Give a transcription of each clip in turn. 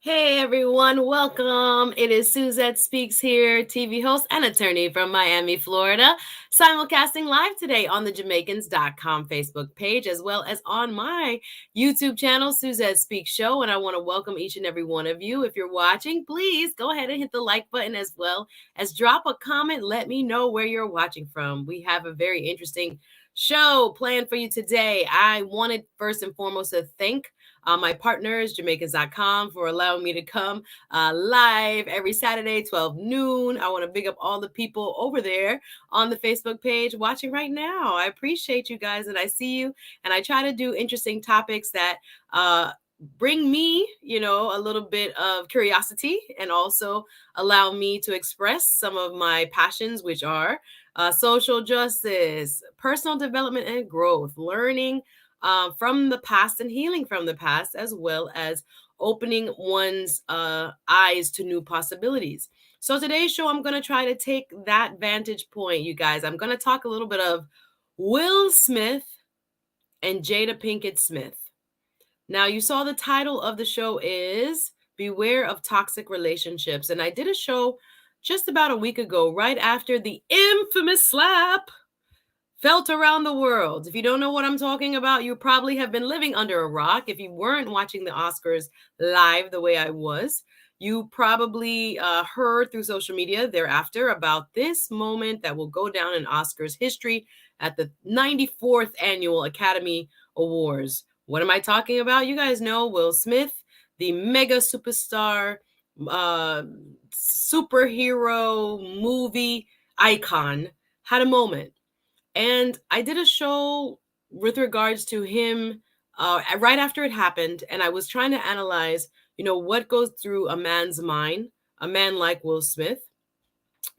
Hey everyone, welcome. It is Suzette Speaks here, TV host and attorney from Miami, Florida, simulcasting live today on the Jamaicans.com Facebook page, as well as on my YouTube channel, Suzette Speaks Show. And I want to welcome each and every one of you. If you're watching, please go ahead and hit the like button as well as drop a comment. Let me know where you're watching from. We have a very interesting show planned for you today. I wanted first and foremost to thank my partners, Jamaicans.com, for allowing me to come live every Saturday, 12 noon. I want to big up all the people over there on the Facebook page watching right now. I appreciate you guys, and I see you. And I try to do interesting topics that bring me, a little bit of curiosity and also allow me to express some of my passions, which are social justice, personal development and growth, learning from the past and healing from the past, as well as opening one's eyes to new possibilities. So today's show, I'm going to try to take that vantage point, you guys. I'm going to talk a little bit of Will Smith and Jada Pinkett Smith. Now, you saw the title of the show is Beware of Toxic Relationships. And I did a show just about a week ago, right after the infamous slap felt around the world. If you don't know what I'm talking about, you probably have been living under a rock. If you weren't watching the Oscars live the way I was, you probably heard through social media thereafter about this moment that will go down in Oscars history at the 94th Annual Academy Awards. What am I talking about? You guys know Will Smith, the mega superstar, superhero movie icon, had a moment. And I did a show with regards to him right after it happened. And I was trying to analyze, what goes through a man's mind, a man like Will Smith,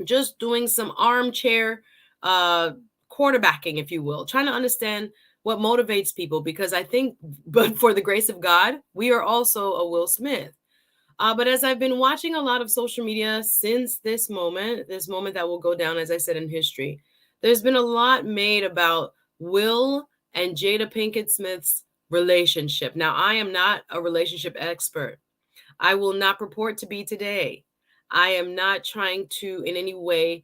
just doing some armchair quarterbacking, if you will, trying to understand what motivates people. Because I think, but for the grace of God, we are also a Will Smith. But as I've been watching a lot of social media since this moment that will go down, as I said, in history, there's been a lot made about Will and Jada Pinkett Smith's relationship. Now, I am not a relationship expert. I will not purport to be today. I am not trying to in any way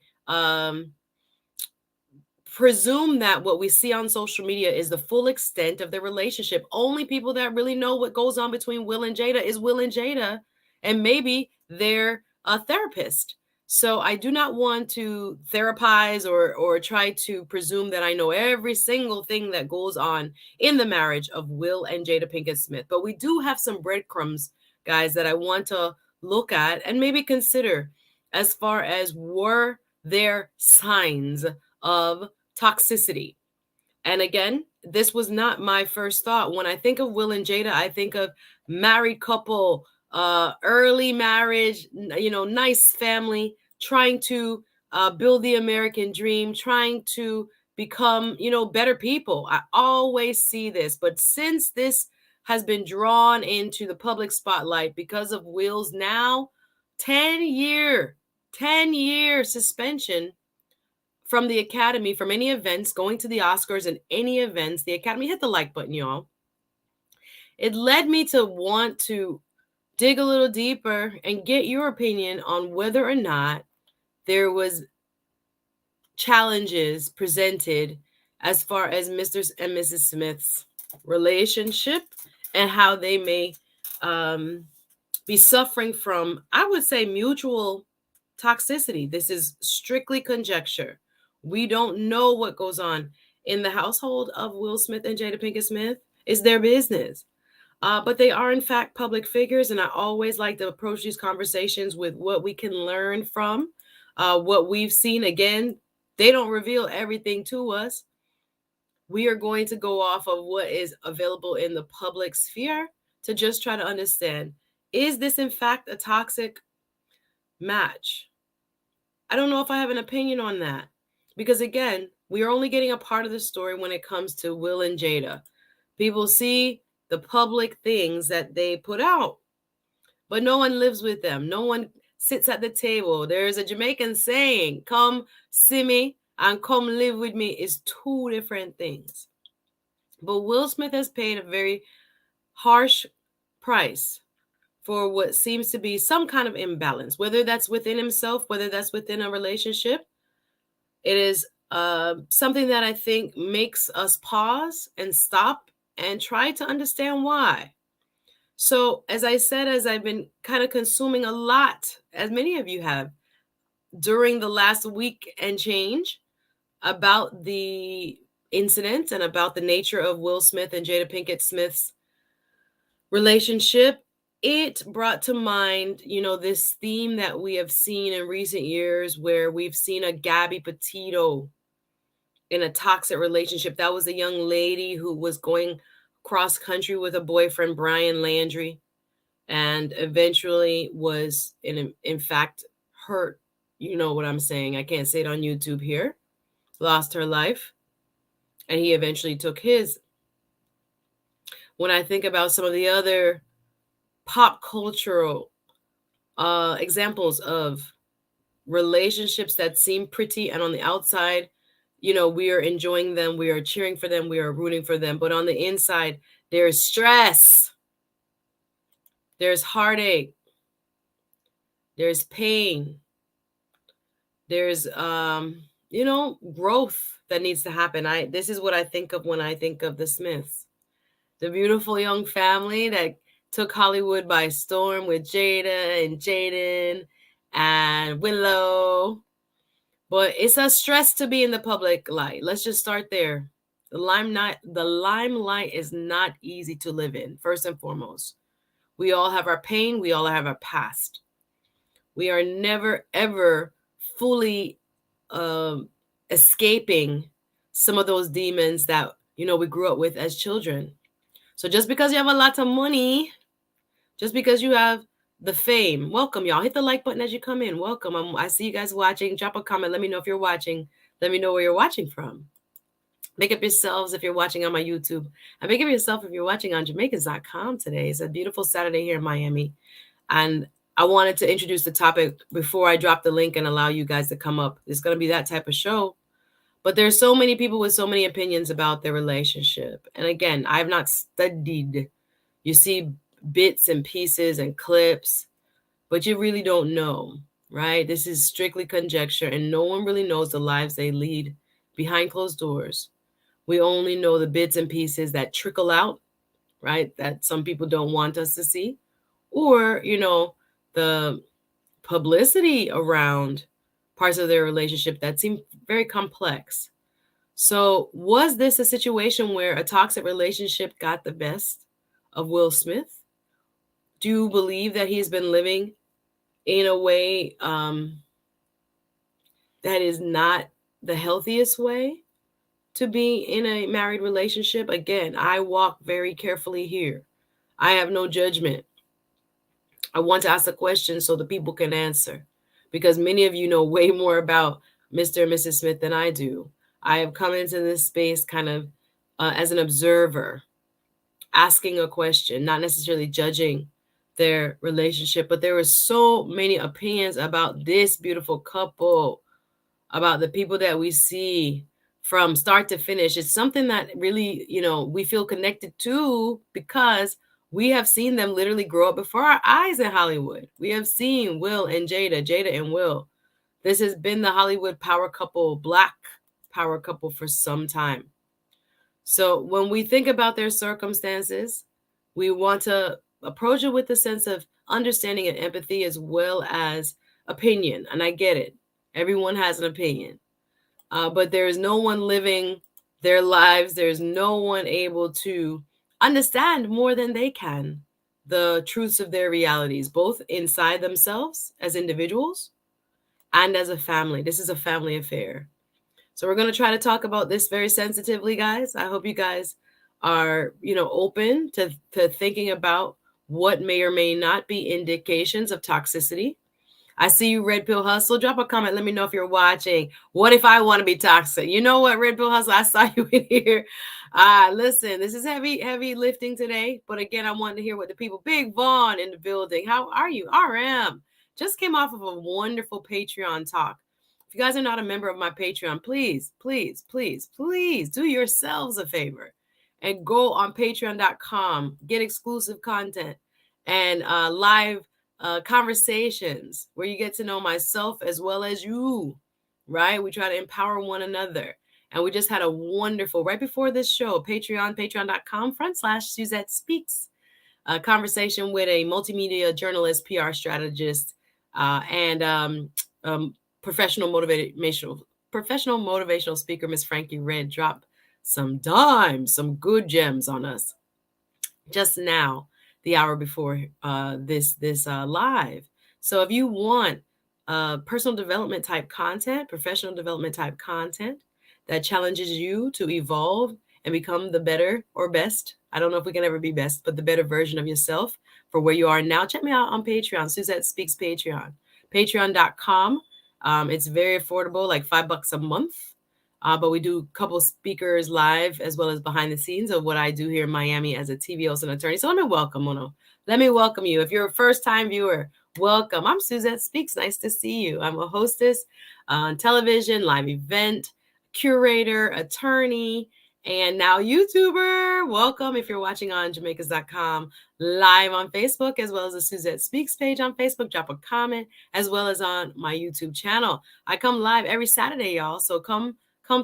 presume that what we see on social media is the full extent of the relationship. Only people that really know what goes on between Will and Jada is Will and Jada, and maybe they're a therapist. So I do not want to therapize or try to presume that I know every single thing that goes on in the marriage of Will and Jada Pinkett Smith. But we do have some breadcrumbs, guys, that I want to look at and maybe consider as far as were there signs of toxicity. And again, this was not my first thought. When I think of Will and Jada, I think of married couple, early marriage, nice family, trying to build the American dream, trying to become, better people. I always see this. But since this has been drawn into the public spotlight because of Will's now 10-year suspension from the Academy, from any events, going to the Oscars and any events, the Academy, hit the like button, y'all. It led me to want to dig a little deeper and get your opinion on whether or not there was challenges presented as far as Mr. and Mrs. Smith's relationship and how they may be suffering from, I would say, mutual toxicity. This is strictly conjecture. We don't know what goes on in the household of Will Smith and Jada Pinkett Smith. It's their business. But they are, in fact, public figures. And I always like to approach these conversations with what we can learn from what we've seen. Again, they don't reveal everything to us. We are going to go off of what is available in the public sphere to just try to understand, is this, in fact, a toxic match? I don't know if I have an opinion on that. Because again, we are only getting a part of the story when it comes to Will and Jada. People see the public things that they put out, but no one lives with them. No one sits at the table. There's a Jamaican saying, come see me and come live with me is two different things. But Will Smith has paid a very harsh price for what seems to be some kind of imbalance, whether that's within himself, whether that's within a relationship. It is something that I think makes us pause and stop and try to understand why. So, as I said, as I've been kind of consuming a lot, as many of you have, during the last week and change about the incident and about the nature of Will Smith and Jada Pinkett Smith's relationship, it brought to mind, this theme that we have seen in recent years where we've seen a Gabby Petito in a toxic relationship. That was a young lady who was going cross country with a boyfriend, Brian Landry, and eventually was in fact hurt. You know what I'm saying? I can't say it on YouTube here. Lost her life, and he eventually took his. When I think about some of the other pop cultural examples of relationships that seem pretty, and on the outside, we are enjoying them, we are cheering for them, we are rooting for them, but on the inside, there's stress, there's heartache, there's pain, there's growth that needs to happen. This is what I think of when I think of the Smiths, the beautiful young family that took Hollywood by storm with Jada and Jaden and Willow. But it's a stress to be in the public light. Let's just start there. The limelight is not easy to live in, first and foremost. We all have our pain. We all have our past. We are never, ever fully escaping some of those demons that, we grew up with as children. So just because you have a lot of money, just because you have the fame, welcome, y'all. Hit the like button as you come in. Welcome. I see you guys watching. Drop a comment. Let me know if you're watching. Let me know where you're watching from. Make up yourselves if you're watching on my YouTube. And make up yourself if you're watching on Jamaicans.com today. It's a beautiful Saturday here in Miami. And I wanted to introduce the topic before I drop the link and allow you guys to come up. It's going to be that type of show. But there's so many people with so many opinions about their relationship. And again, I've not studied. You see bits and pieces and clips, but you really don't know, right? This is strictly conjecture, and no one really knows the lives they lead behind closed doors. We only know the bits and pieces that trickle out, right? That some people don't want us to see, or, the publicity around parts of their relationship that seem very complex. So was this a situation where a toxic relationship got the best of Will Smith? Do you believe that he's been living in a way that is not the healthiest way to be in a married relationship? Again, I walk very carefully here. I have no judgment. I want to ask a question so the people can answer, because many of you know way more about Mr. and Mrs. Smith than I do. I have come into this space kind of as an observer, asking a question, not necessarily judging their relationship, but there were so many opinions about this beautiful couple, about the people that we see from start to finish. It's something that really, we feel connected to because we have seen them literally grow up before our eyes in Hollywood. We have seen Will and Jada, Jada and Will. This has been the Hollywood power couple, Black power couple for some time. So when we think about their circumstances, we want to approach it with a sense of understanding and empathy as well as opinion. And I get it. Everyone has an opinion. But there is no one living their lives. There's no one able to understand more than they can the truths of their realities, both inside themselves as individuals and as a family. This is a family affair. So we're going to try to talk about this very sensitively, guys. I hope you guys are, open to thinking about what may or may not be indications of toxicity. I see you, Red Pill Hustle. Drop a comment. Let me know if you're watching. What if I want to be toxic? You know what, Red Pill Hustle? I saw you in here. Listen, this is heavy lifting today. But again, I wanted to hear what the people. Big Vaughn in the building. How are you? RM. Just came off of a wonderful Patreon talk. If you guys are not a member of my Patreon, please do yourselves a favor and go on patreon.com, get exclusive content, and live conversations where you get to know myself as well as you, right? We try to empower one another. And we just had a wonderful, right before this show, patreon.com/SuzetteSpeaks, a conversation with a multimedia journalist, PR strategist, and professional motivational speaker, Miss Frankie Red, dropped some dimes, some good gems on us just now, the hour before this live. So if you want personal development type content, professional development type content that challenges you to evolve and become the better or best, I don't know if we can ever be best, but the better version of yourself for where you are now, check me out on Patreon, Suzette Speaks Patreon, patreon.com. It's very affordable, like $5 a month. But we do a couple speakers live as well as behind the scenes of what I do here in Miami as a TV host and attorney. So let me welcome you. If you're a first time viewer, welcome. I'm Suzette Speaks. Nice to see you. I'm a hostess on television, live event, curator, attorney, and now YouTuber. Welcome if you're watching on Jamaicans.com, live on Facebook, as well as the Suzette Speaks page on Facebook. Drop a comment, as well as on my YouTube channel. I come live every Saturday, y'all. So come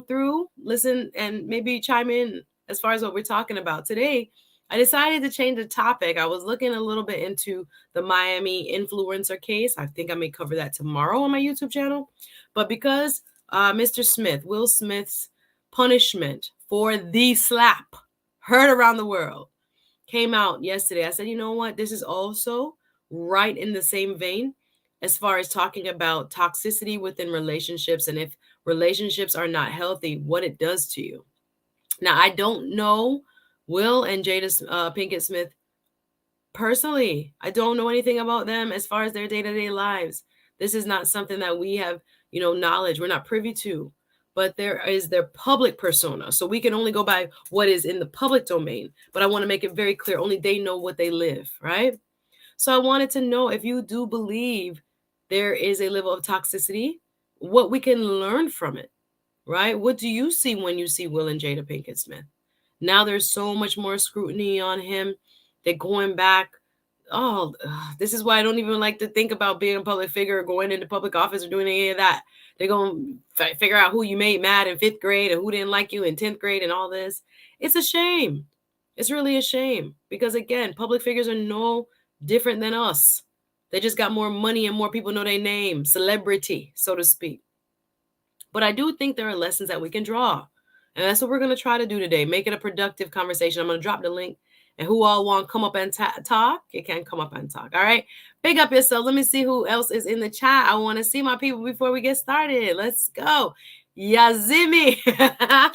through, listen, and maybe chime in as far as what we're talking about. Today, I decided to change the topic. I was looking a little bit into the Miami influencer case. I think I may cover that tomorrow on my YouTube channel. But because Mr. Smith, Will Smith's punishment for the slap heard around the world came out yesterday, I said, you know what? This is also right in the same vein as far as talking about toxicity within relationships, and if relationships are not healthy, what it does to you. Now, I don't know Will and Jada Pinkett Smith personally. I don't know anything about them as far as their day-to-day lives. This is not something that we have, knowledge. We're not privy to. But there is their public persona. So we can only go by what is in the public domain. But I want to make it very clear, only they know what they live, right? So I wanted to know if you do believe there is a level of toxicity, what we can learn from it, right? What do you see when you see Will and Jada Pinkett Smith? Now there's so much more scrutiny on him. They're going back. Oh, this is why I don't even like to think about being a public figure or going into public office or doing any of that. They're going to figure out who you made mad in 5th grade and who didn't like you in 10th grade and all this. It's a shame. It's really a shame because, again, public figures are no different than us. They just got more money and more people know their name, celebrity, so to speak. But I do think there are lessons that we can draw. And that's what we're going to try to do today. Make it a productive conversation. I'm going to drop the link. And who all want to come up and talk, you can come up and talk. All right. Big up yourself. Let me see who else is in the chat. I want to see my people before we get started. Let's go. Yazimi.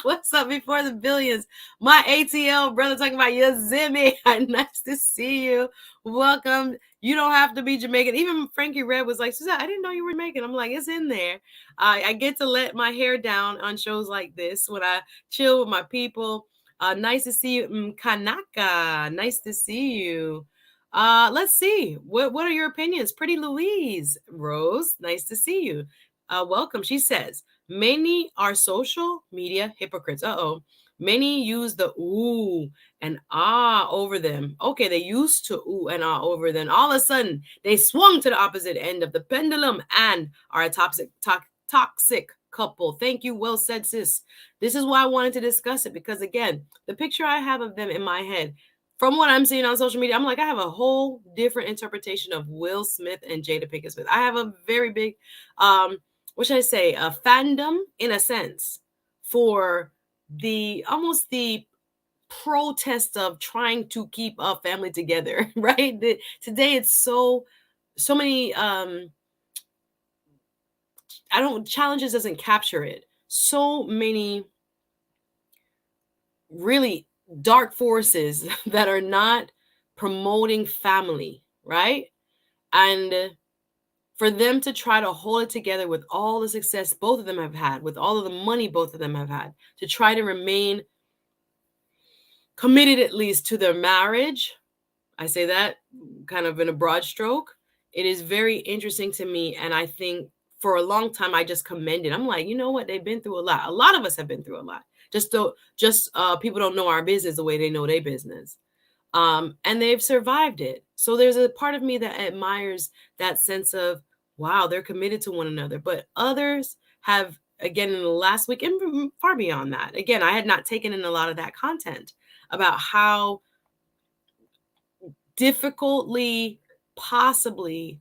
What's up before the billions? My ATL brother talking about Yazimi. Nice to see you. Welcome. You don't have to be Jamaican. Even Frankie Red was like, Suzette, I didn't know you were Jamaican. I'm like, it's in there. I get to let my hair down on shows like this when I chill with my people. Nice to see you, Kanaka. Nice to see you. Let's see. What are your opinions? Pretty Louise. Rose, nice to see you. Welcome. She says, many are social media hypocrites. Many use the ooh and ah over them. Okay, they used to ooh and ah over them. All of a sudden, they swung to the opposite end of the pendulum and are a toxic couple. Thank you. Well said, sis. This is why I wanted to discuss it because, again, the picture I have of them in my head, from what I'm seeing on social media, I'm like, I have a whole different interpretation of Will Smith and Jada Pinkett Smith. I have a very big, what should I say, a fandom in a sense for almost the protest of trying to keep a family together, right? Today it's so many challenges doesn't capture it. So many really dark forces that are not promoting family, right? And for them to try to hold it together with all the success both of them have had, with all of the money both of them have had, to try to remain committed at least to their marriage. I say that kind of in a broad stroke. It is very interesting to me. And I think for a long time, I just commended. I'm like, you know what? They've been through a lot. A lot of us have been through a lot. Just people don't know our business the way they know their business. And they've survived it. So there's a part of me that admires that sense of, wow, they're committed to one another. But others have, again, in the last week and far beyond that, again, I had not taken in a lot of that content about how difficultly, possibly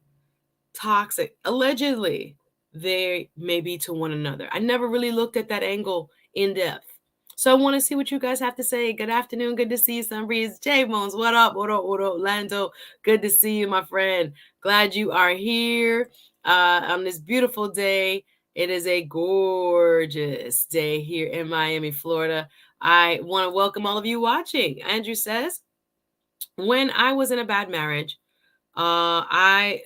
toxic, allegedly, they may be to one another. I never really looked at that angle in depth. So I want to see what you guys have to say. Good afternoon. Good to see you, Sunbreeze. J Bones, what up? What up? What up? Lando, good to see you, my friend. Glad you are here on this beautiful day. It is a gorgeous day here in Miami, Florida. I want to welcome all of you watching. Andrew says, when I was in a bad marriage, I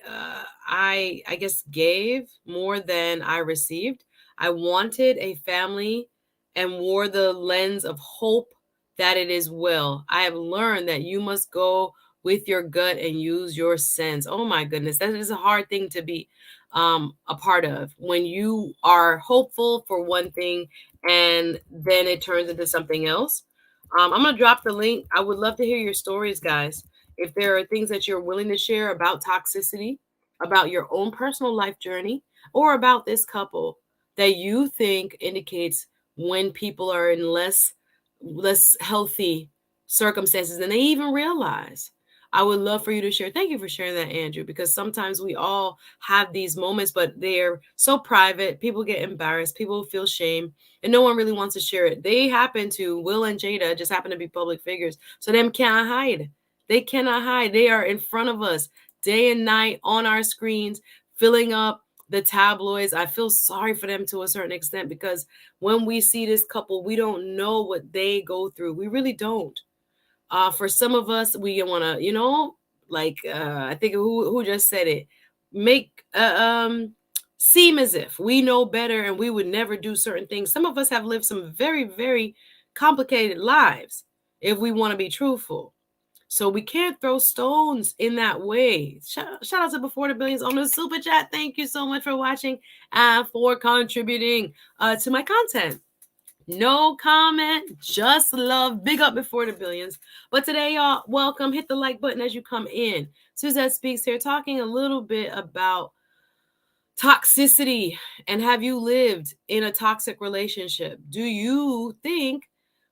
guess gave more than I received. I wanted a family and wore the lens of hope that it is well. I have learned that you must go with your gut and use your sense. Oh my goodness, that is a hard thing to be a part of when you are hopeful for one thing and then it turns into something else. I'm gonna drop the link. I would love to hear your stories, guys. If there are things that you're willing to share about toxicity, about your own personal life journey, or about this couple that you think indicates when people are in less healthy circumstances than they even realize. I would love for you to share. Thank you for sharing that, Andrew, because sometimes we all have these moments, but they're so private. People get embarrassed, people feel shame, and no one really wants to share it. They happen to, Will and Jada just happen to be public figures, so them can't hide. They cannot hide. They are in front of us day and night on our screens, filling up the tabloids. I feel sorry for them to a certain extent because when we see this couple, we don't know what they go through. We really don't. For some of us, we want to, I think who just said it, make seem as if we know better and we would never do certain things. Some of us have lived some very, very complicated lives if we want to be truthful. So we can't throw stones in that way. Shout out to Before the Billions on the super chat. Thank you so much for watching and for contributing to my content. No comment, just love. Big up Before the Billions. But today, y'all, welcome. Hit the like button as you come in. Suzette Speaks here, talking a little bit about toxicity. And have you lived in a toxic relationship? Do you think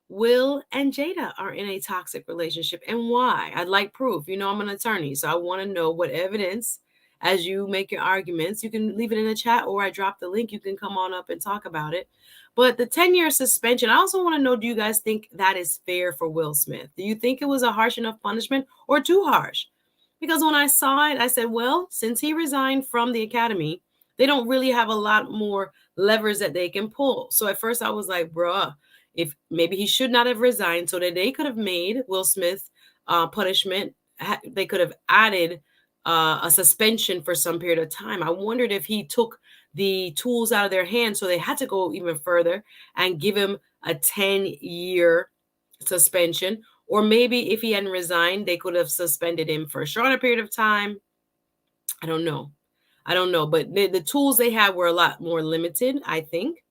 Will and Jada are in a toxic relationship and why? I'd like proof. You know, I'm an attorney, so I want to know what evidence as you make your arguments. You can leave it in the chat or I drop the link. You can come on up and talk about it. But the 10-year suspension, I also want to know, do you guys think that is fair for Will Smith? Do you think it was a harsh enough punishment or too harsh? Because when I saw it, I said, well, since he resigned from the Academy, they don't really have a lot more levers that they can pull. So at first I was like, bruh, if maybe he should not have resigned so that they could have made Will Smith punishment. They could have added a suspension for some period of time. I wondered if he took the tools out of their hands, so they had to go even further and give him a 10-year suspension. Or maybe if he hadn't resigned, they could have suspended him for a shorter period of time. I don't know. But the tools they had were a lot more limited, I think.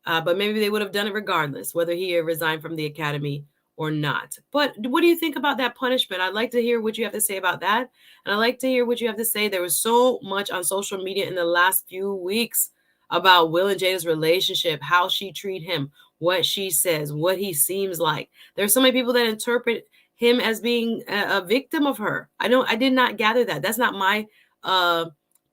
But maybe they would have done it regardless, whether he resigned from the Academy or not. But what do you think about that punishment? I'd like to hear what you have to say about that. And I'd like to hear what you have to say. There was so much on social media in the last few weeks about Will and Jada's relationship, how she treat him, what she says, what he seems like. There's so many people that interpret him as being a victim of her. I did not gather that. That's not my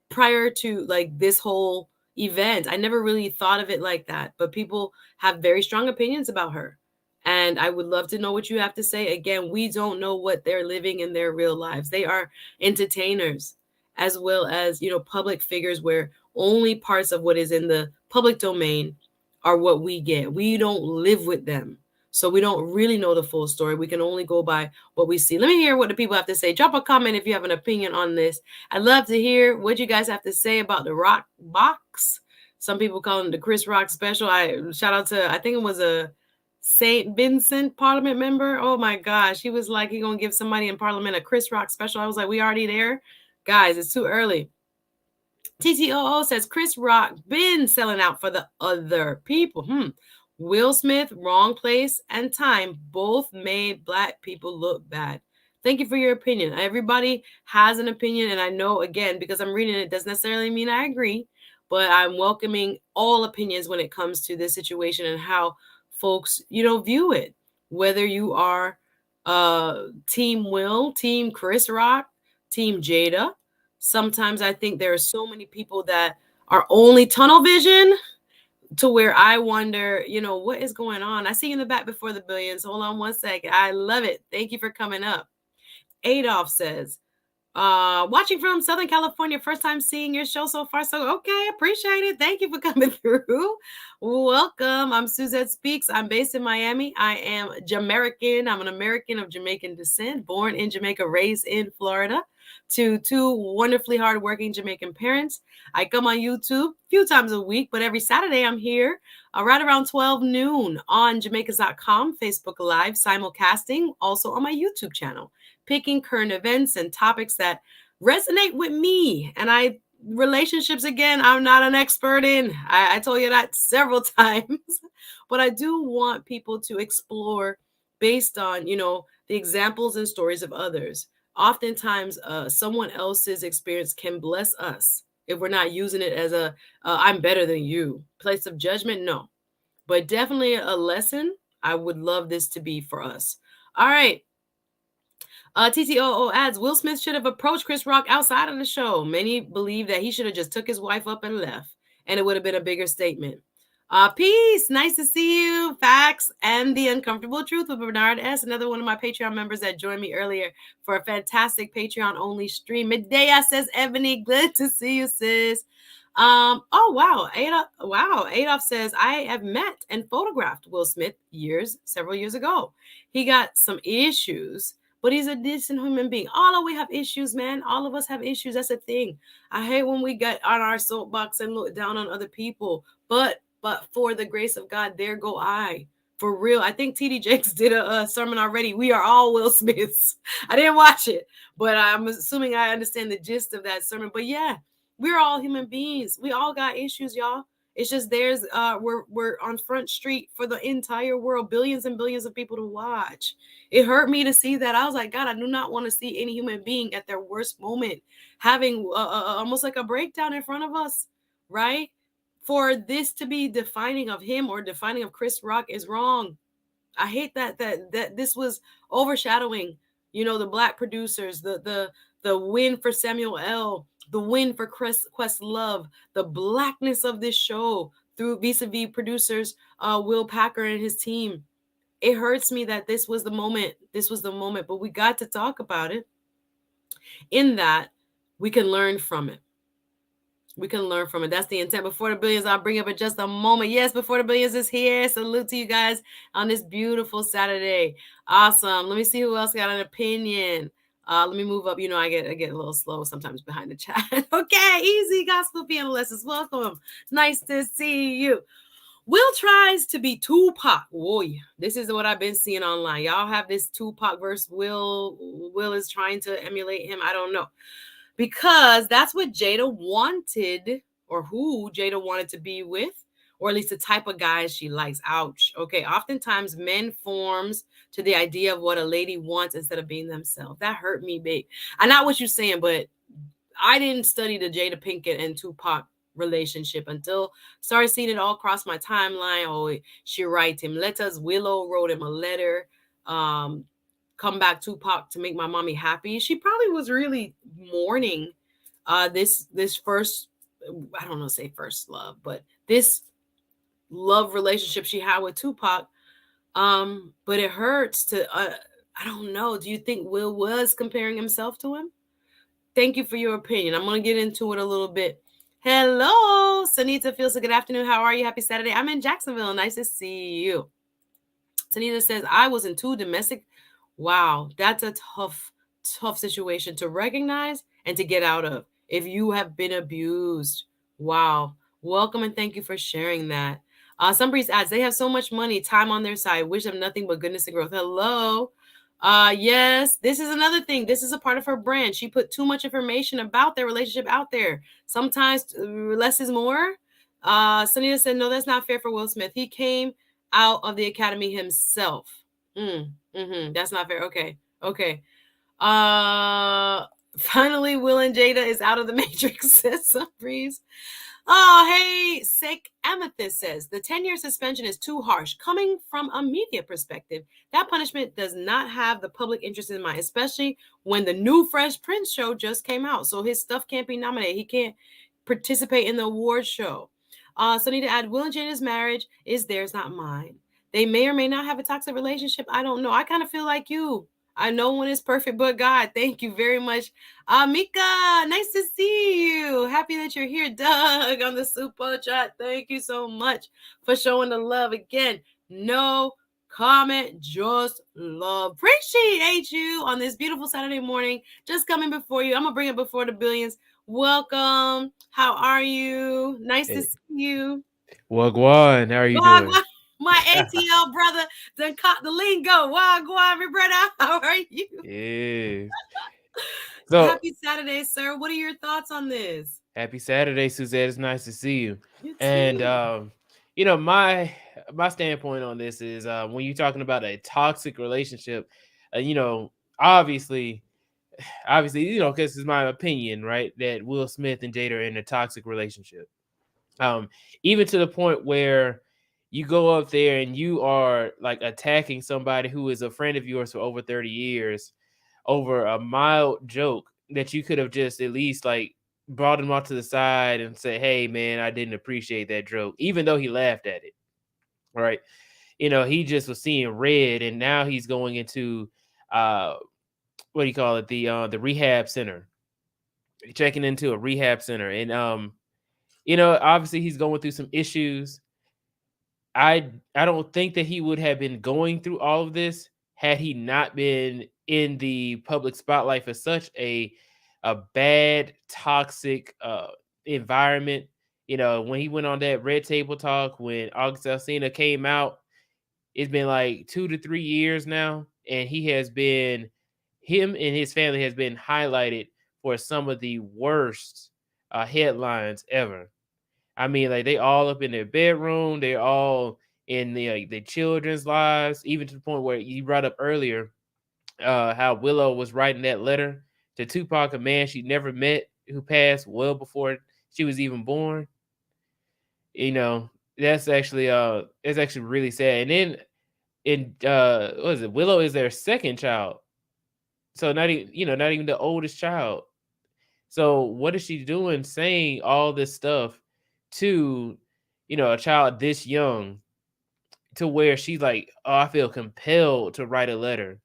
prior to like this whole event. I never really thought of it like that, but people have very strong opinions about her. And I would love to know what you have to say. Again, we don't know what they're living in their real lives. They are entertainers as well as, public figures where only parts of what is in the public domain are what we get. We don't live with them. So we don't really know the full story. We can only go by what we see. Let me hear what the people have to say. Drop a comment if you have an opinion on this. I'd love to hear what you guys have to say about the Rock Box. Some people call it the Chris Rock special. Shout out to, I think it was a St. Vincent Parliament member. Oh my gosh. He was like, he gonna give somebody in Parliament a Chris Rock special. I was like, we already there? Guys, it's too early. TTOO says Chris Rock been selling out for the other people. Will Smith, wrong place and time, both made Black people look bad. Thank you for your opinion. Everybody has an opinion, and I know, again, because I'm reading it, doesn't necessarily mean I agree, but I'm welcoming all opinions when it comes to this situation and how folks, view it. Whether you are Team Will, Team Chris Rock, Team Jada. Sometimes I think there are so many people that are only tunnel vision to where I wonder, what is going on? I see you in the back before the billions. Hold on one second. I love it. Thank you for coming up. Adolf says, watching from Southern California, first time seeing your show so far. So, okay, appreciate it. Thank you for coming through. Welcome. I'm Suzette Speaks. I'm based in Miami. I am Jamaican. I'm an American of Jamaican descent, born in Jamaica, raised in Florida, to two wonderfully hardworking Jamaican parents. I come on YouTube a few times a week, but every Saturday I'm here right around 12 noon on Jamaicans.com, Facebook Live, simulcasting, also on my YouTube channel, picking current events and topics that resonate with me. And relationships, again, I'm not an expert in. I told you that several times, but I do want people to explore based on, the examples and stories of others. Oftentimes, someone else's experience can bless us if we're not using it as a I'm better than you place of judgment. No, but definitely a lesson. I would love this to be for us. All right. TTOO adds, Will Smith should have approached Chris Rock outside of the show. Many believe that he should have just took his wife up and left, and it would have been a bigger statement. Peace. Nice to see you. Facts and the Uncomfortable Truth with Bernard S., another one of my Patreon members that joined me earlier for a fantastic Patreon-only stream. Medea says, Ebony, good to see you, sis. Oh, wow. Adolf says, I have met and photographed Will Smith several years ago. He got some issues, but he's a decent human being. All of we have issues, man. All of us have issues. That's a thing. I hate when we get on our soapbox and look down on other people. But for the grace of God, there go I. For real. I think TD Jakes did a sermon already. We are all Will Smiths. I didn't watch it, but I'm assuming I understand the gist of that sermon. But yeah, we're all human beings. We all got issues, y'all. It's just we're on Front Street for the entire world, billions and billions of people to watch. It hurt me to see that. I was like, God, I do not want to see any human being at their worst moment having almost like a breakdown in front of us, right? For this to be defining of him or defining of Chris Rock is wrong. I hate that this was overshadowing, the Black producers, the win for Samuel L., the win for Questlove, the Blackness of this show through vis-a-vis producers Will Packer and his team. It hurts me that this was the moment. But we got to talk about it. In that, we can learn from it. That's the intent. Before the Billions, I'll bring up in just a moment. Yes, Before the Billions is here. Salute to you guys on this beautiful Saturday. Awesome. Let me see who else got an opinion. Let me move up. I get a little slow sometimes behind the chat. Okay, easy. Gospel piano lessons. Welcome. Nice to see you. Will tries to be Tupac. Boy, this is what I've been seeing online. Y'all have this Tupac verse. Will is trying to emulate him. I don't know. Because that's what Jada wanted, or who Jada wanted to be with, or at least the type of guys she likes. Ouch. Okay, oftentimes men forms to the idea of what a lady wants instead of being themselves. That hurt me big. I know what you're saying, but I didn't study the Jada Pinkett and Tupac relationship until started seeing it all across my timeline. Oh, she writes him letters. Willow wrote him a letter. Come back, Tupac, to make my mommy happy. She probably was really mourning this first, I don't know, say first love, but this love relationship she had with Tupac. But it hurts to I don't know. Do you think Will was comparing himself to him? Thank you for your opinion. I'm going to get into it a little bit. Hello, Sanita Fields. Good afternoon. How are you? Happy Saturday. I'm in Jacksonville. Nice to see you. Sanita says, I was in two domestic. Wow, that's a tough situation to recognize and to get out of if you have been abused. Wow. Welcome and thank you for sharing that. Sunbreeze adds, they have so much money, time on their side. Wish them nothing but goodness and growth. Hello. Yes, this is another thing. This is a part of her brand. She put too much information about their relationship out there. Sometimes less is more. Sunita said, no, that's not fair for Will Smith. He came out of the academy himself. That's not fair. Okay. Finally, Will and Jada is out of the Matrix, says some breeze. Oh, hey, Sick Amethyst says the 10-year suspension is too harsh. Coming from a media perspective, that punishment does not have the public interest in mind, especially when the new Fresh Prince show just came out. So his stuff can't be nominated. He can't participate in the award show. So I need to add Will and Jada's marriage is theirs, not mine. They may or may not have a toxic relationship. I don't know. I kind of feel like you. I know one is perfect but God. Thank you very much. Mika, nice to see you. Happy that you're here, Doug, on the super chat. Thank you so much for showing the love again. No comment, just love. Appreciate you on this beautiful Saturday morning. Just coming before you. I'm going to bring it before the billions. Welcome. How are you? Nice to see you. Wagwan, how are you doing? Wagwan, my ATL brother, done caught the lingo. Wagwan, my brother. How are you? Yeah. So Happy Saturday, sir. What are your thoughts on this? happy Saturday, Suzette. It's nice to see you. You And too. my standpoint on this is when you're talking about a toxic relationship, you know, obviously, because it's my opinion, right, that Will Smith and Jada are in a toxic relationship. Um, Even to the point where you go up there and you are like attacking somebody who is a friend of yours for over 30 years over a mild joke that you could have just at least like brought him off to the side and say, "Hey man, I didn't appreciate that joke," even though he laughed at it. Right? He just was seeing red, and now he's going into uh what do you call it, the rehab center, checking into a rehab center, and obviously he's going through some issues. I don't think that he would have been going through all of this had he not been in the public spotlight for such a bad, toxic environment. When he went on that Red Table Talk, when August Alsina came out, it's been like 2 to 3 years now, and him and his family has been highlighted for some of the worst headlines ever. I mean, like they all up in their bedroom. They're all in the children's lives, even to the point where you brought up earlier how Willow was writing that letter to Tupac, a man she never met who passed well before she was even born. You know, that's actually really sad. And then what is it? Willow is their second child, so not even the oldest child. So what is she doing saying all this stuff to, a child this young, to where she's like, "Oh, I feel compelled to write a letter."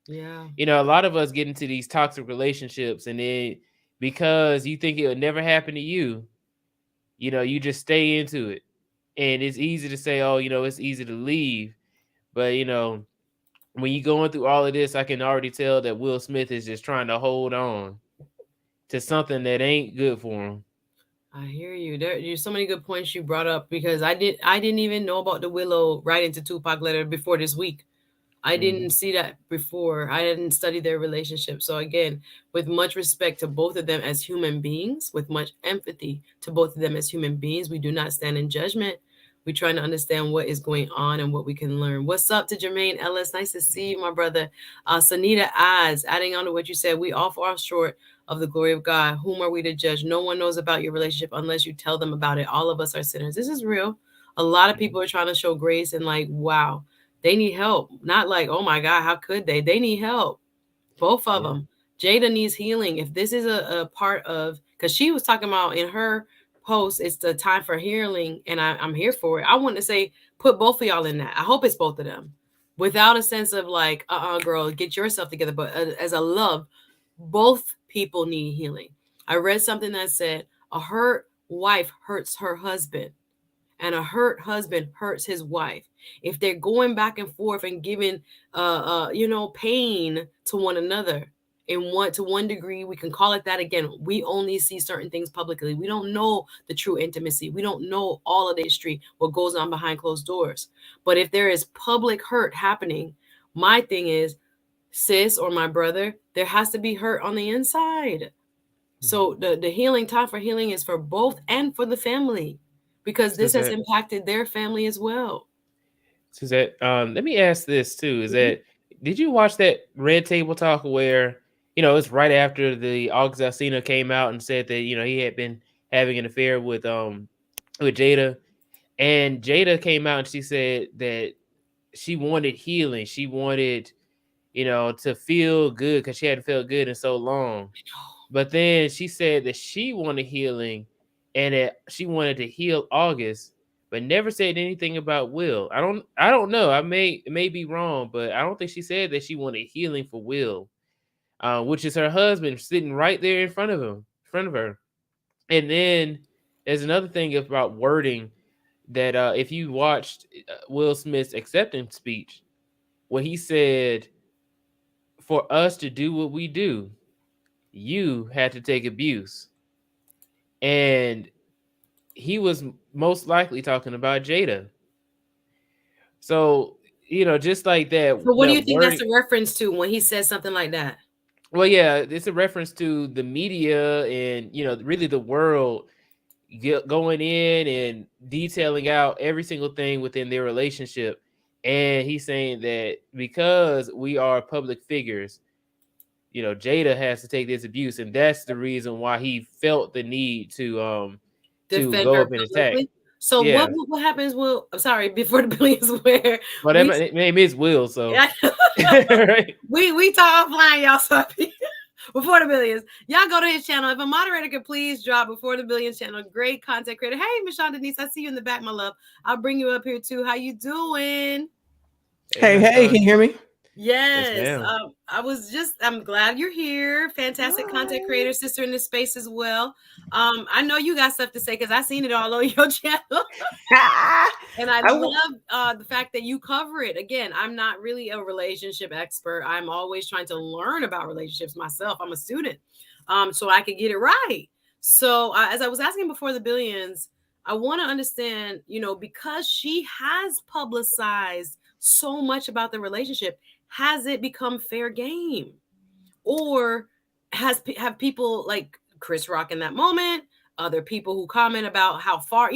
Yeah. A lot of us get into these toxic relationships, and then because you think it would never happen to you, you just stay into it. And it's easy to say, "Oh, it's easy to leave." But, when you're going through all of this, I can already tell that Will Smith is just trying to hold on to something that ain't good for him. I hear you. There's so many good points you brought up because I didn't even know about the Willow writing to Tupac letter before this week. I didn't Mhm. see that before. I didn't study their relationship. So again, with much respect to both of them as human beings, with much empathy to both of them as human beings, we do not stand in judgment. We try to understand what is going on and what we can learn. What's up to Jermaine Ellis? Nice to see you, my brother. Sanita adds, adding on to what you said, we all fall short of the glory of God. Whom are we to judge? No one knows about your relationship unless you tell them about it. All of us are sinners. This is real. A lot of Mhm. people are trying to show grace and like, wow, they need help. Not like, oh my God, how could they? They need help. Both of Yeah. them. Jada needs healing. If this is a part of, because she was talking about in her post, it's the time for healing, and I'm here for it. I want to say, put both of y'all in that. I hope it's both of them without a sense of like, girl, get yourself together. But as a love, both people need healing. I read something that said, a hurt wife hurts her husband and a hurt husband hurts his wife. If they're going back and forth and giving pain to one another in one degree, we can call it that. Again, we only see certain things publicly. We don't know the true intimacy. We don't know all of the history, what goes on behind closed doors. But if there is public hurt happening, my thing is, sis or my brother, there has to be hurt on the inside. Mhm. So the healing, time for healing, is for both and for the family, because this has Suzette, impacted their family as well. Suzette, let me ask this too: is Mhm. that did you watch that Red Table Talk where, it's right after the August Alsina came out and said that, he had been having an affair with Jada, and Jada came out and she said that she wanted healing. She wanted, to feel good because she hadn't felt good in so long. But then she said that she wanted healing and that she wanted to heal August, but never said anything about Will. I don't know. It may be wrong, but I don't think she said that she wanted healing for Will, which is her husband sitting right there in front of her. And then there's another thing about wording that if you watched Will Smith's acceptance speech, where he said, "For us to do what we do, you had to take abuse," and he was most likely talking about Jada. So, just like that, So what do you that think that's wording. a reference to when he says something like that? Well, yeah, it's a reference to the media and really the world going in and detailing out every single thing within their relationship. And he's saying that because we are public figures, Jada has to take this abuse, and that's the reason why he felt the need to Defend go her up and attack. publicly. So Yeah. what happens? Well, I'm sorry, before the billions, where Well, we name is Will, so yeah, right. we talk offline, y'all. So before the billions, y'all go to his channel. If a moderator could please drop before the billions channel, great content creator. Hey, Miss Denise, I see you in the back, my love. I'll bring you up here too. How you doing? Hey, can you hear me? Yes, Yes. ma'am. I'm glad you're here. Fantastic content creator, sister in this space as well. I know you got stuff to say because I seen it all on your channel. And I love the fact that you cover it. Again, I'm not really a relationship expert. I'm always trying to learn about relationships myself. I'm a student, so I could get it right. So as I was asking before the billions, I want to understand, because she has publicized so much about the relationship, has it become fair game, or have people like Chris Rock in that moment, other people who comment about how far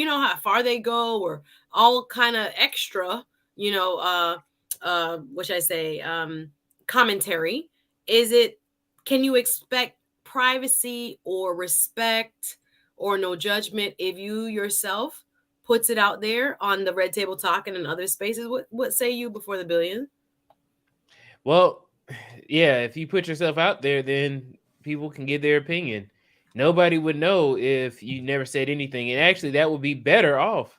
they go, or all kind of extra, what should I say, commentary? Can you expect privacy or respect or no judgment if you yourself puts it out there on the Red Table Talk and in other spaces? What say you before the billion? Well, yeah, if you put yourself out there, then people can give their opinion. Nobody would know if you never said anything, and actually, that would be better off.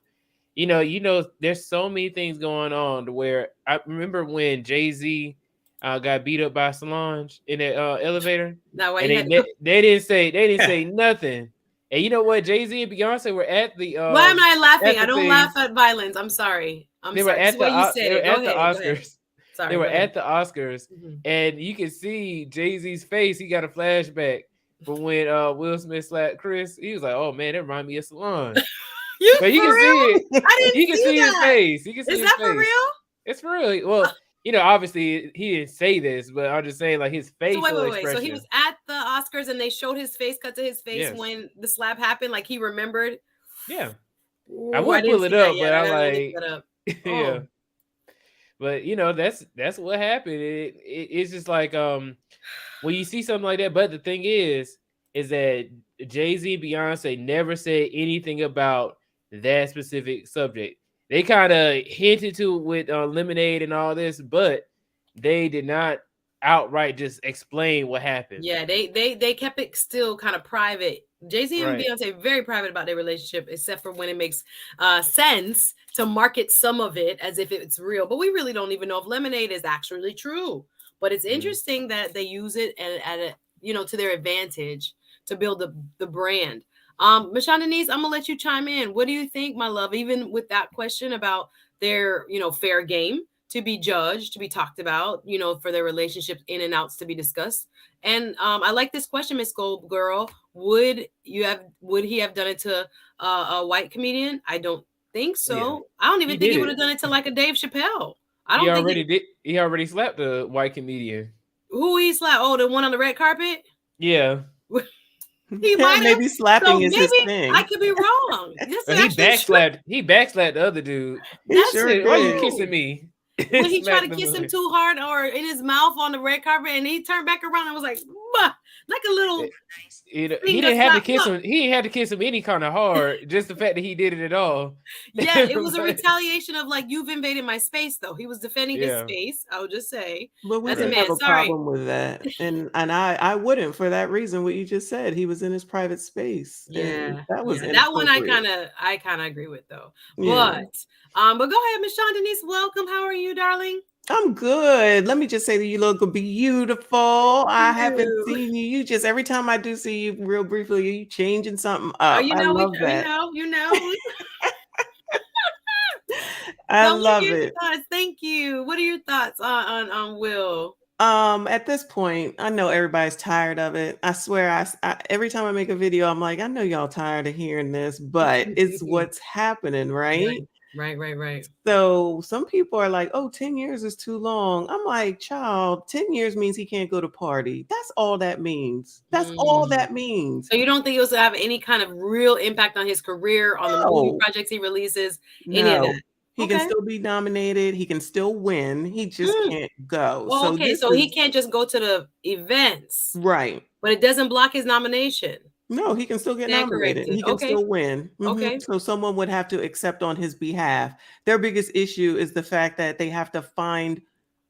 There's so many things going on to where I remember when Jay-Z got beat up by Solange in the elevator, That why and they didn't say nothing. And you know what? Jay-Z and Beyonce were at the why am I laughing? I don't thing. laugh at violence. I'm sorry. They were at This is what you the said. Go ahead. Oscars. Sorry. They were go ahead. at the Oscars, and you can see Jay-Z's face. He got a flashback from when Will Smith slapped Chris. He was like, "Oh man, that reminds me of Solange." But you can real? see it. I didn't You can see his that. face. You can see Is his that face. for real? It's for real. Well, obviously he didn't say this, but I'm just saying, like, his facial expression. So he was at the Oscars and they showed his face, cut to his face when the slap happened. Like he remembered. Yeah. Ooh, I would pull it up, but I'm like, yeah. But that's what happened. It's just like when you see something like that. But the thing is that Jay-Z and Beyonce never said anything about that specific subject. They kind of hinted to it with Lemonade and all this, but they did not outright just explain what happened. Yeah, they kept it still kind of private. Jay-Z and Beyonce very private about their relationship, except for when it makes sense to market some of it as if it's real. But we really don't even know if Lemonade is actually true. But it's interesting that they use it to their advantage to build the brand. Miss Denise, I'm gonna let you chime in. What do you think, my love? Even with that question about their fair game to be judged, to be talked about, for their relationships in and outs to be discussed. And I like this question, Miss Gold Girl. Would he have done it to a white comedian? I don't think so. Yeah. I don't even think he would have done it to like a Dave Chappelle. He already slapped a white comedian. Who he slapped? Oh, the one on the red carpet? Yeah. He might maybe slapping is his thing. I could be wrong. He backslapped the other dude. He sure said, did. "Why are you kissing me?" when he tried to kiss him too hard or in his mouth on the red carpet, and he turned back around and was like, bah, like a little. He didn't have to kiss him. He didn't have to kiss him any kind of hard. Just the fact that he did it at all. Yeah, it was a retaliation of like, you've invaded my space. Though he was defending his space. I would just say, but we didn't have a problem with that, and I wouldn't for that reason. What you just said, he was in his private space. Yeah, that was that one. I kind of agree with though. Yeah. But go ahead, Miss Sean Denise. Welcome. How are you, darling? I'm good. Let me just say that you look beautiful. I haven't seen you. You just every time I do see you, real briefly, you changing something up. You know, I love that. You know. I love it. Thank you. What are your thoughts on Will? At this point, I know everybody's tired of it. I swear, I every time I make a video, I'm like, I know y'all tired of hearing this, but it's what's happening, right? Right. So some people are like, oh, 10 years is too long. I'm like, child, 10 years means he can't go to party. That's all that means. That's all that means. So you don't think it was to have any kind of real impact on his career, on the movie projects he releases? Any of that? He can still be nominated. He can still win. He just can't go. Well, so he can't just go to the events. Right. But it doesn't block his nomination. No, he can still get nominated. He can still win. Okay. So someone would have to accept on his behalf. Their biggest issue is the fact that they have to find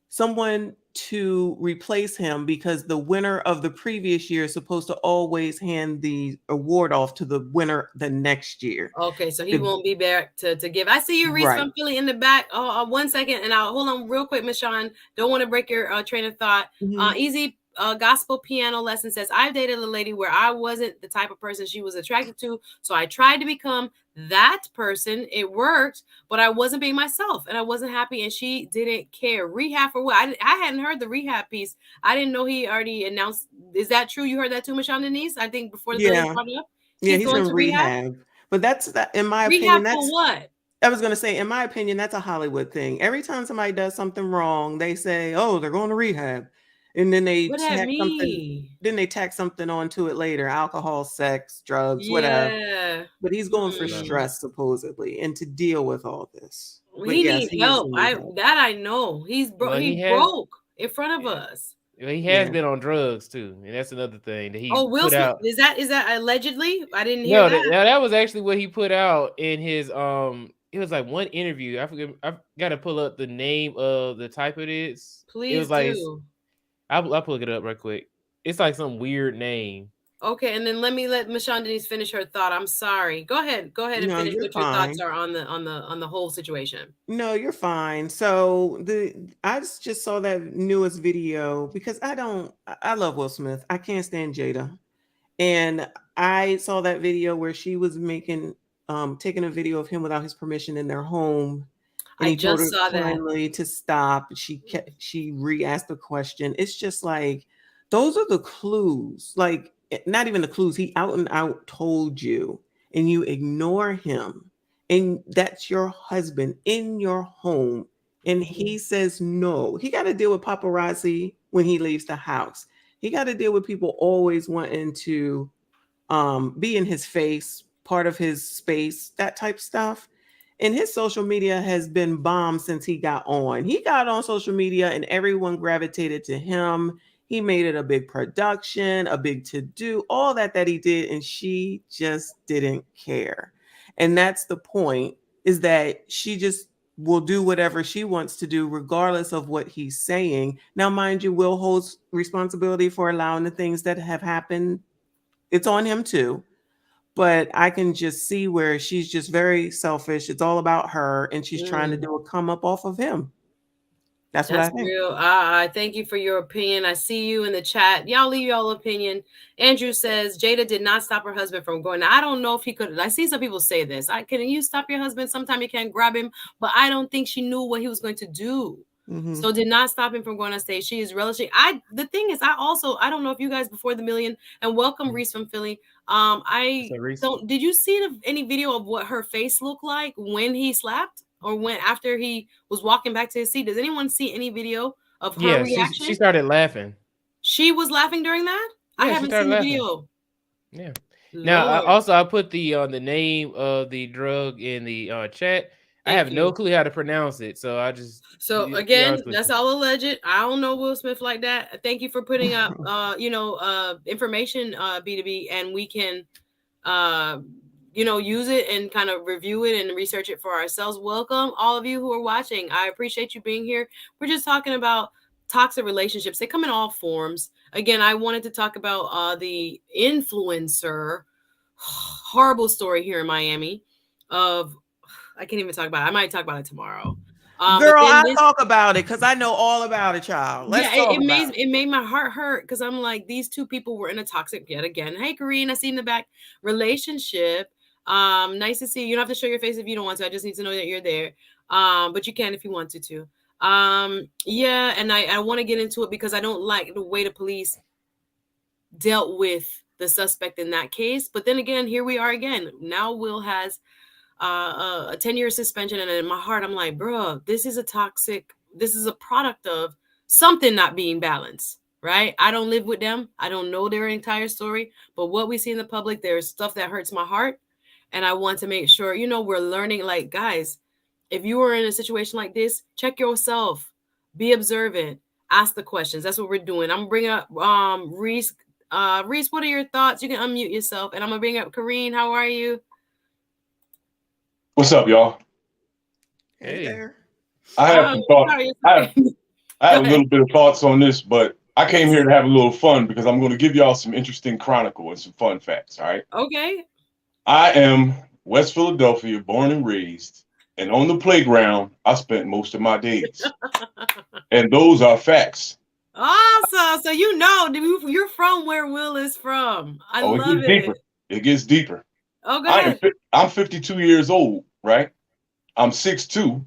someone to replace him because the winner of the previous year is supposed to always hand the award off to the winner the next year. Okay, so he won't be back to give. I see you, Reese from Philly in the back. 1 second, and I'll hold on real quick, Miss Sean. Don't want to break your train of thought. Easy gospel piano lesson says, I've dated a lady where I wasn't the type of person she was attracted to, so I tried to become that person. It worked, but I wasn't being myself, and I wasn't happy, and she didn't care. Rehab for what? I hadn't heard the rehab piece. I didn't know he already announced. Is that true? You heard that too, Michelle Denise? I think before the brought it up. He's going to rehab. But that's that. In my opinion, that's for what? I was going to say, in my opinion, that's a Hollywood thing. Every time somebody does something wrong, they say, "Oh, they're going to rehab." And then they tack something. Then they tack something onto it later: alcohol, sex, drugs, whatever. But he's going for stress supposedly, and to deal with all this. He needs help. I know. He broke in front of us. He has been on drugs too, and that's another thing that he. Will Smith, out. Is that allegedly? I didn't hear that. That was actually what he put out in his It was like one interview. I forget. I've got to pull up the name of the type it is. Please it was like, do. I'll pull it up right quick. It's like some weird name. Okay, and then let Miss Sean Denise finish her thought. I'm sorry. Go ahead and finish what your thoughts are on the whole situation. No, you're fine. So I just saw that newest video because I love Will Smith. I can't stand Jada. And I saw that video where she was taking a video of him without his permission in their home. And I just saw that. Finally to stop. She re-asked the question. It's just like, those are the clues. Like, not even the clues. He out and out told you, and you ignore him. And that's your husband in your home. And he says no. He got to deal with paparazzi when he leaves the house. He got to deal with people always wanting to be in his face, part of his space, that type stuff. And his social media has been bombed since he got on. He got on social media and everyone gravitated to him. He made it a big production, a big to-do, all that he did. And she just didn't care. And that's the point, is that she just will do whatever she wants to do, regardless of what he's saying. Now, mind you, Will holds responsibility for allowing the things that have happened. It's on him too. But I can just see where she's just very selfish. It's all about her, and she's trying to do a come up off of him. That's what I think. Real. I thank you for your opinion. I see you in the chat. Y'all leave your opinion. Andrew says Jada did not stop her husband from going. Now, I don't know if he could. I see some people say this. Can you stop your husband? Sometimes you can't grab him, but I don't think she knew what he was going to do. So did not stop him from going on stage. She is relatively. The thing is, I don't know if you guys before the million, and welcome Reese from Philly. Did you see any video of what her face looked like when he slapped, or when after he was walking back to his seat? Does anyone see any video of her reaction? She started laughing. She was laughing during that? Yeah, I haven't seen the video. Yeah. Lord. Now, I put the name of the drug in the chat. I have no clue how to pronounce it, so I just. So again, that's all alleged. I don't know Will Smith like that. Thank you for putting up, information, B2B, and we can, use it and kind of review it and research it for ourselves. Welcome, all of you who are watching. I appreciate you being here. We're just talking about toxic relationships. They come in all forms. Again, I wanted to talk about the influencer horrible story here in Miami of. I can't even talk about it. I might talk about it tomorrow. Girl, I'll talk about it because I know all about it, child. It made my heart hurt because I'm like, these two people were in a toxic, yet again. Hey, Karine, I see in the back, relationship. Nice to see you. You don't have to show your face if you don't want to. I just need to know that you're there. But you can if you want to. Yeah, and I want to get into it because I don't like the way the police dealt with the suspect in that case. But then again, here we are again. Now Will has a 10-year suspension, and in my heart I'm like, bro, this is a product of something not being balanced, right? I don't live with them, I don't know their entire story, but what we see in the public, there's stuff that hurts my heart, and I want to make sure we're learning. Like, guys, if you are in a situation like this, check yourself, be observant, ask the questions. That's what we're doing. I'm bringing up Reese. Reese, what are your thoughts? You can unmute yourself, and I'm gonna bring up Karine. How are you? What's up, y'all? Hey there. I have some thoughts. I have a little bit of thoughts on this, but I came here to have a little fun because I'm going to give y'all some interesting chronicle and some fun facts. All right. Okay. I am West Philadelphia, born and raised, and on the playground I spent most of my days, and those are facts. Awesome. So you're from where Will is from. I love it. Deeper. It gets deeper. Okay. I'm 52 years old, right? I'm 6'2",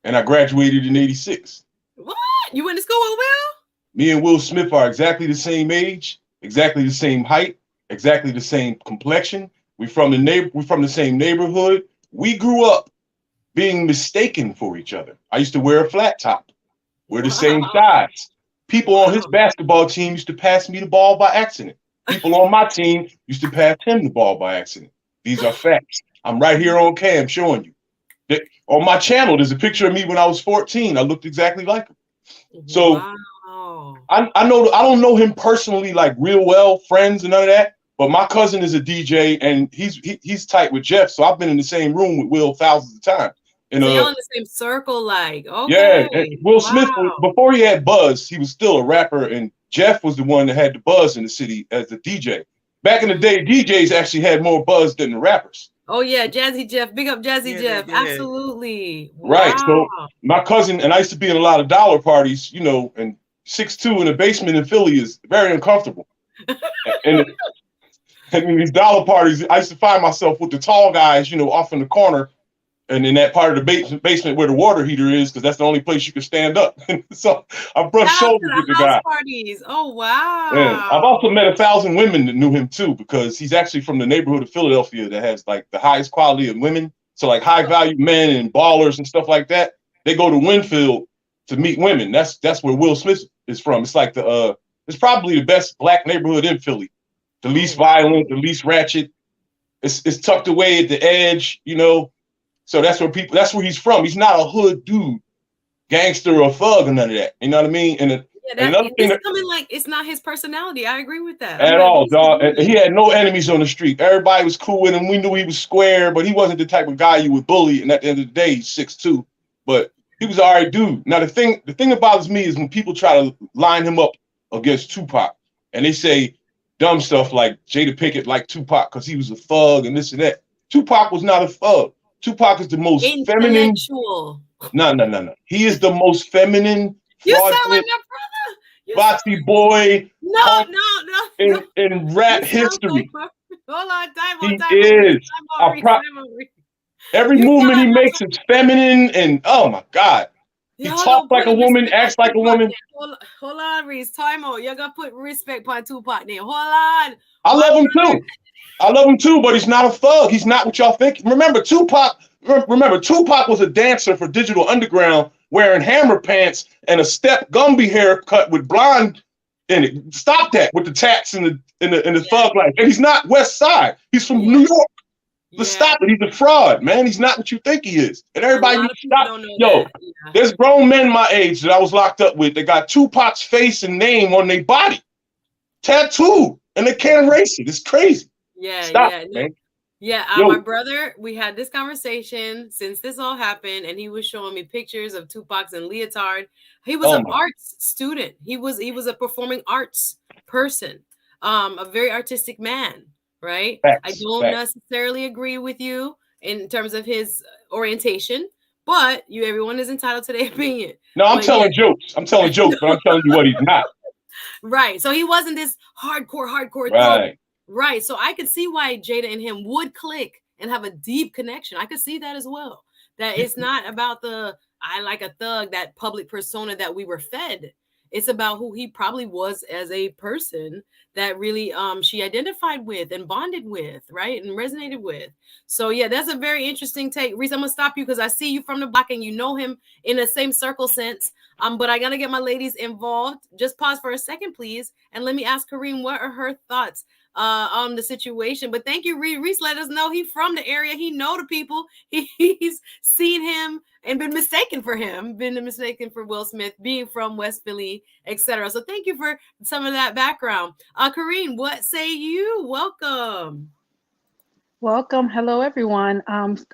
and I graduated in '86. What? You went to school with Will? Me and Will Smith are exactly the same age, exactly the same height, exactly the same complexion. We're from the same neighborhood. We grew up being mistaken for each other. I used to wear a flat top. We're the same size. People on his basketball team used to pass me the ball by accident. People on my team used to pass him the ball by accident. These are facts. I'm right here on cam showing you. On my channel, there's a picture of me when I was 14. I looked exactly like him. So wow. I don't know him personally, like real well, friends and none of that. But my cousin is a DJ and he's tight with Jeff. So I've been in the same room with Will thousands of times. And, so y'all in the same circle, like, okay. Yeah, and Will Smith, before he had buzz, he was still a rapper, and Jeff was the one that had the buzz in the city as the DJ. Back in the day, DJs actually had more buzz than the rappers. Oh yeah, Jazzy Jeff. Big up Jazzy Jeff. Absolutely. Right. Wow. So my cousin, and I used to be in a lot of dollar parties, and 6'2" in a basement in Philly is very uncomfortable. and in these dollar parties, I used to find myself with the tall guys, off in the corner and in that part of the basement where the water heater is, because that's the only place you can stand up. So I brushed shoulders with the guy. Parties. Oh, wow. And I've also met 1,000 women that knew him too, because he's actually from the neighborhood of Philadelphia that has like the highest quality of women. So like high value men and ballers and stuff like that, they go to Winfield to meet women. That's where Will Smith is from. It's like it's probably the best black neighborhood in Philly. The least violent, the least ratchet. It's tucked away at the edge, So that's where he's from. He's not a hood dude, gangster or thug or none of that. You know what I mean? And it's not his personality. I agree with that. At all, dog. And he had no enemies on the street. Everybody was cool with him. We knew he was square, but he wasn't the type of guy you would bully. And at the end of the day, he's 6'2". But he was an all right dude. Now the thing that bothers me is when people try to line him up against Tupac, and they say dumb stuff like Jada Pinkett liked Tupac because he was a thug and this and that. Tupac was not a thug. Tupac is the most feminine. No. He is the most feminine. You sound like my brother. Boxy boy. No. In rap history. Hold on, time He is. Every movement he makes is feminine, and oh my God. He talks like a woman, acts like a woman. Hold on, Reese. Time out. You gotta put respect on Tupac there. Hold on. I love him too, but he's not a thug. He's not what y'all think. Remember, Tupac was a dancer for Digital Underground, wearing hammer pants and a step Gumby haircut with blonde in it. Stop that with the tats and the thug life. And he's not West Side. He's from New York. Let's stop it. He's a fraud, man. He's not what you think he is. And everybody needs to stop. Don't know Yo, that. Yeah. there's grown men my age that I was locked up with that got Tupac's face and name on their body, tattooed, and they can't erase it. It's crazy. Yeah, stop yeah, it, man. Yeah, Yo. my brother, we had this conversation since this all happened, and he was showing me pictures of Tupac's and leotard. He was an arts student. He was a performing arts person, a very artistic man, right? I don't necessarily agree with you in terms of his orientation, but everyone is entitled to their opinion. No, I'm telling jokes. I'm telling jokes, but I'm telling you what he's not. Right. So he wasn't this hardcore right. thug. Right. So I could see why Jada and him would click and have a deep connection. I could see that as well. That it's not about I like a thug, that public persona that we were fed. It's about who he probably was as a person that really she identified with and bonded with, right? And resonated with. So yeah, that's a very interesting take. Reese, I'm gonna stop you because I see you from the block and you know him in the same circle sense. But I gotta get my ladies involved. Just pause for a second, please. And let me ask Kareem, what are her thoughts on the situation? But thank you, Reese. Let us know he's from the area. He know the people. He's seen him and been mistaken for Will Smith being from West Philly, etc. So thank you for some of that background. Kareem, what say you? Welcome. Welcome. Hello, everyone.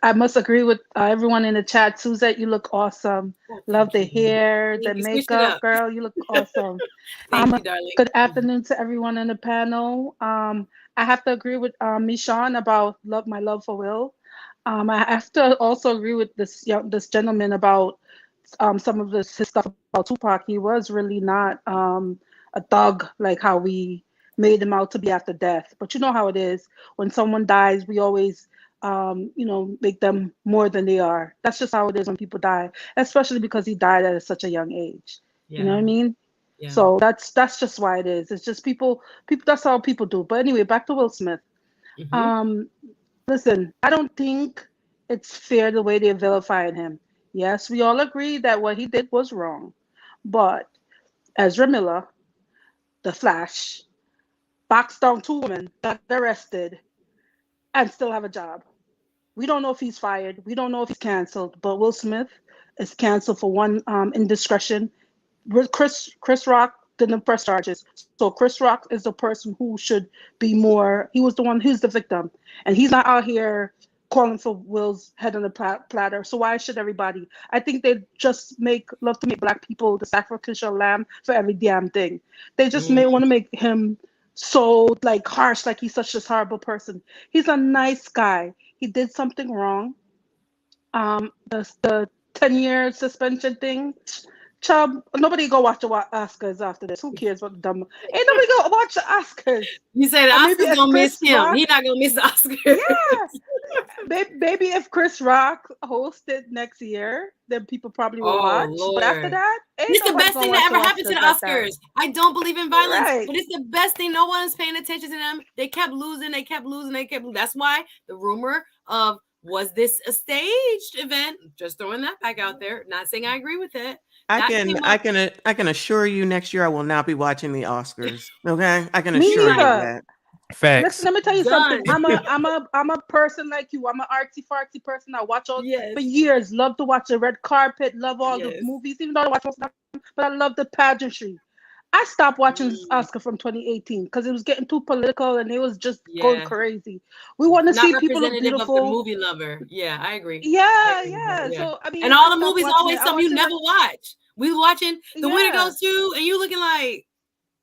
I must agree with everyone in the chat. Suzette, you look awesome. Love the hair, the makeup, girl. You look awesome. Thank you, darling. Good afternoon to everyone in the panel. I have to agree with Michonne about my love for Will. I have to also agree with this gentleman about some of his stuff about Tupac. He was really not a thug like how we made him out to be after death. But you know how it is. When someone dies, we always, make them more than they are. That's just how it is when people die, especially because he died at such a young age. Yeah. You know what I mean? Yeah. So that's just why it is. It's just people, that's how people do. But anyway, back to Will Smith. Mm-hmm. Listen, I don't think it's fair the way they vilified him. Yes, we all agree that what he did was wrong. But Ezra Miller, The Flash, boxed down 2 women, got arrested, and still have a job. We don't know if he's fired. We don't know if he's canceled. But Will Smith is canceled for one indiscretion. Chris Rock didn't press charges. So Chris Rock is the person who should be more. He was the one who's the victim. And he's not out here calling for Will's head on the platter. So why should everybody? I think they just love to make Black people the sacrificial lamb for every damn thing. They just want to make him so harsh, like he's such a horrible person. He's a nice guy. He did something wrong. The 10-year suspension thing. Chubb, nobody go watch the Oscars after this. Who cares what dumb? Ain't nobody go watch the Oscars. You say the Oscars gonna miss him. He's not gonna miss the Oscars. Yeah. Maybe if Chris Rock hosted next year, then people probably will watch. Lord. But after that, it's the best thing that ever happened to the Oscars. I don't believe in violence, but it's the best thing. No one's paying attention to them. They kept losing. That's why the rumor of was this a staged event? Just throwing that back out there. Not saying I agree with it. I can assure you next year I will not be watching the Oscars. Okay, I can assure you that. Facts. Listen, let me tell you something. I'm a person like you. I'm an artsy fartsy person. I watch all for years. Love to watch the red carpet. Love all the movies, even though I watch most of them. But I love the pageantry. I stopped watching Oscar from 2018 because it was getting too political and it was just going crazy. We want to see people look beautiful. Of the movie lover. Yeah, I agree. Yeah. So I mean, and all the movies always some you never watch. We watching The Winner Goes To, and you looking like,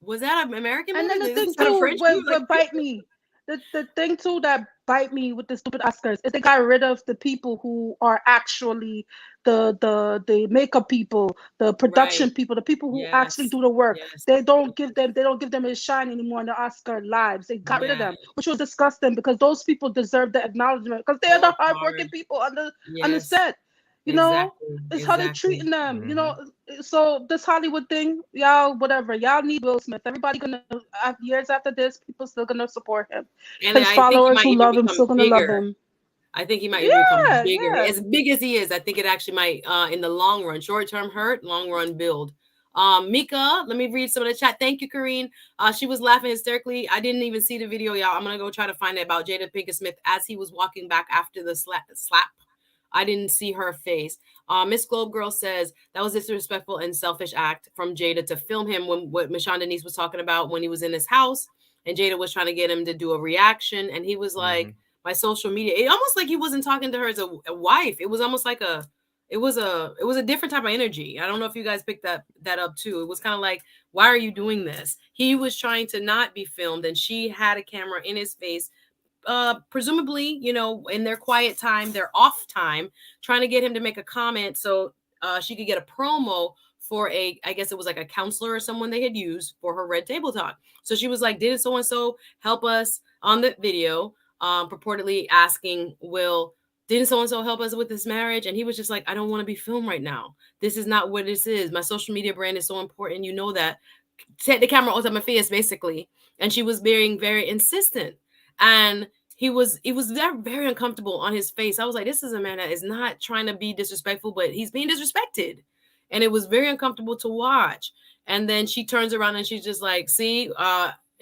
was that an American movie? And then the thing too, what bite me, the thing too that bite me with the stupid Oscars is they got rid of the people who are actually the makeup people, the production people, the people who actually do the work. They don't give them a shine anymore in the Oscar lives. They got rid of them, which was disgusting because those people deserve the acknowledgement because they're the hardworking people on the set. You know, it's how they're treating them. Mm-hmm. You know, so this Hollywood thing, y'all, whatever. Y'all need Will Smith. Everybody gonna years after this, people still gonna support him. And his followers who love him still gonna love him. I think he might become bigger. As big as he is, I think it actually might, in the long run, short term hurt, long run build. Mika, let me read some of the chat. Thank you, Kareen. She was laughing hysterically. I didn't even see the video, y'all. I'm gonna go try to find it about Jada Pinkett Smith as he was walking back after the slap. I didn't see her face. Miss Globe Girl says that was disrespectful and selfish act from Jada to film him when what Michonne Denise was talking about when he was in his house and Jada was trying to get him to do a reaction and he was like, my social media. It almost like he wasn't talking to her as a wife. It was almost like it was a different type of energy. I don't know if you guys picked that up too. It was kind of like, why are you doing this? He was trying to not be filmed and she had a camera in his face. Presumably, you know, in their quiet time, their off time, trying to get him to make a comment so she could get a promo for I guess it was like a counselor or someone they had used for her Red Table Talk. So she was like, didn't so-and-so help us on the video? Purportedly asking Will, didn't so-and-so help us with this marriage? And he was just like, I don't want to be filmed right now. This is not what this is. My social media brand is so important. You know that. Take the camera out of my face, basically. And she was being very insistent. And he was very uncomfortable on his face. I was like, this is a man that is not trying to be disrespectful, but he's being disrespected. And it was very uncomfortable to watch. And then she turns around and she's just like, see,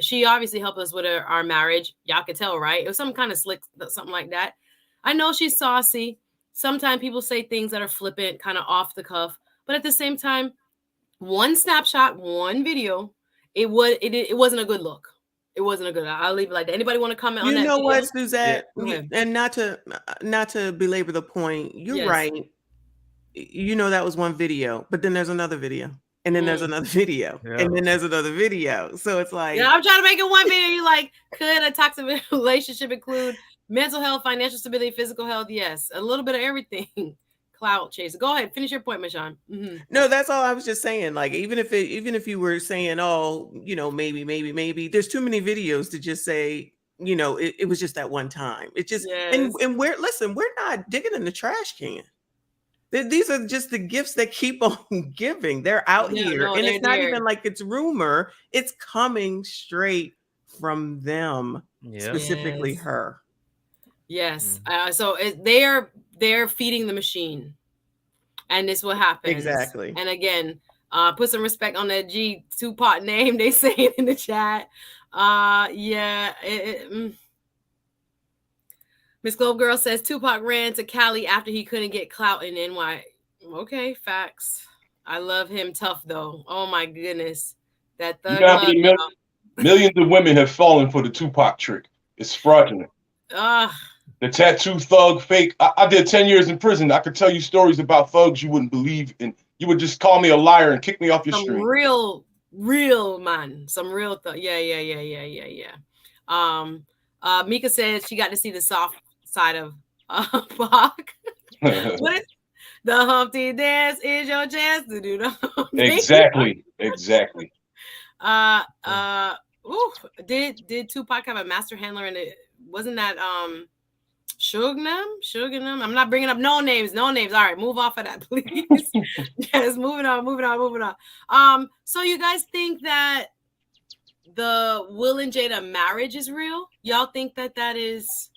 she obviously helped us with our marriage. Y'all could tell, right? It was some kind of slick, something like that. I know she's saucy. Sometimes people say things that are flippant, kind of off the cuff. But at the same time, one snapshot, one video, it wasn't a good look. It wasn't a good. I'll leave it like that. Anybody want to comment on that? You know video? what, Suzette? Yeah. And not to belabor the point, you're right. You know that was one video, but then there's another video, and then there's another video, and then there's another video. So it's like, yeah, I'm trying to make it one video. You like, could a toxic relationship include mental health, financial stability, physical health? Yes, a little bit of everything. Cloud chase. Go ahead, finish your point, Michonne. No, that's all I was just saying. Like, even if you were saying, oh, you know, maybe, there's too many videos to just say, you know, it was just that one time. It just and we're not digging in the trash can. These are just the gifts that keep on giving. They're out here, and it's not even like it's rumor. It's coming straight from them, specifically her. Yes. So they're feeding the machine, and this what happens exactly. And again, put some respect on that G Tupac name. They say it in the chat. Miss Globe Girl says Tupac ran to Cali after he couldn't get clout in NY. Okay, facts. I love him tough though. Oh my goodness, that thug. You know how many millions of women have fallen for the Tupac trick? It's fraudulent. The tattoo thug fake. I did 10 years in prison. I could tell you stories about thugs you wouldn't believe, and you would just call me a liar and kick me off your street. Real man. Some real thug. Yeah. Mika said she got to see the soft side of Pac. What is the Humpty Dance? Is your chance to do the Humpty. Exactly. Did Tupac have a master handler in it? Wasn't that Sugnam? I'm not bringing up no names. All right, move off of that, please. Yes, moving on. So you guys think that the Will and Jada marriage is real? Y'all think that is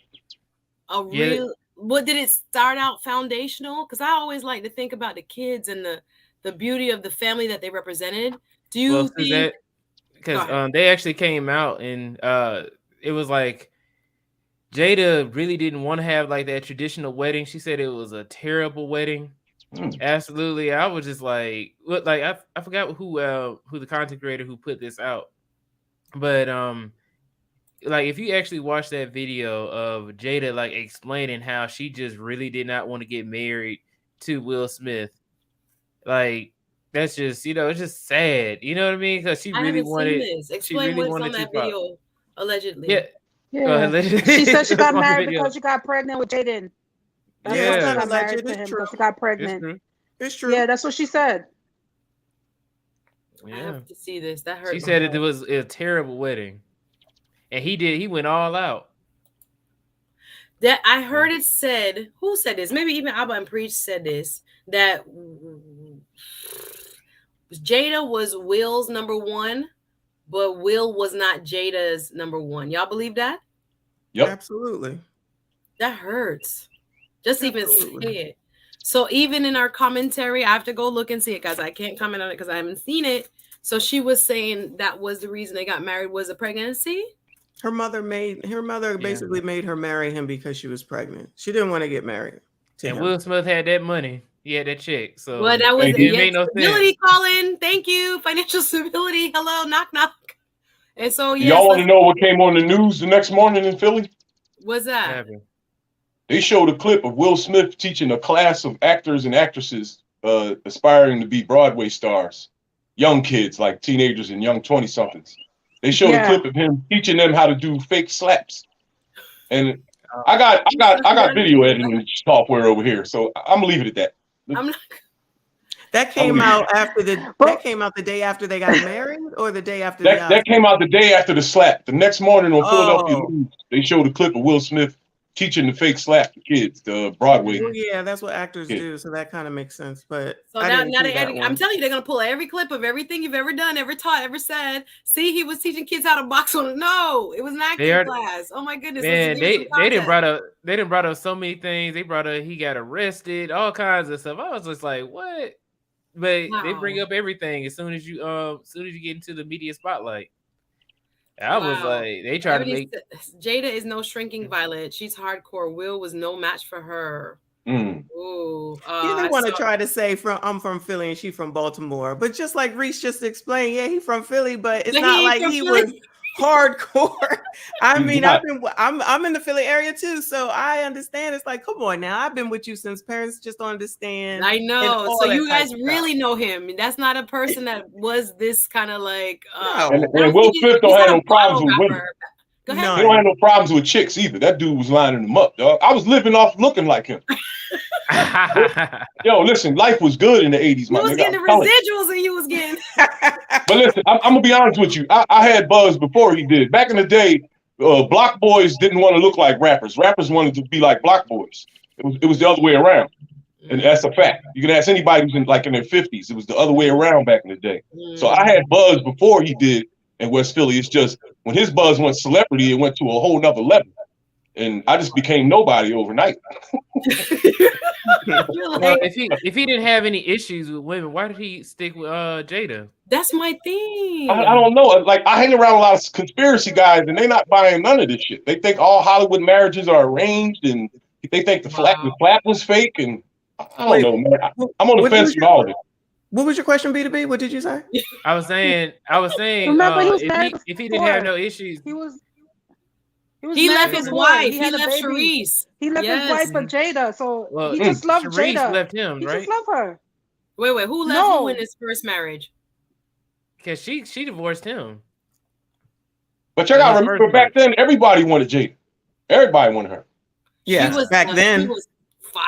a real? What did it start out foundational? Because I always like to think about the kids and the beauty of the family that they represented. Do you think? Because they actually came out and it was like Jada really didn't want to have like that traditional wedding. She said it was a terrible wedding. Absolutely. I was just like, look, like I forgot who the content creator who put this out. But like if you actually watch that video of Jada like explaining how she just really did not want to get married to Will Smith, like that's just, you know, it's just sad. You know what I mean? Because she really wanted this. Explain what's on that video allegedly. Yeah. She said she got married because she got pregnant with Jaden. That's not married to him because she got pregnant. It's true. Yeah, that's what she said. I have to see this. That hurt. She said it was a terrible wedding, and he went all out. That I heard it said. Who said this? Maybe even Abba and Preach said this. That Jada was Will's number one, but Will was not Jada's number one. Y'all believe that? Yep. Absolutely. That hurts. Just even say it. So even in our commentary, I have to go look and see it, guys. I can't comment on it because I haven't seen it. So she was saying that was the reason they got married was a pregnancy. Her mother basically made her marry him because she was pregnant. She didn't want to get married to And him. Will Smith had that money. He had that check. So Well, that was it made no stability, sense. Colin. Thank you. Financial stability. Hello, knock knock. And so Y'all want to know what came on the news the next morning in Philly? What's that? They showed a clip of Will Smith teaching a class of actors and actresses aspiring to be Broadway stars, young kids like teenagers and young 20-somethings. They showed a clip of him teaching them how to do fake slaps. And I got video editing software over here, so I'm gonna leave it at that. I'm not. That came out the day after they got married, or the day after that came out the day after the slap. The next morning on Philadelphia News, they showed a clip of Will Smith teaching the fake slap to kids, the Broadway. Well, yeah, that's what actors do, so that kind of makes sense. But so now I'm telling you, they're gonna pull every clip of everything you've ever done, ever taught, ever said. See, he was teaching kids how to box on. No, it was an acting class. Oh my goodness, man! They didn't brought up so many things. They brought up he got arrested, all kinds of stuff. I was just like, what? But they bring up everything as soon as you get into the media spotlight. I was like, they try to make Jada is no shrinking violet. She's hardcore. Will was no match for her. Ooh, they want to try to say I'm from Philly and she from Baltimore, but just like Reese just explained, he from Philly, but it's not like he was hardcore. I mean, I'm in the Philly area too, so I understand. It's like, come on now, I've been with you since parents just don't understand. I know. So you guys really know him. That's not a person that was this kind of like. And Will Smith don't have no problems with women. He don't have no problems with chicks either. That dude was lining them up, dog. I was living off looking like him. Yo, listen, life was good in the 80s, man. You was getting the residuals and you was getting. But listen, I'm gonna be honest with you. I had buzz before he did. Back in the day, block boys didn't want to look like rappers. Rappers wanted to be like block boys. It was the other way around, and that's a fact. You can ask anybody who's in their 50s. It was the other way around back in the day. So I had buzz before he did in West Philly. It's just when his buzz went celebrity, it went to a whole nother level. And I just became nobody overnight. Well, if he didn't have any issues with women, why did he stick with Jada? That's my thing. I don't know. Like, I hang around a lot of conspiracy guys, and they're not buying none of this shit. They think all Hollywood marriages are arranged, and they think the flap was fake. And I don't know, man. I'm on the fence with all of it. What was your question, B2B? What did you say? I was saying. Remember, if he didn't have no issues, He left his wife. He left Sharice. He left his wife for Jada. So he just loved Sharice Jada. Left him, right? He just loved her. Wait. Who left who in his first marriage? Because she divorced him. But you gotta remember, back then everybody wanted Jada. Everybody wanted her. Yeah, back then. She was fire.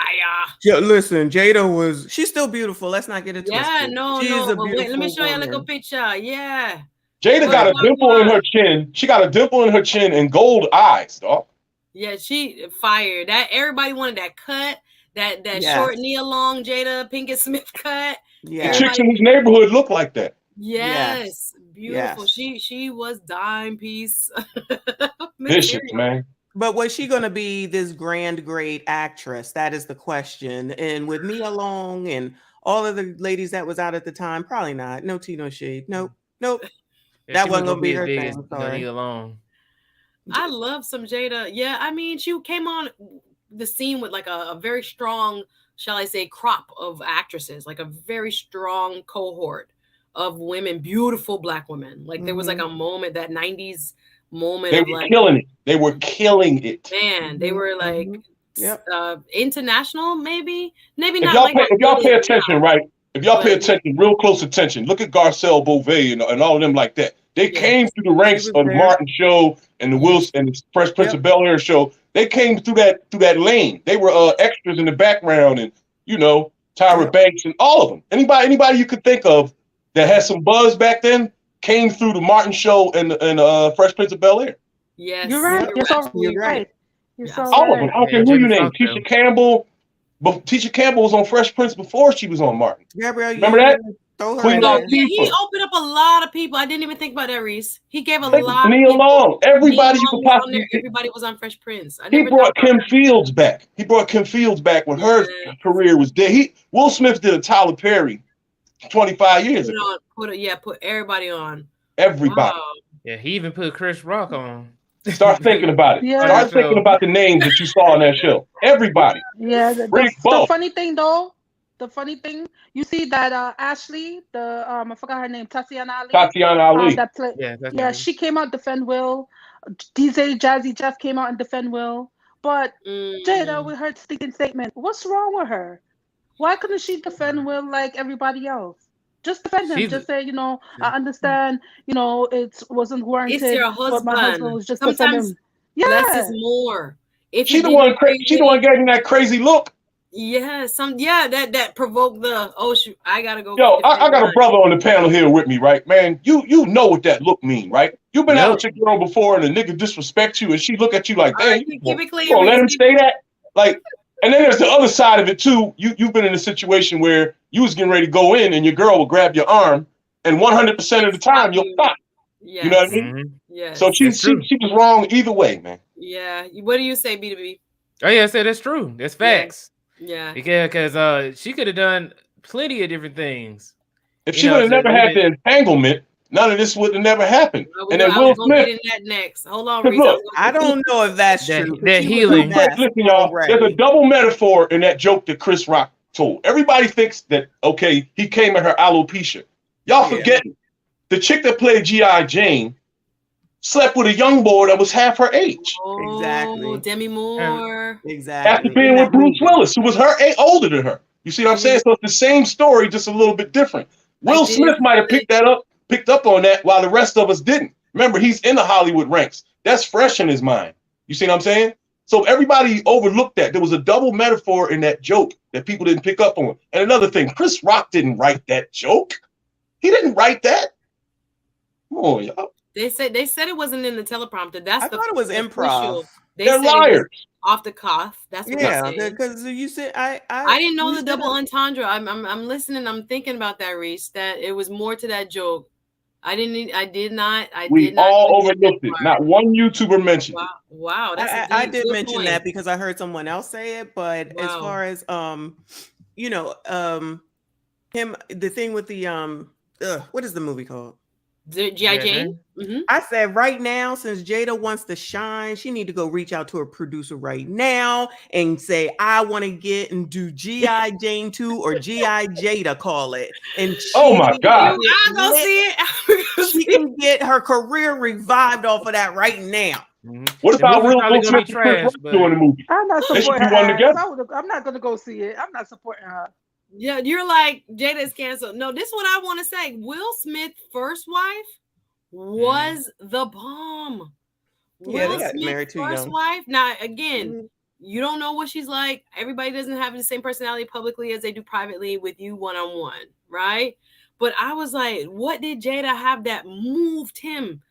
Yeah, listen, Jada she's still beautiful. Let's not get it twisted. Yeah, no. Wait, let me show you a little picture. Yeah. Jada got a dimple in her chin. She got a dimple in her chin and gold eyes, dog. Yeah, she fired. That everybody wanted that cut, that short knee long Jada Pinkett Smith cut. Yeah, the chicks in his neighborhood look like that. Yes, beautiful. Yes. She was dime piece. Vicious, man. But was she gonna be this grand, great actress? That is the question. And with Nia Long and all of the ladies that was out at the time, probably not. No tea, no shade. Nope. Yeah, that wasn't gonna be her thing. Nia Long. I love some Jada. Yeah, I mean, she came on the scene with like a very strong, shall I say, crop of actresses, like a very strong cohort of women, beautiful Black women. Like there was like a moment, that 90s moment. They were killing it. They were killing it. Man, they were like international, maybe not. If y'all pay attention, right? If y'all pay attention, real close attention, look at Garcelle Beauvais and all of them like that. They came through the ranks of the Martin show and the Will and the Fresh Prince of Bel-Air show. They came through that lane. They were extras in the background, and Tyra Banks and all of them. Anybody you could think of that had some buzz back then came through the Martin show and Fresh Prince of Bel-Air. Yes, you're right. You're right. All of them. I don't care who you name. Tisha Campbell. But Tisha Campbell was on Fresh Prince before she was on Martin. Gabrielle, remember that? Throw her Queen in So, there. yeah, he Latifah. opened up a lot of people. I didn't even think about that, Reese. He gave a Take lot of me people. along. Everybody you Neon could was on there. possibly. Everybody was on Fresh Prince. I He never brought thought about Kim that. Fields back. He brought Kim Fields back when her Yeah. career was dead. Will Smith did a Tyler Perry 25 years ago. Put everybody on. Everybody. Wow. Yeah, he even put Chris Rock on. Start thinking about it. Yeah. Start thinking about the names that you saw on that show. Everybody. Yeah, Rick the Bowe. funny thing though, you see that Ashley, I forgot her name, Tatiana Ali. That play, Yeah, she came out defend Will. DJ Jazzy Jeff came out and defend Will. But Jada, with her stinking statement, what's wrong with her? Why couldn't she defend Will like everybody else? Just defend him. Just say, I understand, it wasn't warranted. It's your But my husband husband. was just Sometimes defending him. less is more. If She the one gave him that crazy look. Yeah, that provoked the shoot, I gotta go. Yo, I got a brother on the panel here with me, right? Man, you know what that look mean, right? You've been out with your girl before and a nigga disrespects you and she look at you like, dang, keep it clear. You gonna let him say that? Like, and then there's the other side of it too. You've been in a situation where you was getting ready to go in and your girl will grab your arm and 100% of the time you'll stop. Yes. You know what I mean? Mm-hmm. Yeah. So she was wrong either way, man. Yeah. What do you say, B2B? Oh yeah, I said that's true. That's facts. Yeah. Because she could have done plenty of different things. If she would have never had the entanglement, none of this would have never happened. And then Will Smith. Get in that next. Hold on, Reese. Look, I don't know if that's true. That healing. Listen, y'all. There's a double metaphor in that joke that Chris Rock told. Everybody thinks that he came at her alopecia. Y'all forgetting the chick that played G.I. Jane slept with a young boy that was half her age. Exactly. Demi Moore. Exactly. After being with Bruce Willis, who was older than her. You see what I'm saying? So it's the same story, just a little bit different. Will Smith might have picked up on that while the rest of us didn't. Remember, he's in the Hollywood ranks. That's fresh in his mind. You see what I'm saying? So everybody overlooked that. There was a double metaphor in that joke that people didn't pick up on. And another thing, Chris Rock didn't write that joke. He didn't write that. Come on, y'all. They said it wasn't in the teleprompter. I thought it was improv. They're liars. Off the cuff. That's what because you said I didn't know the double entendre. I'm listening. I'm thinking about that, Reese. That it was more to that joke. We all overlooked it. Not one YouTuber mentioned it. Wow. I did mention that because I heard someone else say it. But as far as him, the thing with the what is the movie called? G.I. Jane. Mm-hmm. I said right now, since Jada wants to shine, she need to go reach out to her producer right now and say, I want to get and do G.I. Jane 2 or G.I. Jada, call it. And oh my God. I'll go see it. She can get her career revived off of that right now. Mm-hmm. What about Will Smith doing the movie? I'm not supporting her. I'm not going to go see it. I'm not supporting her. Yeah, you're like, Jada is canceled. No, this is what I want to say. Will Smith's first wife was the bomb. Yeah, they got married too young. First wife. Now, again, you don't know what she's like. Everybody doesn't have the same personality publicly as they do privately with you one-on-one, right? But I was like, what did Jada have that moved him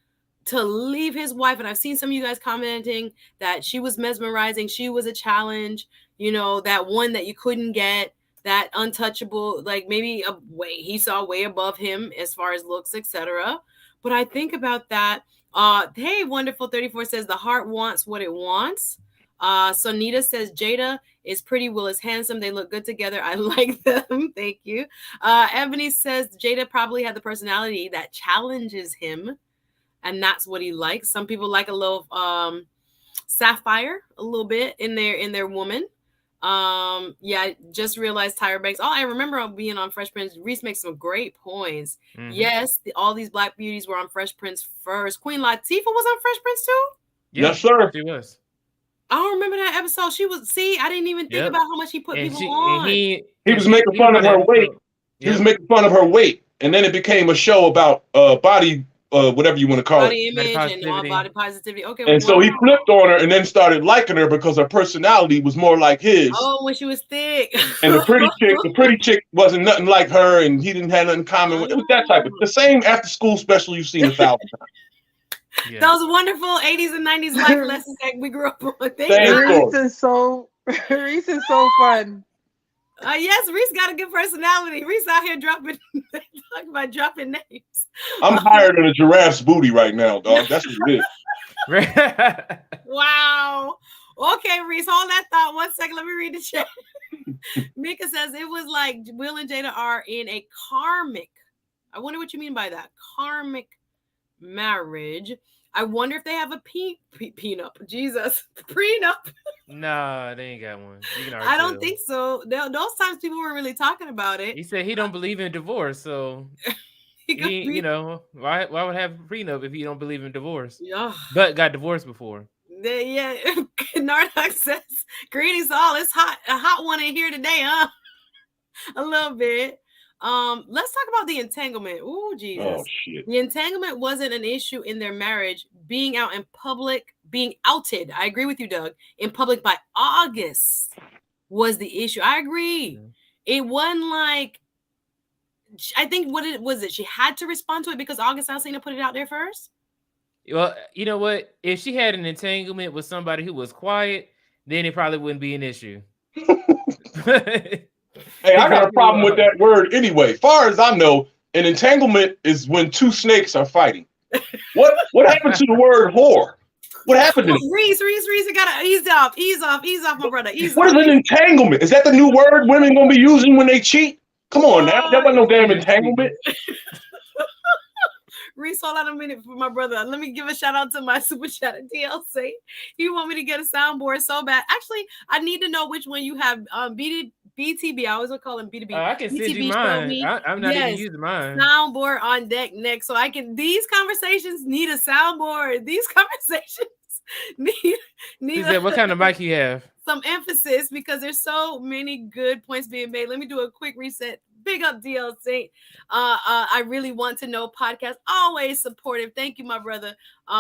to leave his wife? And I've seen some of you guys commenting that she was mesmerizing. She was a challenge, that one that you couldn't get. That untouchable, like maybe he saw way above him as far as looks, etc. But I think about that. Hey, Wonderful 34 says the heart wants what it wants. Sonita says Jada is pretty, Will is handsome. They look good together. I like them. Thank you. Ebony says Jada probably had the personality that challenges him, and that's what he likes. Some people like a little sapphire, a little bit in their woman. I just realized Tyra Banks. I remember being on Fresh Prince. Reese makes some great points. Mm-hmm. Yes, all these black beauties were on Fresh Prince first. Queen Latifah was on Fresh Prince too? Yes, sir. She was. I don't remember that episode. She was. See, I didn't even think about how much he put people on. He was making fun of her weight. He was making fun of her weight, and then it became a show about body. Whatever you want to call body it. Image and all body positivity. Okay. And so he flipped on her and then started liking her because her personality was more like his. Oh, when she was thick. And the pretty chick wasn't nothing like her, and he didn't have nothing in common with. It was that type of the same after school special you've seen 1,000 times. Yeah. Those wonderful 80s and 90s life lessons that we grew up on. Reese is so fun. Yes, Reese got a good personality. Reese out here talking about dropping names. I'm higher than a giraffe's booty right now, dog. That's what it is. Wow. Okay, Reese, hold that thought 1 second. Let me read the chat. Mika says it was like Will and Jada are in a karmic. I wonder what you mean by that. Karmic marriage. I wonder if they have a prenup. Jesus, prenup. No, they ain't got one. I don't think so. Those times people weren't really talking about it. He said he don't believe in divorce, so you know, why would have a prenup if he don't believe in divorce? Yeah. But got divorced before. Yeah. Nardoc says, greetings all. It's hot, a hot one in here today, huh? A little bit. Let's talk about the entanglement. Ooh, Jesus. Oh shit. The entanglement wasn't an issue in their marriage. Being out in public, being outed. I agree with you, Doug. In public by August was the issue. I agree. Mm-hmm. It wasn't like, I think what it was, she had to respond to it because August Alsina put it out there first. Well, you know what? If she had an entanglement with somebody who was quiet, then it probably wouldn't be an issue. Hey, I got a problem with that word anyway. Far as I know, an entanglement is when two snakes are fighting. What happened to the word whore? What happened to Reese, you gotta ease off, my brother. What is an entanglement? Is that the new word women gonna be using when they cheat? Come on now, that wasn't no damn entanglement. Reese, hold on a minute for my brother. Let me give a shout out to my super chat at DLC. You want me to get a soundboard so bad. Actually, I need to know which one you have. BTB. I always would call him B2B. I can send you mine. I'm not even using mine. Soundboard on deck next. So I can, these conversations need a soundboard. These conversations need what kind of mic you have? Some emphasis because there's so many good points being made. Let me do a quick reset. Big up DLC. I really want to know podcast. Always supportive. Thank you, my brother.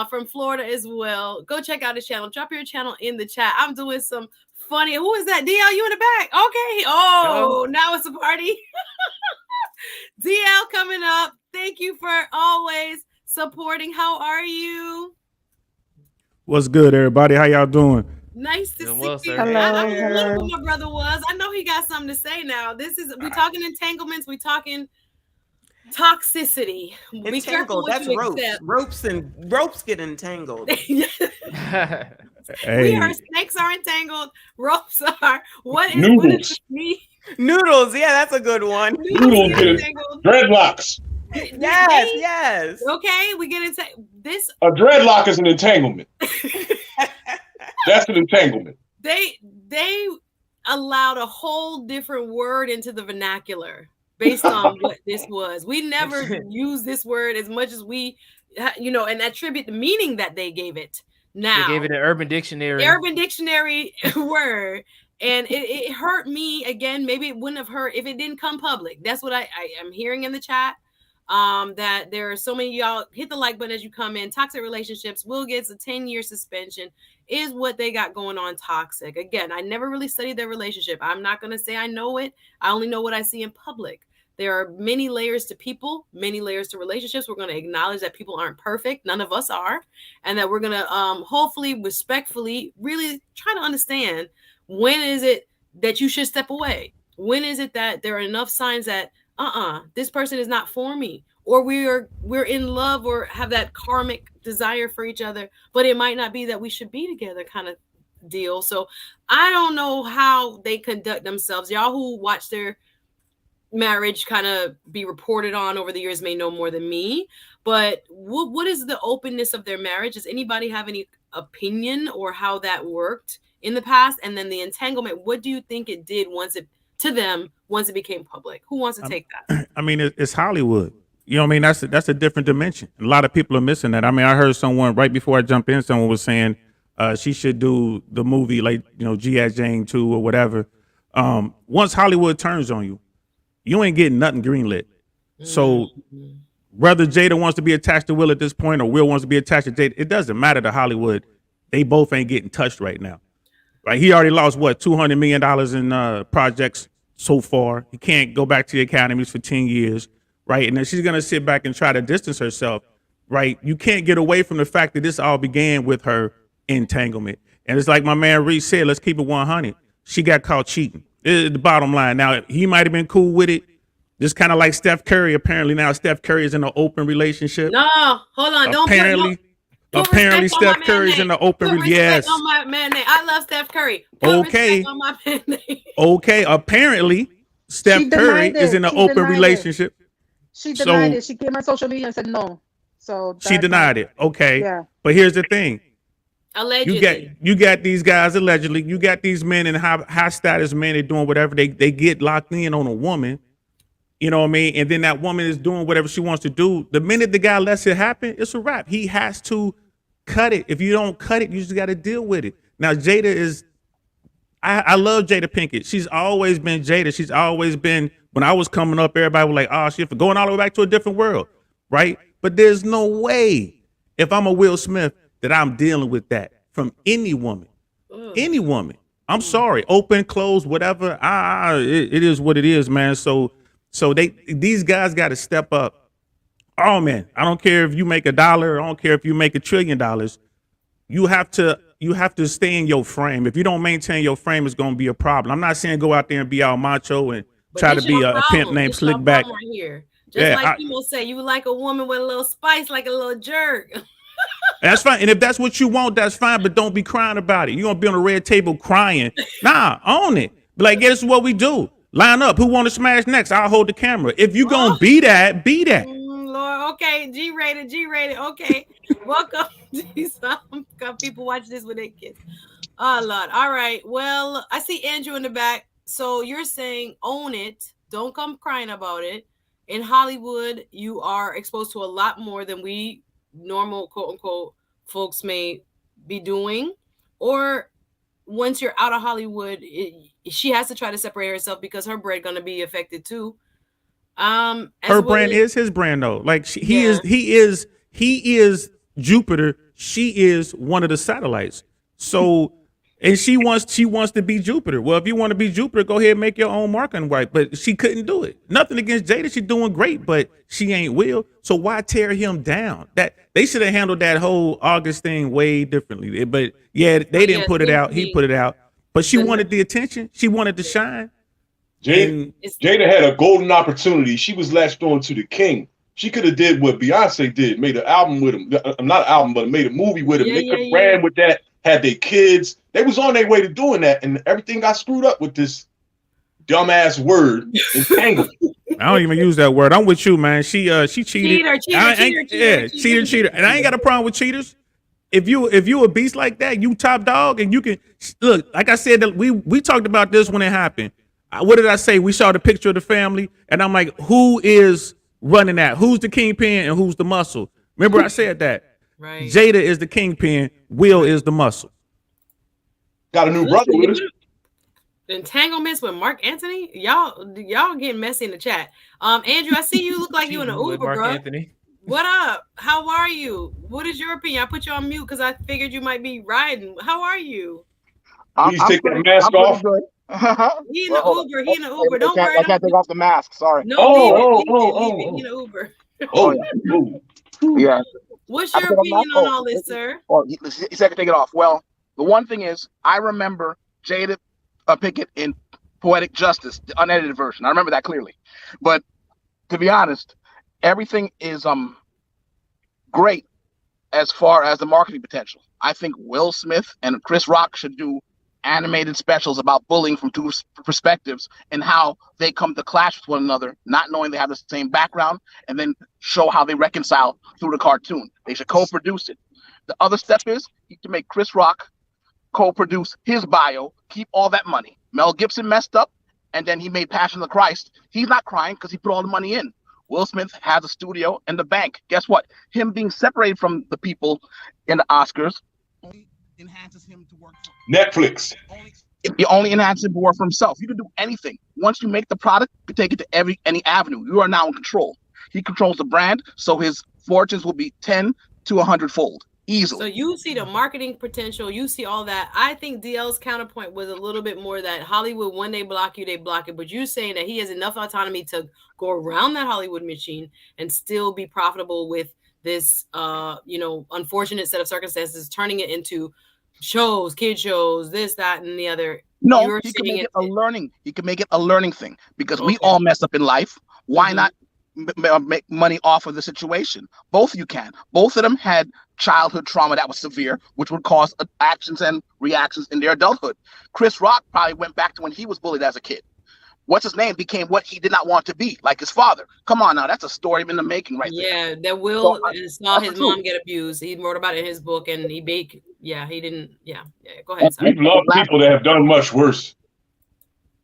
From Florida as well. Go check out his channel. Drop your channel in the chat. I'm doing some funny. Who is that? DL, you in the back? Okay. Oh, now it's a party. DL coming up. Thank you for always supporting. How are you? What's good, everybody? How y'all doing? Nice to see you. Hello. I wonder who my brother was. I know he got something to say now. We talking entanglements. We talking toxicity. Be careful what that's you ropes. accept. Ropes get entangled. Hey. We are snakes are entangled. Ropes are. What is me? Noodles. Yeah, that's a good one. Noodles. Dreadlocks. Yes. Okay, we get into this. A dreadlock is an entanglement. That's an entanglement. They allowed a whole different word into the vernacular based on what this was. We never use this word as much as we, and attribute the meaning that they gave it. Now they gave it an Urban Dictionary word, and it hurt me again. Maybe it wouldn't have hurt if it didn't come public. That's what I am hearing in the chat. That there are so many y'all. Hit the like button as you come in. Toxic relationships. Will gets a 10-year suspension. Is what they got going on toxic. Again, I never really studied their relationship. I'm not going to say I know it. I only know what I see in public. There are many layers to people, many layers to relationships. We're going to acknowledge that people aren't perfect. None of us are. And that we're going to hopefully, respectfully, really try to understand when is it that you should step away? When is it that there are enough signs that, this person is not for me? Or we're in love or have that karmic desire for each other, but it might not be that we should be together kind of deal. So I don't know how they conduct themselves. Y'all who watch their marriage kind of be reported on over the years may know more than me, but what is the openness of their marriage? Does anybody have any opinion or how that worked in the past? And then the entanglement, what do you think it did once it became public? Who wants to take that? I mean, it's Hollywood. You know what I mean? That's a different dimension. A lot of people are missing that. I mean, I heard someone right before I jump in, someone was saying she should do the movie like, G.I. Jane 2 or whatever. Once Hollywood turns on you, you ain't getting nothing greenlit. So whether Jada wants to be attached to Will at this point or Will wants to be attached to Jada, it doesn't matter to Hollywood. They both ain't getting touched right now. Right? He already lost, $200 million in projects so far. He can't go back to the academies for 10 years. Right. And then she's going to sit back and try to distance herself. Right. You can't get away from the fact that this all began with her entanglement. And it's like my man Reese said, let's keep it 100. She got caught cheating. Is the bottom line. Now, he might have been cool with it. Just kind of like Steph Curry. Apparently now Steph Curry is in an open relationship. No, hold on. Apparently, Apparently, Steph Curry is in an open relationship. Yes. On my man name. I love Steph Curry. Put respect on my man name. Okay. Apparently, Steph Curry is in an open relationship. She denied it. She came on social media and said no. So she denied it. Okay. Yeah. But here's the thing. Allegedly. You got these guys allegedly. You got these men and high status men. They're doing whatever. They get locked in on a woman. You know what I mean? And then that woman is doing whatever she wants to do. The minute the guy lets it happen, it's a wrap. He has to cut it. If you don't cut it, you just got to deal with it. Now, Jada is, I love Jada Pinkett. She's always been Jada. She's always been, when I was coming up, everybody was like, oh, she's going all the way back to a different world, right? But there's no way, if I'm a Will Smith, that I'm dealing with that from any woman. Any woman. I'm sorry. Open, closed, whatever. It is what it is, man. So these guys got to step up. Oh man, I don't care if you make $1. I don't care if you make $1 trillion. You have to stay in your frame. If you don't maintain your frame, it's gonna be a problem. I'm not saying go out there and be all macho and try to be a pimp named Slickback. Right here. Just like people say, you like a woman with a little spice, like a little jerk. That's fine. And if that's what you want, that's fine. But don't be crying about it. You're gonna be on a red table crying. Nah, own it. Be like, yeah, this is what we do. Line up. Who want to smash next? I'll hold the camera. If you gonna be that, be that. Lord, okay, G-rated. Okay, welcome. Some people watch this with their kids. Oh Lord. All right. Well, I see Andrew in the back. So you're saying own it. Don't come crying about it. In Hollywood, you are exposed to a lot more than we normal quote unquote folks may be doing. Or once you're out of Hollywood, she has to try to separate herself because her bread gonna be affected too. Her brand is his brand though. Like he is Jupiter. She is one of the satellites. So, and she wants to be Jupiter. Well, if you want to be Jupiter, go ahead and make your own marketing right. But she couldn't do it. Nothing against Jada. She's doing great, but she ain't Will. So why tear him down? That they should have handled that whole August thing way differently. But yeah, they didn't put it out. He put it out. But she wanted the attention. She wanted to shine. Jada had a golden opportunity. She was latched on to the king. She could have did what Beyonce did, made an album with him. Not an album, but made a movie with him. They could have ran with that, had their kids. They was on their way to doing that, and everything got screwed up with this dumbass word, entangled. I don't even use that word. I'm with you, man. She cheated. Cheater. And I ain't got a problem with cheaters. If you a beast like that, you top dog, and you can look. Like I said, we talked about this when it happened. What did I say? We saw the picture of the family, and I'm like, who is running that? Who's the kingpin and who's the muscle? Remember I said that. Right. Jada is the kingpin. Will is the muscle. Got a new brother with us. Entanglements with Mark Anthony. Y'all getting messy in the chat. Andrew, I see you look like you in an Uber, bro. Anthony. What up? How are you? What is your opinion? I put you on mute because I figured you might be riding. How are you? Please take the mask off. He in the Uber. He in the Uber. Don't worry. I can't take off the mask. Sorry. No. He in the Uber. Yeah. What's your opinion on all this, sir? He said I could take it off. Well, the one thing is, I remember Jada Pinkett in Poetic Justice, the unedited version. I remember that clearly. But to be honest, everything is great as far as the marketing potential. I think Will Smith and Chris Rock should do animated specials about bullying from two perspectives and how they come to clash with one another, not knowing they have the same background, and then show how they reconcile through the cartoon. They should co-produce it. The other step is to make Chris Rock co-produce his bio, keep all that money. Mel Gibson messed up, and then he made Passion of the Christ. He's not crying because he put all the money in. Will Smith has a studio and the bank. Guess what? Him being separated from the people in the Oscars only enhances him to work for Netflix. It only enhances him to work for himself. You can do anything. Once you make the product, you take it to any avenue. You are now in control. He controls the brand, so his fortunes will be 10 to 100-fold. Easily. So you see the marketing potential, you see all that. I think DL's counterpoint was a little bit more that Hollywood, when they block you, they block it. But you're saying that he has enough autonomy to go around that Hollywood machine and still be profitable with this, unfortunate set of circumstances, turning it into shows, kid shows, this, that, and the other. No, You're he could saying make it it. a learning. He could make it a learning thing because we Okay. all mess up in life. Why Mhm. not make money off of the situation? Both of you can. Both of them had childhood trauma that was severe, which would cause actions and reactions in their adulthood. Chris Rock probably went back to when he was bullied as a kid. What's his name became what he did not want to be, like his father. Come on now, that's a story in the making right there. Yeah, that Will saw his mom get abused. He wrote about it in his book, and he didn't. Yeah. Go ahead. Sorry. We've loved people that have done much worse.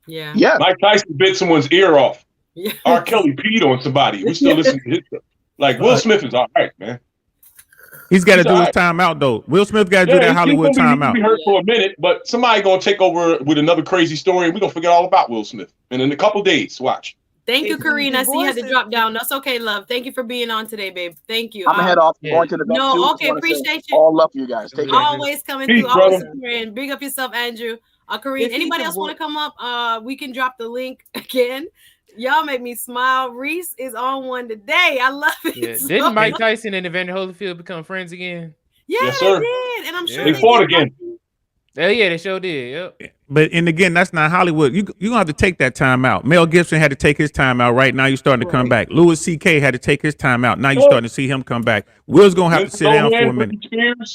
Yeah. Yeah. Mike Tyson bit someone's ear off. Yeah. R. Kelly peed on somebody. We still listen to his stuff. Like Will Smith is all right, man. He's got to do his time out though. Will Smith got to do that Hollywood time out. He's gonna be hurt for a minute, but somebody gonna take over with another crazy story, and we're gonna forget all about Will Smith. And in a couple days, watch. Thank you, Karina. I see you had to drop down. That's okay, love. Thank you for being on today, babe. Thank you. I'm gonna head off. Going to the event too. No, okay, appreciate you. All love for you guys. Take care. Always coming through. Always supporting. Big up yourself, Andrew. Karina, anybody else want to come up? We can drop the link again. Y'all make me smile. Reese is on one today. I love it. Yeah. Didn't Mike Tyson and Evander Holyfield become friends again? Yeah, yes, sir. They did. And I'm sure they fought again. Oh, yeah, they sure did. Yep. But and again, that's not Hollywood. You gonna have to take that time out. Mel Gibson had to take his time out. Right now, you're starting to come back. Louis C.K. had to take his time out. Now you're starting to see him come back. Will's gonna have to sit down for a minute.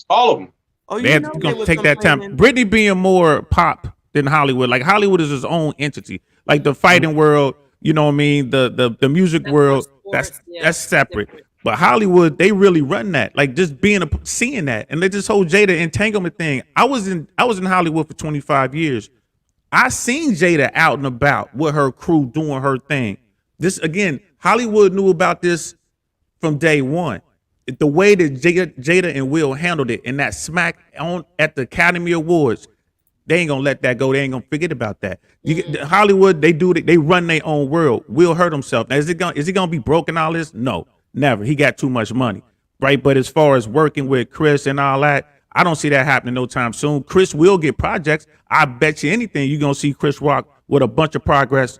All of them. Oh, They have to take that time. Britney being more pop than Hollywood. Like Hollywood is its own entity. Like the fighting world, you know what I mean? The music world, that's separate. But Hollywood, they really run that. Like just seeing that, and this whole Jada entanglement thing. I was in Hollywood for 25 years. I seen Jada out and about with her crew doing her thing. This again, Hollywood knew about this from day one. The way that Jada and Will handled it in that smack on at the Academy Awards, they ain't gonna let that go. They ain't gonna forget about that. Hollywood, they run their own world. Will hurt himself. Now, is he gonna be broken all this? No. Never. He got too much money, right? But as far as working with Chris and all that, I don't see that happening no time soon. Chris will get projects. I bet you anything you're going to see Chris Rock with a bunch of projects,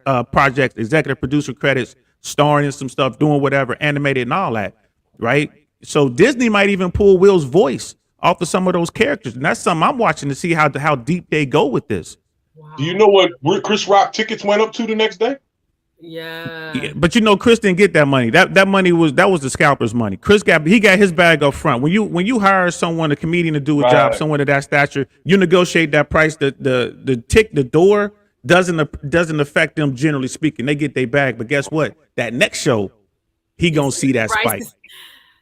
executive producer credits, starring in some stuff, doing whatever, animated and all that, right? So Disney might even pull Will's voice off of some of those characters. And that's something I'm watching to see how deep they go with this. Wow. Do you know what Chris Rock tickets went up to the next day? Yeah, but you know, Chris didn't get that money. That money was the scalper's money. Chris got his bag up front. When you hire someone, a comedian, to do a job, someone of that stature, you negotiate that price. The door doesn't affect them, generally speaking. They get their bag, but guess what? That next show, he gonna see that spike.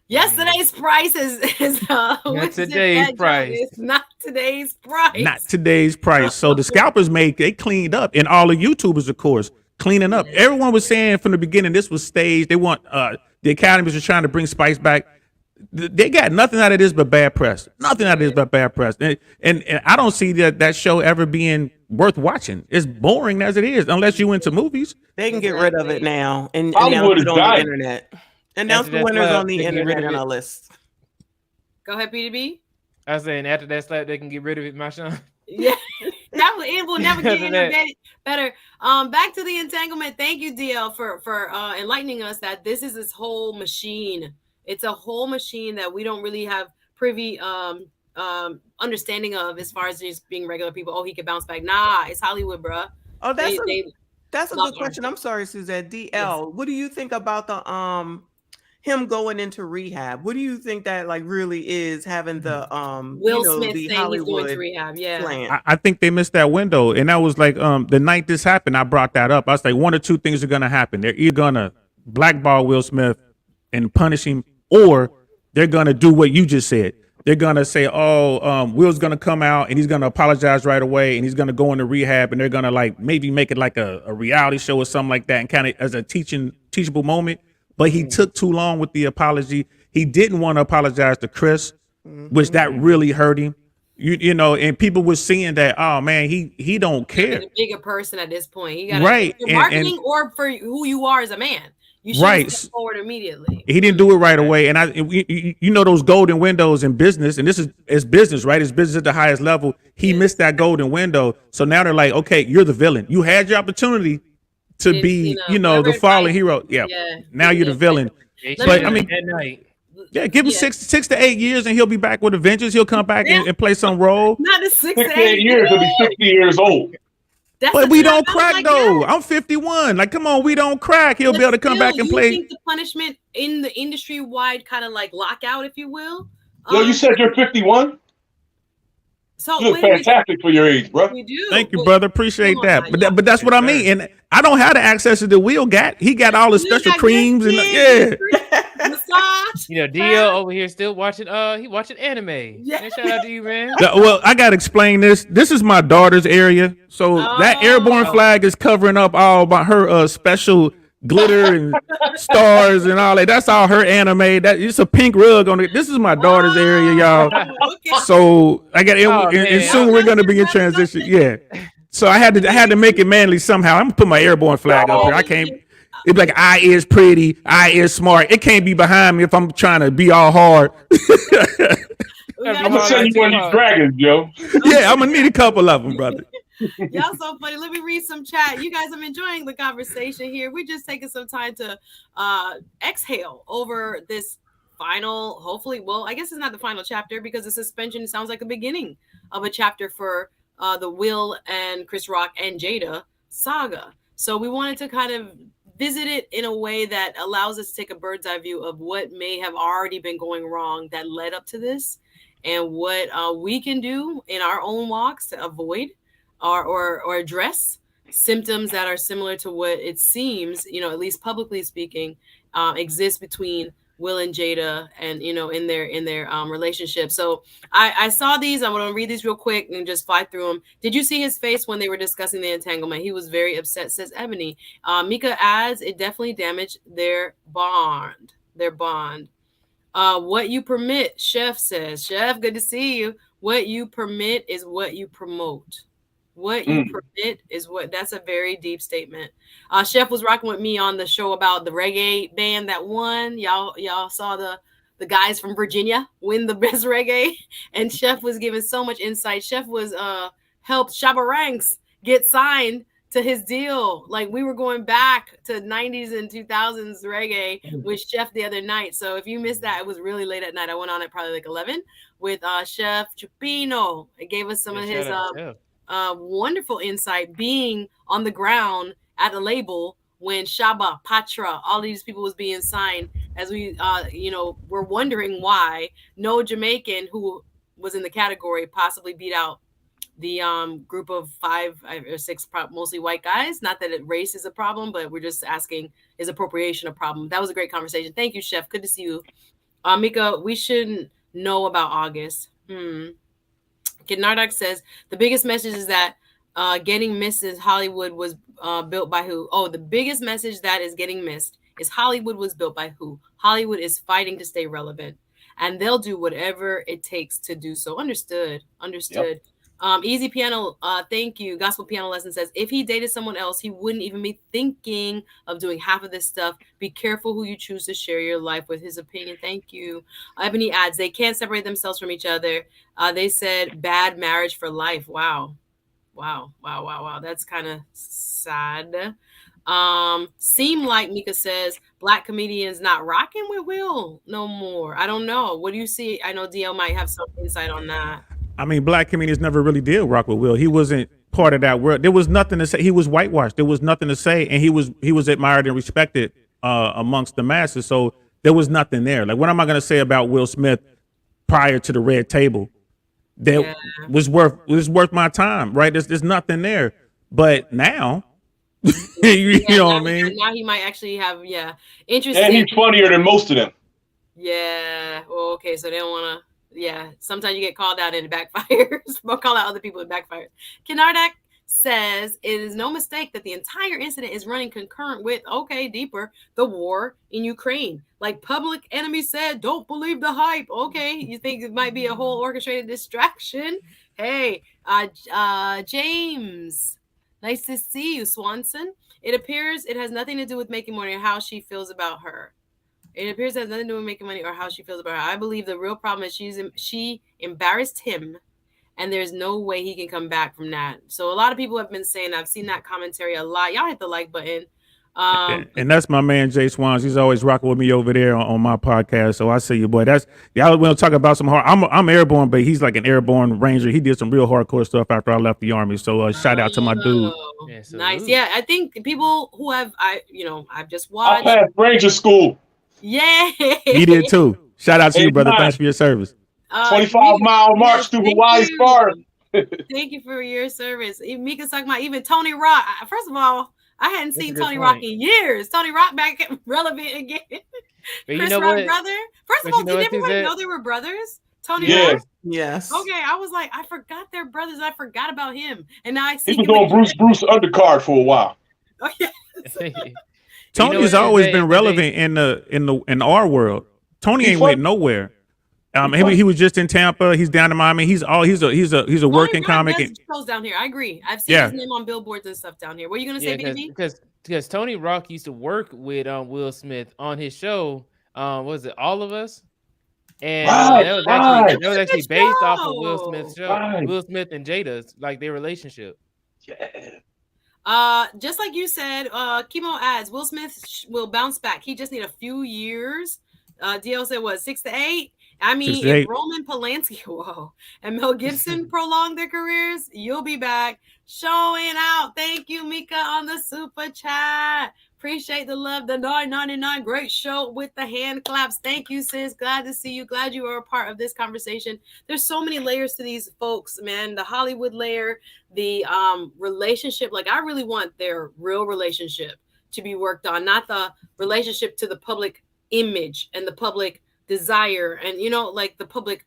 Yesterday's price is not today's price. It's not today's price. Not today's price. So the scalpers they cleaned up, and all the YouTubers, of course, cleaning up. Everyone was saying from the beginning this was staged. They want the academies are trying to bring Spice back. They got nothing out of this but bad press. Nothing out of this but bad press. And I don't see that show ever being worth watching. It's boring as it is, unless you into movies. They can get rid of it now and Hollywood announce it on died. the internet. Announce the winners on the internet on our list. Go ahead, PDB. I was saying after that slap, they can get rid of it, my son. Yeah, it will never get any better. Back to the entanglement. Thank you, DL, for enlightening us that this whole machine. It's a whole machine that we don't really have privy understanding of as far as just being regular people. Oh, he could bounce back. Nah, it's Hollywood, bruh. Oh, that's a good question. I'm sorry, Suzette. DL, yes. What do you think about the him going into rehab? What do you think that really is having the Will Smith the saying Hollywood he's going to rehab? Yeah, plan? I think they missed that window, and that was like the night this happened. I brought that up. I was like, one or two things are gonna happen. They're either gonna blackball Will Smith and punish him, or they're gonna do what you just said. They're gonna say, Will's gonna come out and he's gonna apologize right away, and he's gonna go into rehab, and they're gonna maybe make it like a reality show or something like that, and kind of as a teachable moment. But he took too long with the apology. He didn't want to apologize to Chris, which that really hurt him. You know, and people were seeing that, oh man, he don't care. He's a bigger person at this point. He got right marketing or for who you are as a man. You should step forward immediately. He didn't do it right away, and you know those golden windows in business, and this is business, right? It's business at the highest level. He missed that golden window, so now they're like, okay, you're the villain. You had your opportunity to be, the fallen hero. Yeah. Now you're the villain. But I mean, at night. Yeah, give him 6 to 8 years, and he'll be back with a vengeance. He'll come back and play some role. Not the 6 to 8 years. He'll be 60 years old. That's But the we trap. don't I was crack like, though. yes. I'm 51. Like, come on, we don't crack. He'll But be able to come still, back and you play. think the punishment in the industry wide kind of like lockout, if you will? Yo, you said you're 51. So You look fantastic for your age, bro. We do. Thank you, But brother. Appreciate come on that. now, But that's what I mean. And I don't have the access that Will got. He got all the you special got creams and good yeah. massage. You know, DL over here still watching. He watching anime. Yeah. Man, shout out to you, man. Well, I gotta explain this. This is my daughter's area, so that airborne flag is covering up all by her special glitter and stars and all that. That's all her anime. That it's a pink rug on it. This is my daughter's area, y'all. Okay. So I got and man. soon we're gonna be in transition. Yeah. So I had to make it manly somehow. I'm gonna put my airborne flag up here. I can't. It's like I is pretty, I is smart. It can't be behind me if I'm trying to be all hard. I'm gonna send you one of these dragons, yo. Yeah, I'm gonna need a couple of them, brother. Y'all so funny. Let me read some chat. You guys, I'm enjoying the conversation here. We're just taking some time to exhale over this final, hopefully, well, I guess it's not the final chapter because the suspension sounds like the beginning of a chapter for the Will and Chris Rock and Jada saga. So we wanted to kind of visit it in a way that allows us to take a bird's eye view of what may have already been going wrong that led up to this and what we can do in our own walks to avoid or address symptoms that are similar to what it seems, at least publicly speaking, exists between Will and Jada and, in their relationship. So I saw these. I'm going to read these real quick and just fly through them. Did you see his face when they were discussing the entanglement? He was very upset, says Ebony. Mika adds, it definitely damaged their bond. What you permit, Chef says. Chef, good to see you. What you permit is what you promote. What you permit is what. That's a very deep statement. Chef was rocking with me on the show about the reggae band that won. Y'all saw the guys from Virginia win the best reggae, and Chef was giving so much insight. Chef was helped Shabba Ranks get signed to his deal. Like we were going back to 90s and 2000s reggae with Chef the other night. So if you missed that, it was really late at night. I went on at probably like 11 with Chef Chupino. It gave us some of his wonderful insight being on the ground at the label when Shabba, Patra, all these people was being signed as we, were wondering why no Jamaican who was in the category possibly beat out the group of 5 or 6 mostly white guys. Not that race is a problem, but we're just asking, is appropriation a problem? That was a great conversation. Thank you, Chef. Good to see you. Mika, we shouldn't know about August. Nardak says the biggest message is that getting missed is Hollywood was built by who? Oh, the biggest message that is getting missed is Hollywood was built by who? Hollywood is fighting to stay relevant, and they'll do whatever it takes to do so. Understood. Yep. Easy Piano, thank you. Gospel Piano Lesson says, if he dated someone else, he wouldn't even be thinking of doing half of this stuff. Be careful who you choose to share your life with. His opinion. Thank you. Ebony adds, they can't separate themselves from each other. They said bad marriage for life. Wow. That's kind of sad. Seem like Mika says black comedians not rocking with Will no more. I don't know. What do you see? I know DL might have some insight on that. I mean, black comedians never really did rock with Will. He wasn't part of that world. There was nothing to say. He was whitewashed. There was nothing to say, and he was admired and respected amongst the masses. So there was nothing there. Like, what am I going to say about Will Smith prior to the red table that was worth my time? Right? There's nothing there. But now, you know what I mean. Now he might actually have interesting. And he's funnier than most of them. Yeah. Well, okay. So they don't want to. Yeah, sometimes you get called out and it backfires. Or call out other people and it backfires. Kenardak says it is no mistake that the entire incident is running concurrent with, deeper, the war in Ukraine. Like Public Enemy said, don't believe the hype. Okay, you think it might be a whole orchestrated distraction? Hey, James, nice to see you, Swanson. It appears it has nothing to do with making money or how she feels about her. It appears it has nothing to do with making money or how she feels about her. I believe the real problem is she embarrassed him, and there's no way he can come back from that. So a lot of people have been saying, I've seen that commentary a lot. Y'all hit the like button. And that's my man Jay Swans. He's always rocking with me over there on my podcast. So I see you, boy. That's y'all want to talk about some hard. I'm airborne, but he's like an airborne ranger. He did some real hardcore stuff after I left the army. So shout out to my dude. Yeah, Nice. salute. Yeah, I think people who I've just I watched. passed Ranger School. Yeah. He did too. Shout out to you, brother. 89. Thanks for your service. 25-mile march through thank Hawaii's you. forest. Thank you for your service. Mika Sakma, even Tony Rock. First of all, I hadn't That's a seen good Tony Rock point. in years. Tony Rock back relevant again. But you Chris know Rock what? brother. First of But all, you know did what, everybody Suzette? know they were brothers? Tony Yeah. Rock? Yes. Okay, I was like, I forgot they're brothers. I forgot about him. And now I see He was him on again. Bruce undercard for a while. Oh, yeah. Tony's always been relevant in the our world. Tony ain't went nowhere. He was just in Tampa. He's down in Miami. He's a working comic. Does shows down here. I agree. I've seen his name on billboards and stuff down here. What are you gonna say, baby? Because Tony Rock used to work with Will Smith on his show. Was it All of Us? And that was actually based off of Will Smith's show. Right. Will Smith and Jada's, like, their relationship. Yeah. Just like you said, Chemo adds, Will Smith will bounce back. He just need a few years. DL said what, 6 to 8? I mean, if Roman Polanski, and Mel Gibson prolong their careers, you'll be back. Showing out. Thank you, Mika, on the super chat. Appreciate the love, the $9.99. Great show with the hand claps. Thank you, sis. Glad to see you. Glad you are a part of this conversation. There's so many layers to these folks, man. The Hollywood layer, the relationship. Like, I really want their real relationship to be worked on, not the relationship to the public image and the public desire and, like the public,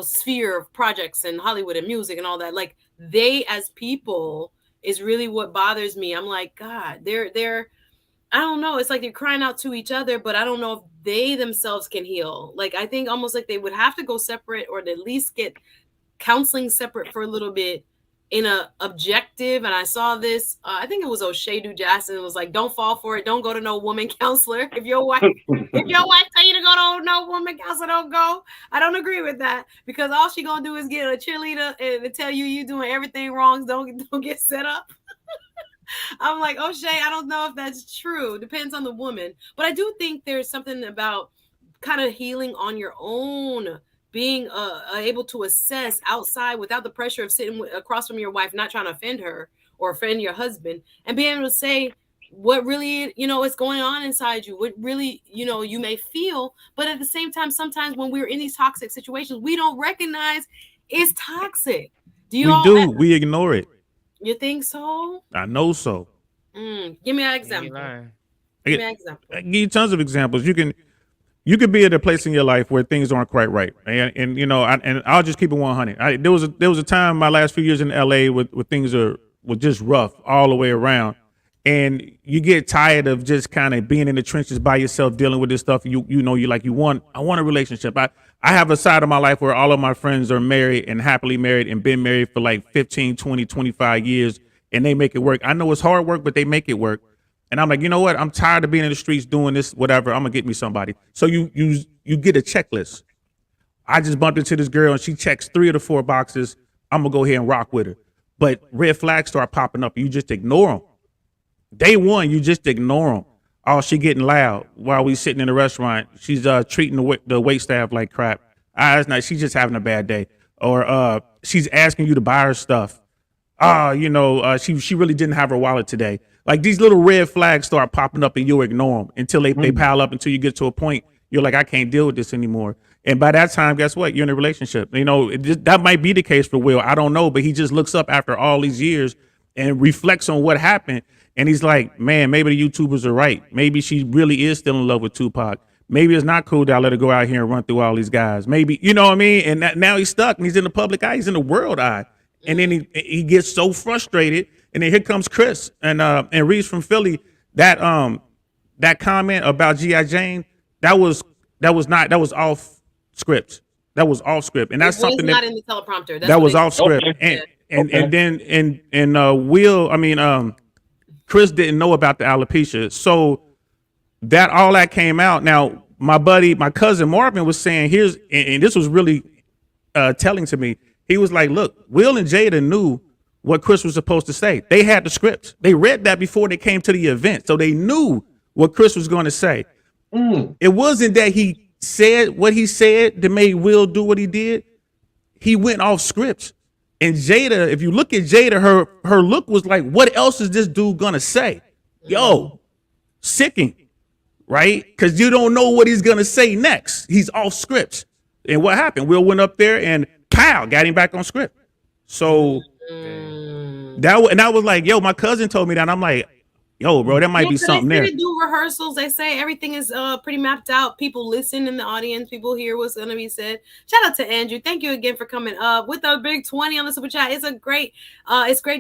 sphere of projects and Hollywood and music and all that. Like, they as people is really what bothers me. I'm like, God, they're I don't know. It's like they're crying out to each other, but I don't know if they themselves can heal. Like, I think almost like they would have to go separate or at least get counseling separate for a little bit in a objective. And I saw this, I think it was O'Shea Jackson was like, don't fall for it. Don't go to no woman counselor. If your wife tell you to go to no woman counselor, don't go. I don't agree with that, because all she gonna do is get a cheerleader and tell you doing everything wrong. Don't get set up. I'm like, O'Shea, I don't know if that's true. Depends on the woman. But I do think there's something about kind of healing on your own, being able to assess outside without the pressure of sitting across from your wife, not trying to offend her or offend your husband, and being able to say what really, is going on inside you, what really, you may feel. But at the same time, sometimes when we're in these toxic situations, we don't recognize it's toxic. We ignore it. You think so? I know so. Give me an example. Give me an example. I give you tons of examples. You could be at a place in your life where things aren't quite right, and I'll just keep it 100. There was a time my last few years in LA where things were just rough all the way around, and you get tired of just kind of being in the trenches by yourself dealing with this stuff. I want a relationship. I have a side of my life where all of my friends are married and happily married and been married for like 15, 20, 25 years, and they make it work. I know it's hard work, but they make it work. And I'm like, you know what? I'm tired of being in the streets doing this, whatever. I'm gonna get me somebody. So you get a checklist. I just bumped into this girl and she checks 3 of the 4 boxes. I'm gonna go ahead and rock with her. But red flags start popping up. You just ignore them. Day one, you just ignore them. Oh, she getting loud while we sitting in the restaurant. She's treating the wait staff like crap. It's not. She's just having a bad day. Or she's asking you to buy her stuff. She really didn't have her wallet today. Like, these little red flags start popping up and you'll ignore them until they pile up, until you get to a point you're like, I can't deal with this anymore. And by that time, guess what? You're in a relationship. That might be the case for Will. I don't know, but he just looks up after all these years and reflects on what happened. And he's like, man, maybe the YouTubers are right. Maybe she really is still in love with Tupac. Maybe it's not cool that I let her go out here and run through all these guys. Maybe, you know what I mean? And now he's stuck and he's in the public eye. He's in the world eye. And then he gets so frustrated. And then here comes Chris and Reese from Philly. That comment about G.I. Jane, that was off script. That was off script. And that's something not in the teleprompter. That was off script. Okay. And then Chris didn't know about the alopecia. So all that came out. Now, my cousin Marvin was saying, and this was really telling to me. He was like, look, Will and Jada knew what Chris was supposed to say. They had the script. They read that before they came to the event. So they knew what Chris was going to say. It wasn't that he said what he said that made Will do what he did. He went off script. And Jada, if you look at Jada, her look was like, what else is this dude gonna say? Yo, sickening, right? Because you don't know what he's gonna say next. He's off script. And what happened? Will went up there and pow, got him back on script. So that was like, yo, my cousin told me that. And I'm like, yo, bro, that might be something there. They do rehearsals. They say everything is pretty mapped out. People listen in the audience. People hear what's going to be said. Shout out to Andrew. Thank you again for coming up with a big 20 on the super chat. It's great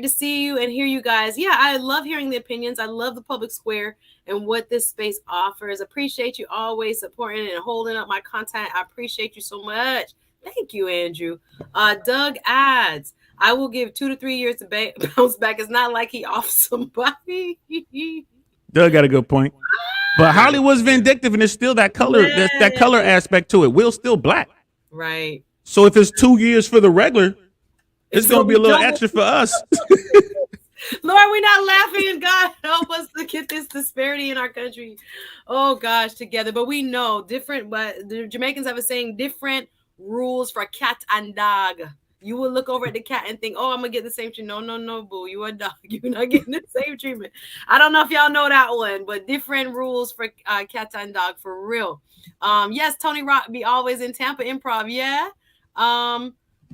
to see you and hear you guys. Yeah, I love hearing the opinions. I love the public square and what this space offers. Appreciate you always supporting and holding up my content. I appreciate you so much. Thank you, Andrew. Doug adds, I will give 2 to 3 years to bounce back. It's not like he off somebody. Doug got a good point. But Hollywood's vindictive, and there's still that color, that color aspect to it. Will's still black. Right. So if it's 2 years for the regular, it's going to be a little extra for us. Lord, we're not laughing. God, help us to get this disparity in our country. Oh, gosh, together. But we know but the Jamaicans have a saying, different rules for cat and dog. You will look over at the cat and think, oh, I'm going to get the same treatment. No, boo. You a dog. You're not getting the same treatment. I don't know if y'all know that one, but different rules for cat and dog for real. Yes, Tony Rock be always in Tampa Improv. Yeah.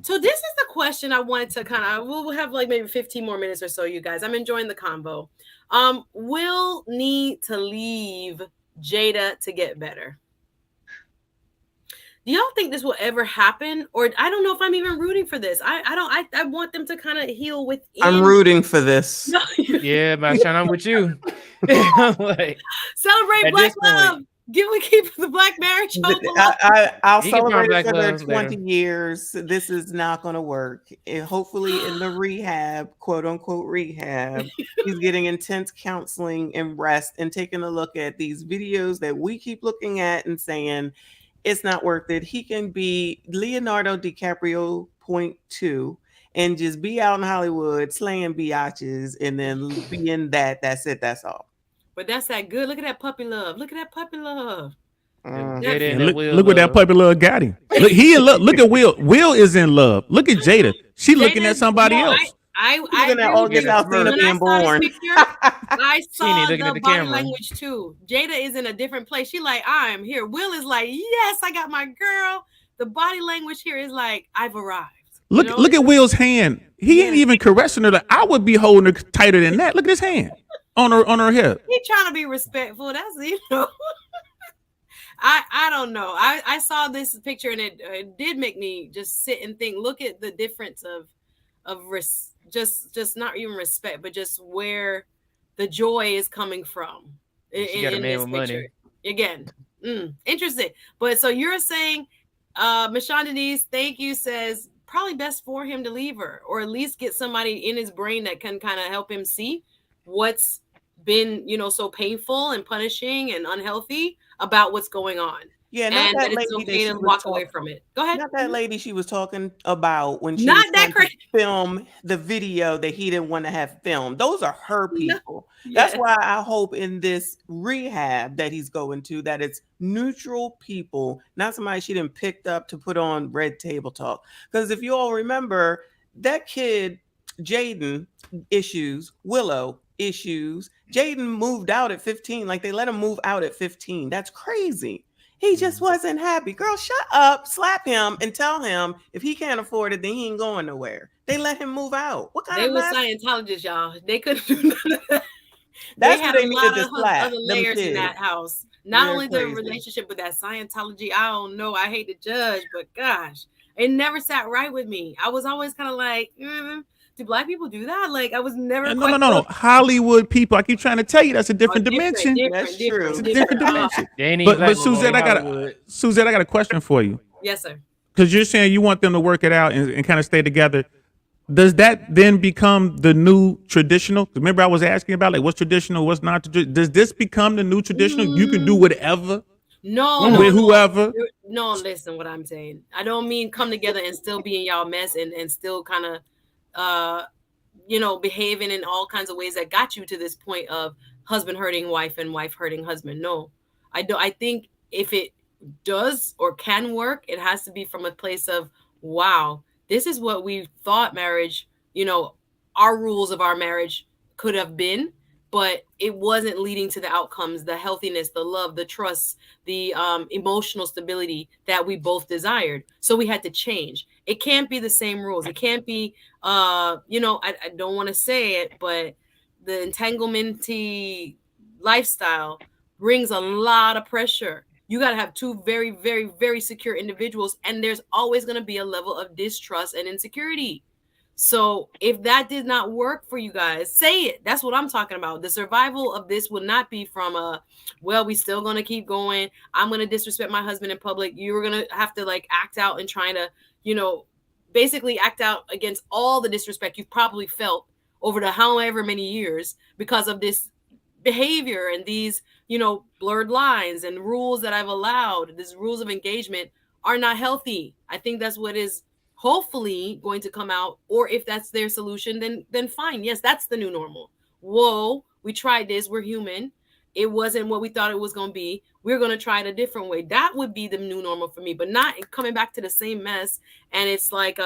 So this is the question I wanted to we'll have like maybe 15 more minutes or so, you guys. I'm enjoying the convo. Will need to leave Jada to get better. Do y'all think this will ever happen? Or I don't know if I'm even rooting for this. I want them to kind of heal within. I'm rooting for this. Yeah, Sean, I'm with you. Like, celebrate Black love. Keep the Black marriage hope. I'll celebrate it for their 20 years. This is not going to work. Hopefully in the rehab, quote unquote rehab, he's getting intense counseling and rest and taking a look at these videos that we keep looking at and saying, it's not worth it. He can be Leonardo DiCaprio 0.2 and just be out in Hollywood slaying biatches and then be in that. That's it. That's all. But that's that good. Look at that puppy love. Look at that puppy love. Look what that puppy love got him. Look, he in love. Look at Will. Will is in love. Look at Jada. She looking at somebody else. I being born. I saw the body language too. Jada is in a different place. She like, I'm here. Will is like, yes, I got my girl. The body language here is like, I've arrived. Look at Will's hand. He ain't even caressing her. Like, I would be holding her tighter than that. Look at his hand on her hip. He trying to be respectful. That's I don't know. I saw this picture and it did make me just sit and think. Look at the difference of just not even respect, but just where the joy is coming from. She got a man with money again. Interesting. But so you're saying, Michonne Denise, thank you, says probably best for him to leave her, or at least get somebody in his brain that can kind of help him see what's been, so painful and punishing and unhealthy about what's going on. Yeah, not and that lady it's okay to walk away from it. Go ahead. Not that lady she was talking about when she was to film the video that he didn't want to have filmed. Those are her people. Yeah. That's why I hope in this rehab that he's going to, that it's neutral people, not somebody she didn't picked up to put on Red Table Talk. Because if you all remember, that kid, Jaden, issues, Willow, issues. Jaden moved out at 15. Like they let him move out at 15. That's crazy. He just wasn't happy. Girl, shut up, slap him, and tell him if he can't afford it, then he ain't going nowhere. They let him move out. What kind they of were Scientologists, y'all. They couldn't do none of that. That's they what they needed to slap. Other layers in that house. Not only the relationship with that Scientology, I don't know. I hate to judge, but gosh, it never sat right with me. I was always kind of like, do Black people do that? Like, I was never. No. Hollywood people. I keep trying to tell you that's a different dimension. That's true. It's a different dimension. But Suzette, I got a question for you. Yes, sir. Because you're saying you want them to work it out and kind of stay together. Does that then become the new traditional? Remember, I was asking about like what's traditional, what's not traditional. Does this become the new traditional? You can do whatever. With whoever. No, listen, what I'm saying. I don't mean come together and still be in y'all mess and still kind of. Behaving in all kinds of ways that got you to this point of husband hurting wife and wife hurting husband. No, I don't. I think if it does or can work, it has to be from a place of, wow, this is what we thought marriage, our rules of our marriage could have been, but it wasn't leading to the outcomes, the healthiness, the love, the trust, the emotional stability that we both desired. So we had to change. It can't be the same rules. It can't be, I don't want to say it, but the entanglementy lifestyle brings a lot of pressure. You got to have two very, very, very secure individuals, and there's always going to be a level of distrust and insecurity. So if that did not work for you guys, say it. That's what I'm talking about. The survival of this would not be from we still going to keep going. I'm going to disrespect my husband in public. You're going to have to act out and trying to, basically act out against all the disrespect you've probably felt over the however many years because of this behavior and these, blurred lines and rules that I've allowed. These rules of engagement are not healthy. I think that's what is hopefully going to come out. Or if that's their solution, then fine. Yes, that's the new normal. Whoa, we tried this. We're human. It wasn't what we thought it was going to be. We're going to try it a different way. That would be the new normal for me, but not coming back to the same mess. And it's like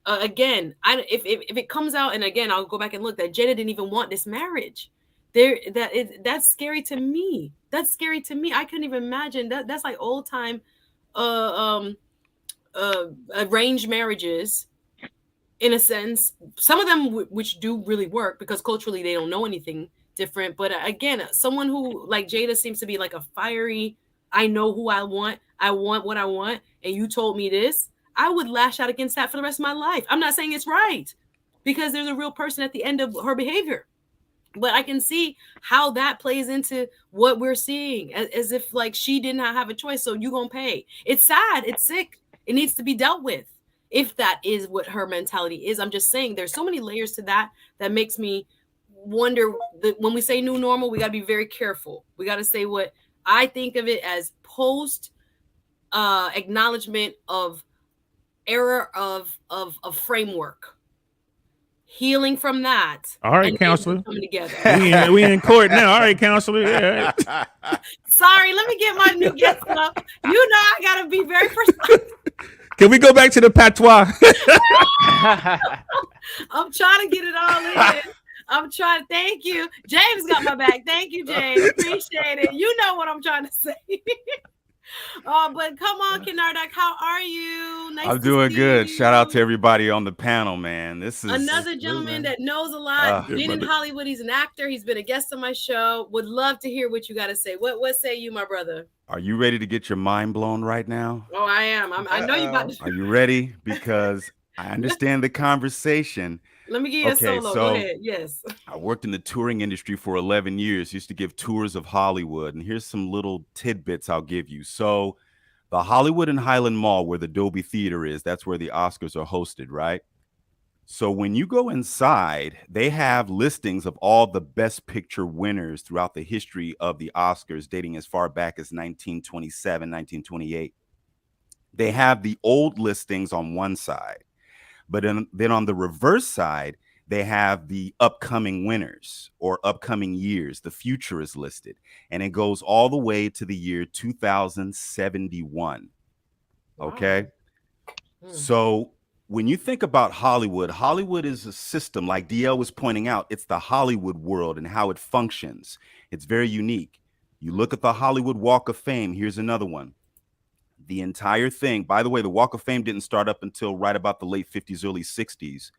again, if it comes out, and again, I'll go back and look that Jada didn't even want this marriage. That's scary to me. That's scary to me. I couldn't even imagine that. That's like old time arranged marriages, in a sense. Some of them which do really work because culturally they don't know anything different. But again, someone who like Jada seems to be like a fiery, I know who I want what I want, and you told me this, I would lash out against that for the rest of my life. I'm not saying it's right, because there's a real person at the end of her behavior. But I can see how that plays into what we're seeing, as if like she did not have a choice. So you gonna pay. It's sad. It's sick. It needs to be dealt with, if that is what her mentality is. I'm just saying there's so many layers to that makes me wonder that when we say new normal, we got to be very careful. We got to say what I think of it as post acknowledgement of error of framework. Healing from that. All right, counselor. Coming together. we in court now. All right, counselor. Yeah. Sorry, let me get my new guest up. I gotta be very precise. Can we go back to the patois? I'm trying to get it all in. I'm trying. Thank you. James got my back. Thank you, James. Appreciate it. You know what I'm trying to say. But come on, Kennardak, how are you? Nice I'm doing good. Shout out to everybody on the panel, man. This is another gentleman that knows a lot. Been in Hollywood. He's an actor. He's been a guest on my show. Would love to hear what you got to say. What say you, my brother? Are you ready to get your mind blown right now? Oh, I am. I know you about to. Are you ready? Because I understand the conversation. Let me give you a solo. Go ahead. Yes. I worked in the touring industry for 11 years, used to give tours of Hollywood. And here's some little tidbits I'll give you. So the Hollywood and Highland Mall, where the Dolby Theater is, that's where the Oscars are hosted, right? So when you go inside, they have listings of all the Best Picture winners throughout the history of the Oscars, dating as far back as 1927, 1928. They have the old listings on one side. But then on the reverse side, they have the upcoming winners or upcoming years. The future is listed, and it goes all the way to the year 2071. Okay. Wow. So when you think about Hollywood, Hollywood is a system, like DL was pointing out. It's the Hollywood world and how it functions. It's very unique. You look at the Hollywood Walk of Fame. Here's another one. The entire thing, by the way, the Walk of Fame didn't start up until right about the late 50s, early 60s.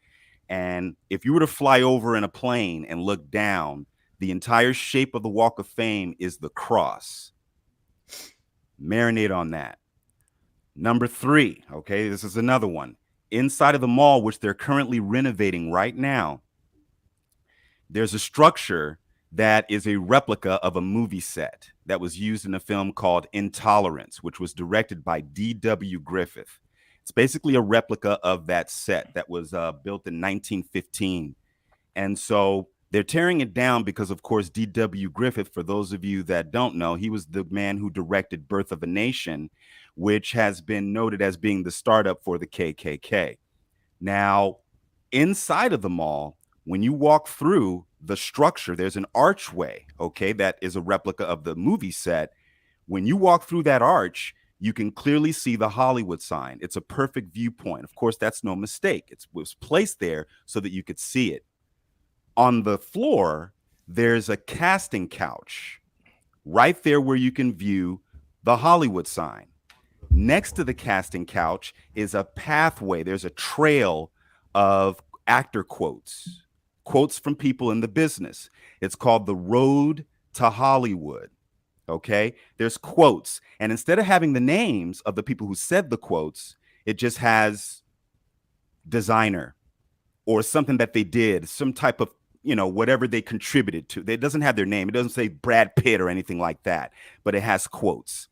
And if you were to fly over in a plane and look down, the entire shape of the Walk of Fame is the cross. Marinate on that. Number 3, okay, this is another one. Inside of the mall, which they're currently renovating right now, there's a structure that is a replica of a movie set that was used in a film called Intolerance, which was directed by D.W. Griffith. It's basically a replica of that set that was built in 1915. And so they're tearing it down because, of course, D.W. Griffith, for those of you that don't know, he was the man who directed Birth of a Nation, which has been noted as being the startup for the KKK. Now, inside of the mall, when you walk through the structure, there's an archway, okay, that is a replica of the movie set. When you walk through that arch, you can clearly see the Hollywood sign. It's a perfect viewpoint. Of course, that's no mistake. It was placed there so that you could see it. On the floor, there's a casting couch right there where you can view the Hollywood sign. Next to the casting couch is a pathway. There's a trail of actor quotes from people in the business. It's called the Road to Hollywood. Okay, there's quotes, and instead of having the names of the people who said the quotes, it just has designer or something that they did, some type of, whatever they contributed to. It doesn't have their name. It doesn't say Brad Pitt or anything like that, but it has quotes.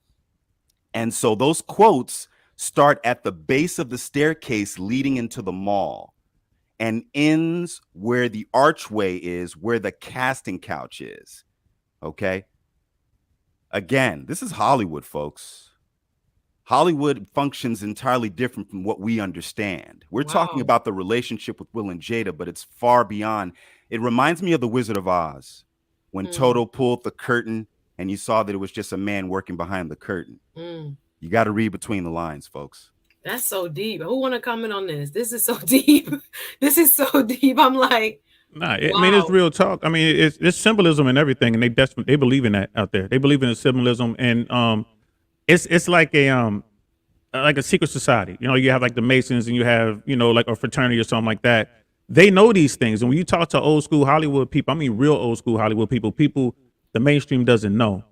And so those quotes start at the base of the staircase leading into the mall and ends where the archway is, where the casting couch is. Okay. Again, this is Hollywood, folks. Hollywood functions entirely different from what we understand. We're talking about the relationship with Will and Jada, but it's far beyond. It reminds me of The Wizard of Oz, when Toto pulled the curtain and you saw that it was just a man working behind the curtain. You got to read between the lines, folks. That's so deep. Who want to comment on this? This is so deep. This is so deep. I'm like, nah, I mean, it's real talk. I mean, it's symbolism and everything, and they believe in that out there. They believe in the symbolism, and it's like a secret society. You have like the Masons, and you have like a fraternity or something like that. They know these things, and when you talk to old school Hollywood people, I mean real old school Hollywood people the mainstream doesn't know.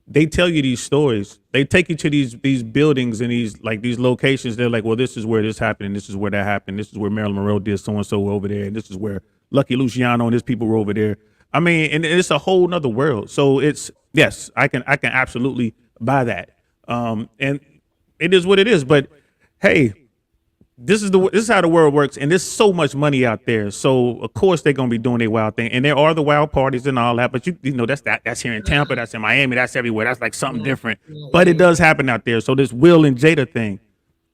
They tell you these stories. They take you to these buildings and these locations. They're like, well, this is where this happened, and this is where that happened. This is where Marilyn Monroe did so and so over there, and this is where Lucky Luciano and his people were over there. I mean, and it's a whole nother world. So yes, I can absolutely buy that. And it is what it is. But hey, this is how the world works, and there's so much money out there. So of course they're gonna be doing their wild thing, and there are the wild parties and all that. But that's here in Tampa, that's in Miami, that's everywhere. That's like something different. But it does happen out there. So this Will and Jada thing,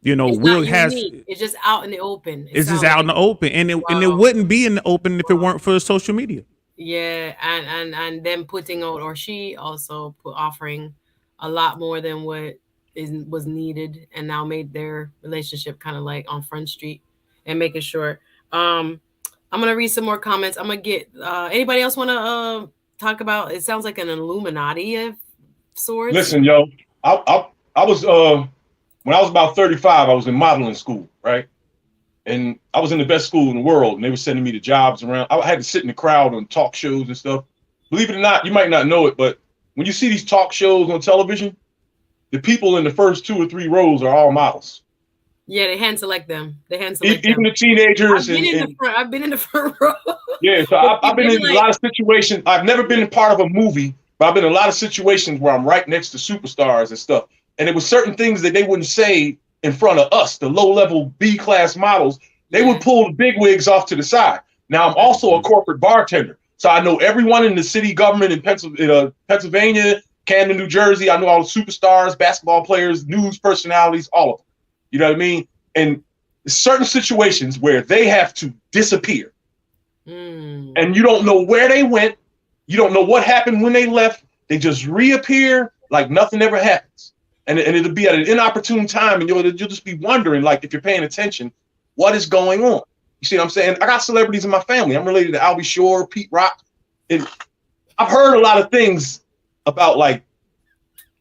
Will has it's just out in the open. It's just out in the open, and it wouldn't be in the open if it weren't for social media. Yeah, and them putting out, or she also offering a lot more than what was needed, and now made their relationship kind of like on Front Street and making sure. I'm gonna read some more comments. I'm gonna get anybody else want to talk about? It sounds like an Illuminati of sorts. Listen, yo, I was when I was about 35, I was in modeling school, right? And I was in the best school in the world, and they were sending me to jobs around. I had to sit in the crowd on talk shows and stuff. Believe it or not, you might not know it, but when you see these talk shows on television, the people in the first 2 or 3 rows are all models. Yeah, they hand select them. Even the teenagers. I've been in the front row. Yeah, so I've been in a lot of situations. I've never been a part of a movie, but I've been in a lot of situations where I'm right next to superstars and stuff. And it was certain things that they wouldn't say in front of us, the low-level B-class models. They would pull the big wigs off to the side. Now, I'm also a corporate bartender, so I know everyone in the city government in Pennsylvania, Camden, New Jersey. I know all the superstars, basketball players, news personalities, all of them. You know what I mean? And certain situations where they have to disappear. And you don't know where they went. You don't know what happened when they left. They just reappear like nothing ever happens. And it'll be at an inopportune time, and you'll just be wondering, like, if you're paying attention, what is going on? You see what I'm saying? I got celebrities in my family. I'm related to Albie Shore, Pete Rock. And I've heard a lot of things about, like,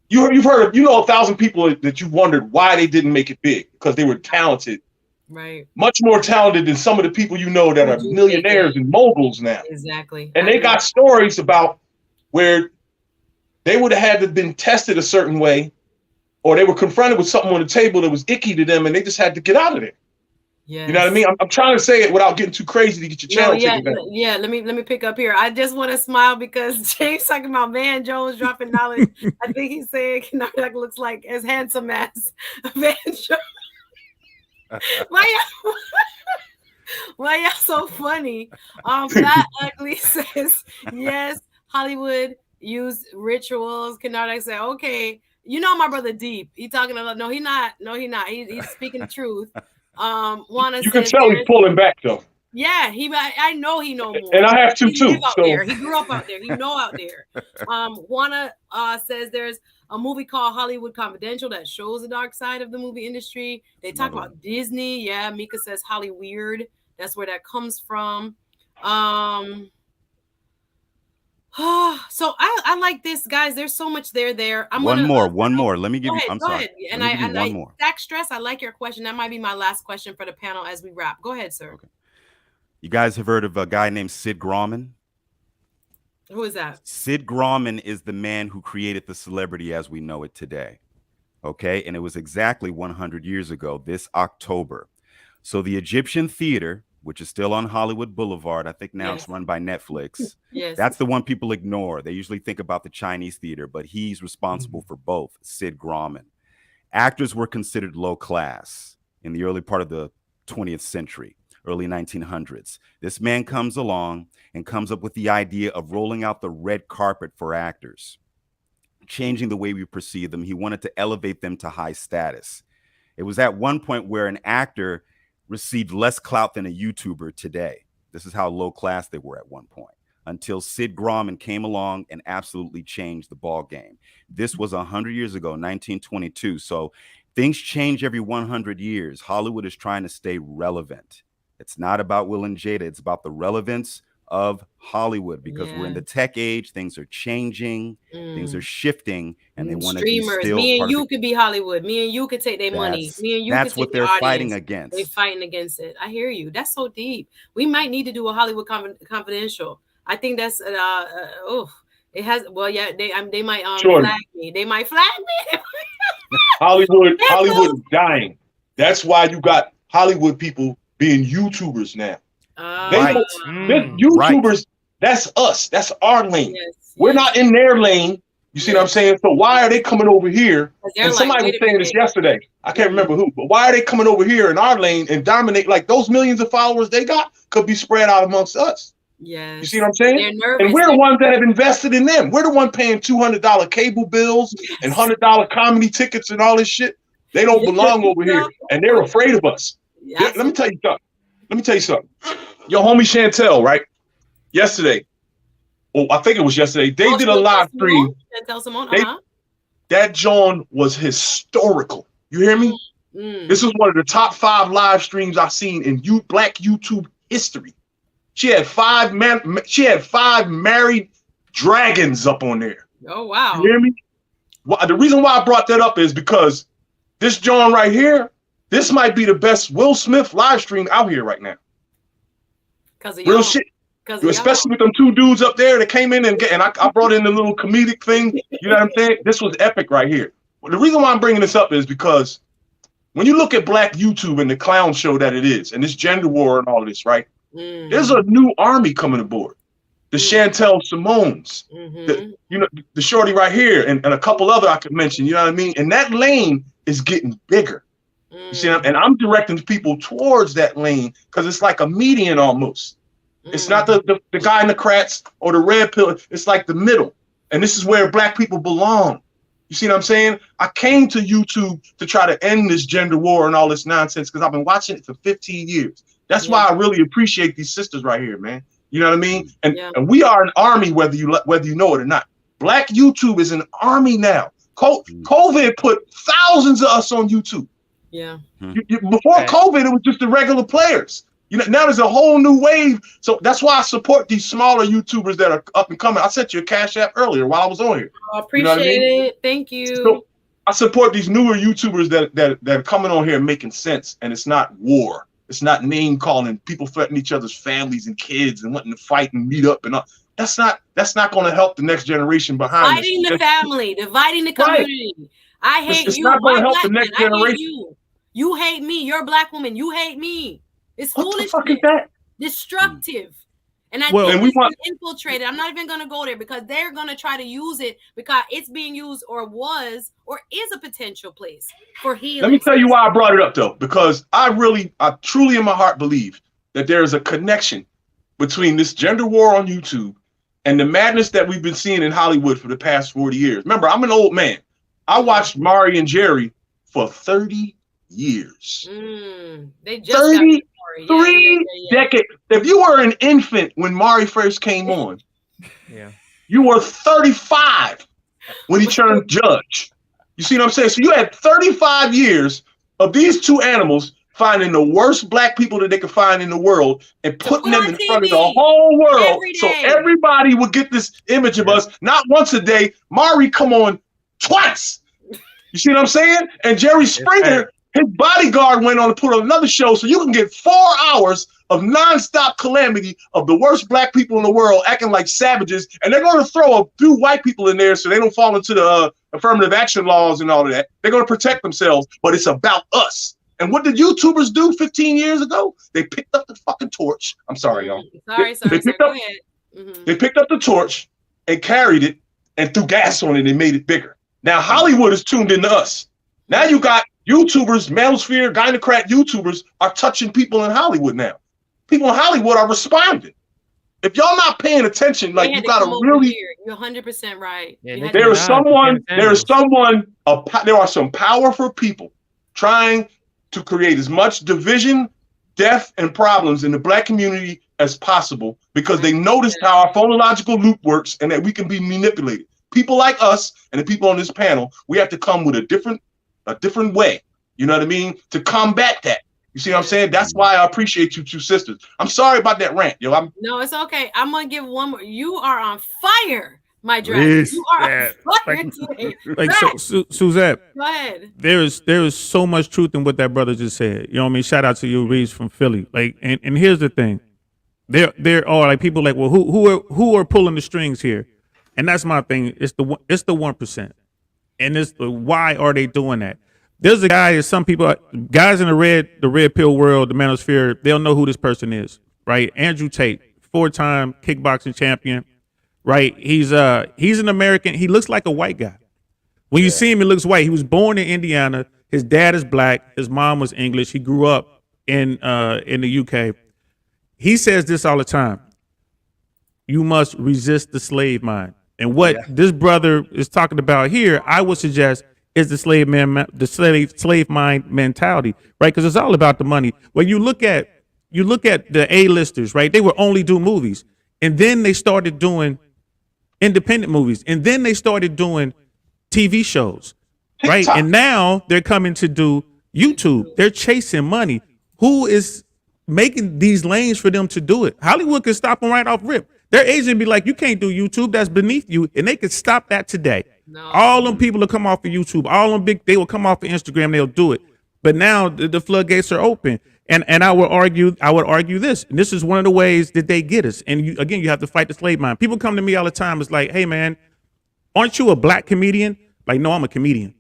you've heard of, 1,000 people that you wondered why they didn't make it big, because they were talented. Right. Much more talented than some of the people that are millionaires and moguls now. Exactly. And they got stories about where they would have had to been tested a certain way, or they were confronted with something on the table that was icky to them, and they just had to get out of there. Yes. You know what I mean? I'm trying to say it without getting too crazy to get your channel taken down. Yeah, let me pick up here. I just want to smile because James talking about Van Jones dropping knowledge. I think he's saying Kennard looks like as handsome as Van Jones. Why y'all so funny? Flat Ugly says, yes, Hollywood use rituals. Kennard say, okay. My brother Deep. He talking about he's not. He's speaking the truth. You can tell he's pulling back though. Yeah, I know he know more. And I have to too. He grew up out there. He know out there. Juana says there's a movie called Hollywood Confidential that shows the dark side of the movie industry. They talk about Disney. Yeah, Mika says Hollyweird. That's where that comes from. So I like this, guys. There's so much there. One more. Let me give you. I'm sorry. And one more. Stack Stress. I like your question. That might be my last question for the panel as we wrap. Go ahead, sir. Okay. You guys have heard of a guy named Sid Grauman? Who is that? Sid Grauman is the man who created the celebrity as we know it today. Okay, and it was exactly 100 years ago, this October. So the Egyptian Theater, which is still on Hollywood Boulevard, I think now it's run by Netflix. Yes. That's the one people ignore. They usually think about the Chinese theater, but he's responsible for both, Sid Grauman. Actors were considered low class in the early part of the 20th century, early 1900s. This man comes along and comes up with the idea of rolling out the red carpet for actors, changing the way we perceive them. He wanted to elevate them to high status. It was at one point where an actor received less clout than a YouTuber today. This is how low class they were at one point, until Sid Grauman came along and absolutely changed the ball game. This was 100 years ago, 1922. So things change every 100 years. Hollywood is trying to stay relevant. It's not about Will and Jada. It's about the relevance of Hollywood, because we're in the tech age. Things are changing, things are shifting, and they want to be still. Me and you could be Hollywood. Me and you could take their money. Me and you. That's could what take they're the fighting against. They're fighting against it. I hear you. That's so deep. We might need to do a Hollywood Confidential. I think that's it has. Well, yeah, they might flag me. They might flag me. Hollywood is dying. That's why you got Hollywood people being YouTubers now. YouTubers, that's us. That's our lane. We're not in their lane. You see what I'm saying? So why are they coming over here? And somebody was saying this yesterday. I can't remember who, but why are they coming over here in our lane and dominate? Like those millions of followers they got could be spread out amongst us. Yes. You see what I'm saying? And we're the ones that have invested in them. We're the one paying $200 cable bills and $100 comedy tickets and all this shit. They don't belong over here, and they're afraid of us. Let me tell you something. Your homie Chantel, right? Yesterday, I think it was yesterday. They did a live stream. That John was historical. You hear me? This is one of the top 5 live streams I've seen in Black YouTube history. She had 5 married dragons up on there. Oh wow! You hear me? Well, the reason why I brought that up is because this John right here, this might be the best Will Smith live stream out here right now. Real shit. Especially with them 2 dudes up there that came in and I brought in the little comedic thing. You know what I'm saying? This was epic right here. Well, the reason why I'm bringing this up is because when you look at Black YouTube and the clown show that it is, and this gender war and all of this, right? There's a new army coming aboard. The Chantel Simones, the shorty right here, and a couple other I could mention. You know what I mean? And that lane is getting bigger. You see, and I'm directing people towards that lane because it's like a median almost. It's not the guy in the crats or the red pill. It's like the middle. And this is where Black people belong. You see what I'm saying? I came to YouTube to try to end this gender war and all this nonsense because I've been watching it for 15 years. That's why I really appreciate these sisters right here, man. You know what I mean? And we are an army, whether you know it or not. Black YouTube is an army now. COVID put thousands of us on YouTube. Yeah. Before COVID, it was just the regular players. You know, now there's a whole new wave. So that's why I support these smaller YouTubers that are up and coming. I sent you a CashAPP earlier while I was on here. I appreciate it. Thank you. So I support these newer YouTubers that are coming on here and making sense. And it's not war. It's not name calling, people threatening each other's families and kids and wanting to fight and meet up and all. That's not going to help the next generation behind us. Dividing the family, dividing the community. Right. I hate it's you. Not going to help the next generation. You. You hate me. You're a Black woman. You hate me. It's foolishness. What the fuck is that? Destructive. And I think it's infiltrated. I'm not even going to go there because they're going to try to use it because it's being used or is a potential place for healing. Let me tell you why I brought it up, though, because I truly in my heart believe that there is a connection between this gender war on YouTube and the madness that we've been seeing in Hollywood for the past 40 years. Remember, I'm an old man. I watched Mari and Jerry for 30 years. They just 33 decades. If you were an infant when Mari first came on, you were 35 when he turned judge. You see what I'm saying? So you had 35 years of these two animals finding the worst black people that they could find in the world and putting them in front of the whole world so everybody would get this image of us, not once a day. Mari come on twice. You see what I'm saying? And Jerry Springer, his bodyguard went on to put on another show so you can get 4 hours of nonstop calamity of the worst black people in the world acting like savages. And they're going to throw a few white people in there so they don't fall into the affirmative action laws and all of that. They're going to protect themselves, but it's about us. And what did YouTubers do 15 years ago? They picked up the fucking torch. I'm sorry, y'all. They picked up the torch and carried it and threw gas on it and made it bigger. Now Hollywood is tuned into us. Now you got YouTubers, manosphere, gynocrat YouTubers are touching people in Hollywood now. People in Hollywood are responding. If y'all not paying attention, like you gotta really. You're 100% right. Yeah, there are some powerful people trying to create as much division, death, and problems in the black community as possible because they noticed how our phonological loop works and that we can be manipulated. People like us and the people on this panel, we have to come with a different way. You know what I mean? To combat that. You see what I'm saying? That's why I appreciate you two sisters. I'm sorry about that rant, yo. No, it's okay. I'm gonna give one more. You are on fire, my dragon. You are on fire today. Like Suzette. Go ahead. There is so much truth in what that brother just said. You know what I mean? Shout out to you, Reese from Philly. Like, and here's the thing. There are like people like, well, who are pulling the strings here? And that's my thing. It's the 1%. And it's the why are they doing that? There's a guy, some people, guys in the red pill world, the manosphere, they'll know who this person is, right? Andrew Tate, 4-time kickboxing champion, right? He's an American. He looks like a white guy. When you see him, he looks white. He was born in Indiana. His dad is black. His mom was English. He grew up in the UK. He says this all the time. You must resist the slave mind. And what this brother is talking about here, I would suggest is the slave mind mentality, right? Because it's all about the money. When you look at the A-listers, right? They were only doing movies, and then they started doing independent movies, and then they started doing TV shows, right? TikTok. And now they're coming to do YouTube. They're chasing money. Who is making these lanes for them to do it? Hollywood could stop them right off rip. Their agent be like, you can't do YouTube. That's beneath you. And they could stop that today. No. All them people will come off of YouTube. All them they will come off of Instagram. They'll do it. But now the floodgates are open. And I would argue this. And this is one of the ways that they get us. And you have to fight the slave mind. People come to me all the time. It's like, hey, man, aren't you a black comedian? Like, no, I'm a comedian.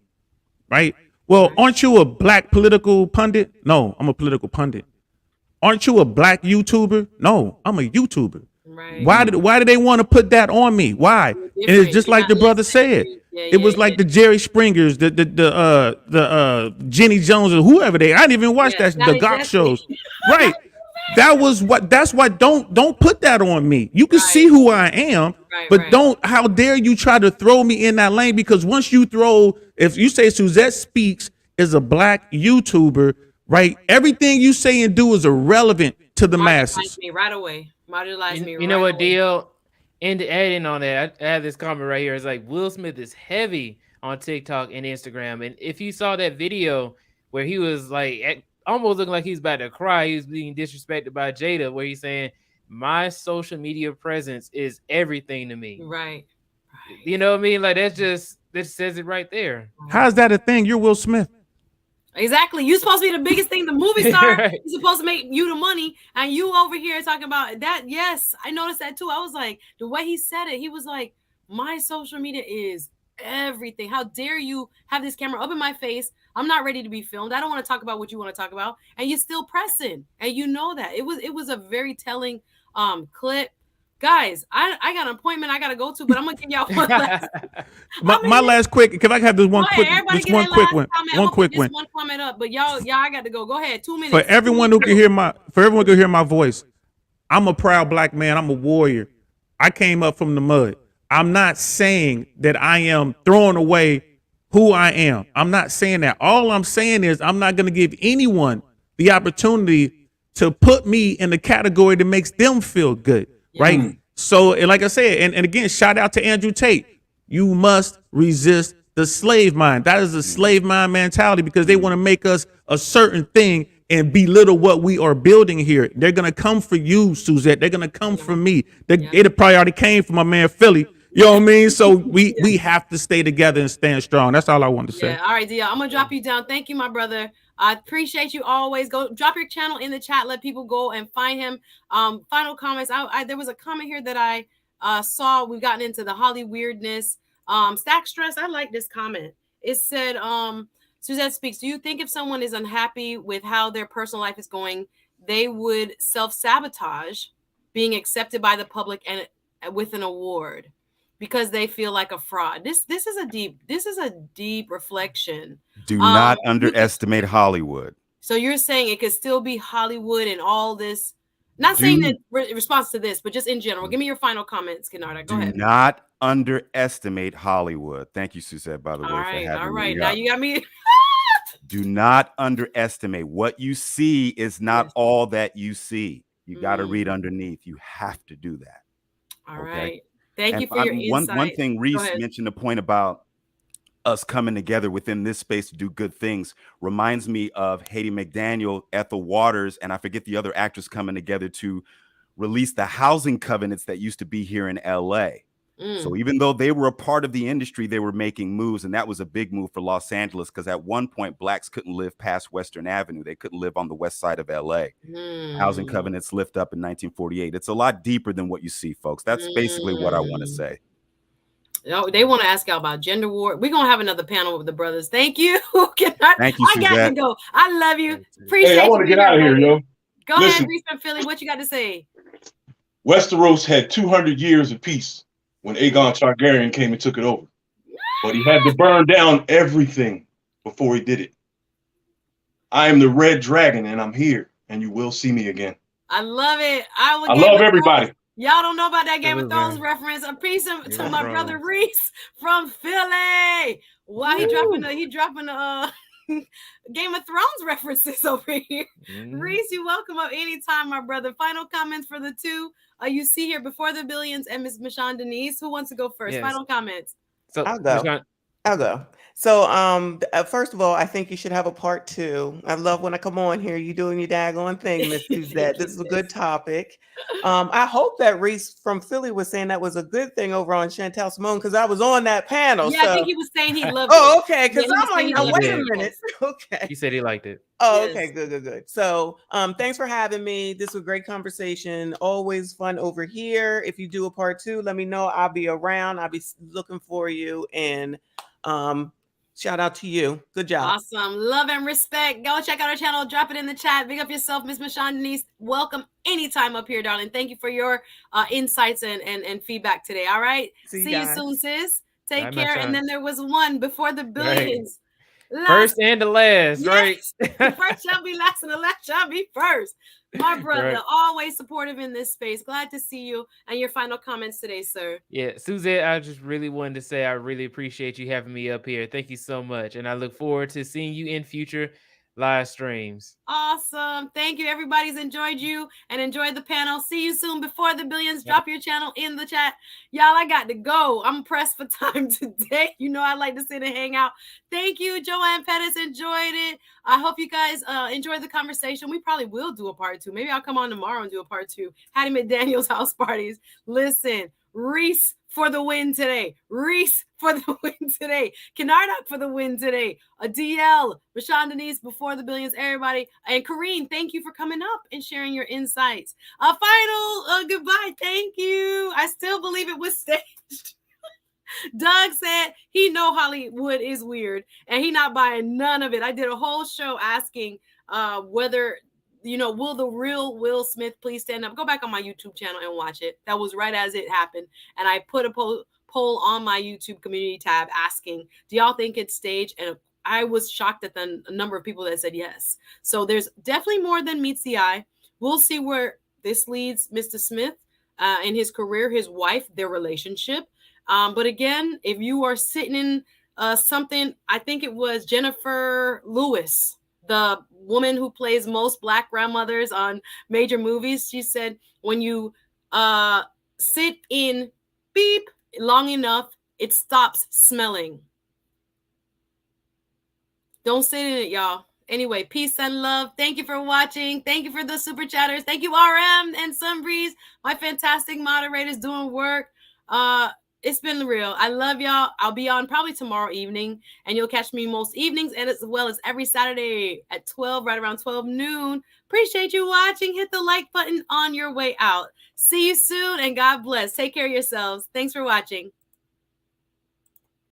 Right? Well, aren't you a black political pundit? No, I'm a political pundit. Aren't you a black YouTuber? No, I'm a YouTuber. Right. Why did they want to put that on me? Why? And it's just like the brother said. It was like the Jerry Springers, the Jenny Jones, or whoever I didn't even watch the Gawk shows. Right. That's why don't put that on me. You can see who I am, but don't, how dare you try to throw me in that lane? Because once you if you say SuzetteSpeaks is a black YouTuber, right? Everything you say and do is irrelevant to the masses. Me right away. You know what, Deal? And adding on that, I have this comment right here. It's like Will Smith is heavy on TikTok and Instagram. And if you saw that video where he was like almost looking like he's about to cry, he was being disrespected by Jada, where he's saying, my social media presence is everything to me. Right. You know what I mean? Like that says it right there. How's that a thing? You're Will Smith. Exactly. You're supposed to be the biggest thing, the movie star. Right. You're supposed to make you the money, and you over here talking about that. Yes, I noticed that too. I was like, the way he said it, he was like, my social media is everything. How dare you have this camera up in my face? I'm not ready to be filmed. I don't want to talk about what you want to talk about, and you're still pressing, and you know that. It was a very telling clip. Guys, I got an appointment I got to go to, but I'm going to give y'all one last. my last quick, if I can have this one quick one. One quick one. One comment up, but y'all I got to go. Go ahead. 2 minutes. For everyone who can hear my voice, I'm a proud black man. I'm a warrior. I came up from the mud. I'm not saying that I am throwing away who I am. I'm not saying that. All I'm saying is I'm not going to give anyone the opportunity to put me in the category that makes them feel good. Right. So like I said, and again, shout out to Andrew Tate. You must resist the slave mind. That is a slave mind mentality because they want to make us a certain thing and belittle what we are building here. They're going to come for you, Suzette. They're going to come for me. It probably already came from my man Philly. You know what I mean? So we have to stay together and stand strong. That's all I want to say. Yeah. All right, Dia. I'm going to drop you down. Thank you, my brother. I appreciate you always. Go drop your channel in the chat. Let people go and find him. Final comments. There was a comment here that I saw. We've gotten into the Holly weirdness. Stack Stress. I like this comment. It said, Suzette Speaks. Do you think if someone is unhappy with how their personal life is going, they would self-sabotage being accepted by the public and with an award because they feel like a fraud? This is a deep reflection. Do not underestimate Hollywood. So you're saying it could still be Hollywood and all this? Not saying that in response to this, but just in general. Give me your final comments, Kennard. Go ahead. Do not underestimate Hollywood. Thank you, Suzette, by the way, for having me. All right. Now you got me. Do not underestimate. What you see is not all that you see. You got to read underneath. You have to do that. All right. Thank you for your insight. One thing Reese mentioned, the point about us coming together within this space to do good things, reminds me of Haiti McDaniel, Ethel Waters, and I forget the other actors coming together to release the housing covenants that used to be here in LA. So even though they were a part of the industry, they were making moves, and that was a big move for Los Angeles because at one point blacks couldn't live past Western Avenue. They couldn't live on the west side of LA. Housing covenants lift up in 1948. It's a lot deeper than what you see, folks. That's basically what I want to say. They want to ask y'all about gender war. We're gonna have another panel with the brothers. Thank you. Thank you, I got to go. I love you. Appreciate I want to get out of here, yo. Go ahead, Reese from Philly. What you got to say? Westeros had 200 years of peace when Aegon Targaryen came and took it over. But he had to burn down everything before he did it. I am the Red Dragon, and I'm here, and you will see me again. I love it. I love everybody. Y'all don't know about that Game of Thrones reference. A piece to my brother Reese from Philly. Wow, he dropping the Game of Thrones references over here. Reese, you're welcome up anytime, my brother. Final comments for the two you see here before the billions and Miss Michonne Denise. Who wants to go first? Yes. Final comments. So I'll go. So first of all, I think you should have a part 2. I love when I come on here, you doing your daggone thing, Miss Suzette. This is a good topic. I hope that Reese from Philly was saying that was a good thing over on Chantel Simone because I was on that panel. Yeah, so. I think he was saying he loved it. Oh, okay. Because I'm like, oh, wait a minute. Okay. He said he liked it. Oh, okay. Good. So thanks for having me. This was a great conversation. Always fun over here. If you do a part 2, let me know. I'll be around. I'll be looking for you. And shout out to you. Good job. Awesome. Love and respect. Go check out our channel. Drop it in the chat. Big up yourself, Miss Michonne Denise. Welcome anytime up here, darling. Thank you for your insights and feedback today. All right. See you soon, sis. Take care. And then there was one before the billions. Right. First and the last, right? The first shall be last and the last shall be first. My brother, always supportive in this space. Glad to see you. And your final comments today, sir. Yeah, Suzette, I just really wanted to say I really appreciate you having me up here. Thank you so much. And I look forward to seeing you in future live streams. Awesome. Thank you. Everybody's enjoyed you and enjoyed the panel. See you soon before the billions. Drop your channel in the chat. Y'all, I got to go. I'm pressed for time today. You know I like to sit and hang out. Thank you, Joanne Pettis. Enjoyed it. I hope you guys enjoyed the conversation. We probably will do a part 2. Maybe I'll come on tomorrow and do a part 2. Hattie McDaniel's house parties. Listen, Reese for the win today. Reese for the win today. Kennard for the win today. DL, Michonne Denise before the billions, everybody. And Kareen, thank you for coming up and sharing your insights. A final goodbye. Thank you. I still believe it was staged. Doug said he know Hollywood is weird and he not buying none of it. I did a whole show asking whether will the real Will Smith please stand up? Go back on my YouTube channel and watch it. That was right as it happened. And I put a poll on my YouTube community tab asking, do y'all think it's staged? And I was shocked at the number of people that said yes. So there's definitely more than meets the eye. We'll see where this leads Mr. Smith in his career, his wife, their relationship. But again, if you are sitting in something, I think it was Jennifer Lewis, the woman who plays most Black grandmothers on major movies. She said, when you sit in beep long enough, it stops smelling. Don't sit in it, y'all. Anyway, peace and love. Thank you for watching. Thank you for the super chatters. Thank you, RM and Sunbreeze, my fantastic moderators doing work. It's been real. I love y'all. I'll be on probably tomorrow evening, and you'll catch me most evenings, and as well as every Saturday at 12, right around 12 noon. Appreciate you watching. Hit the like button on your way out. See you soon, and God bless. Take care of yourselves. Thanks for watching.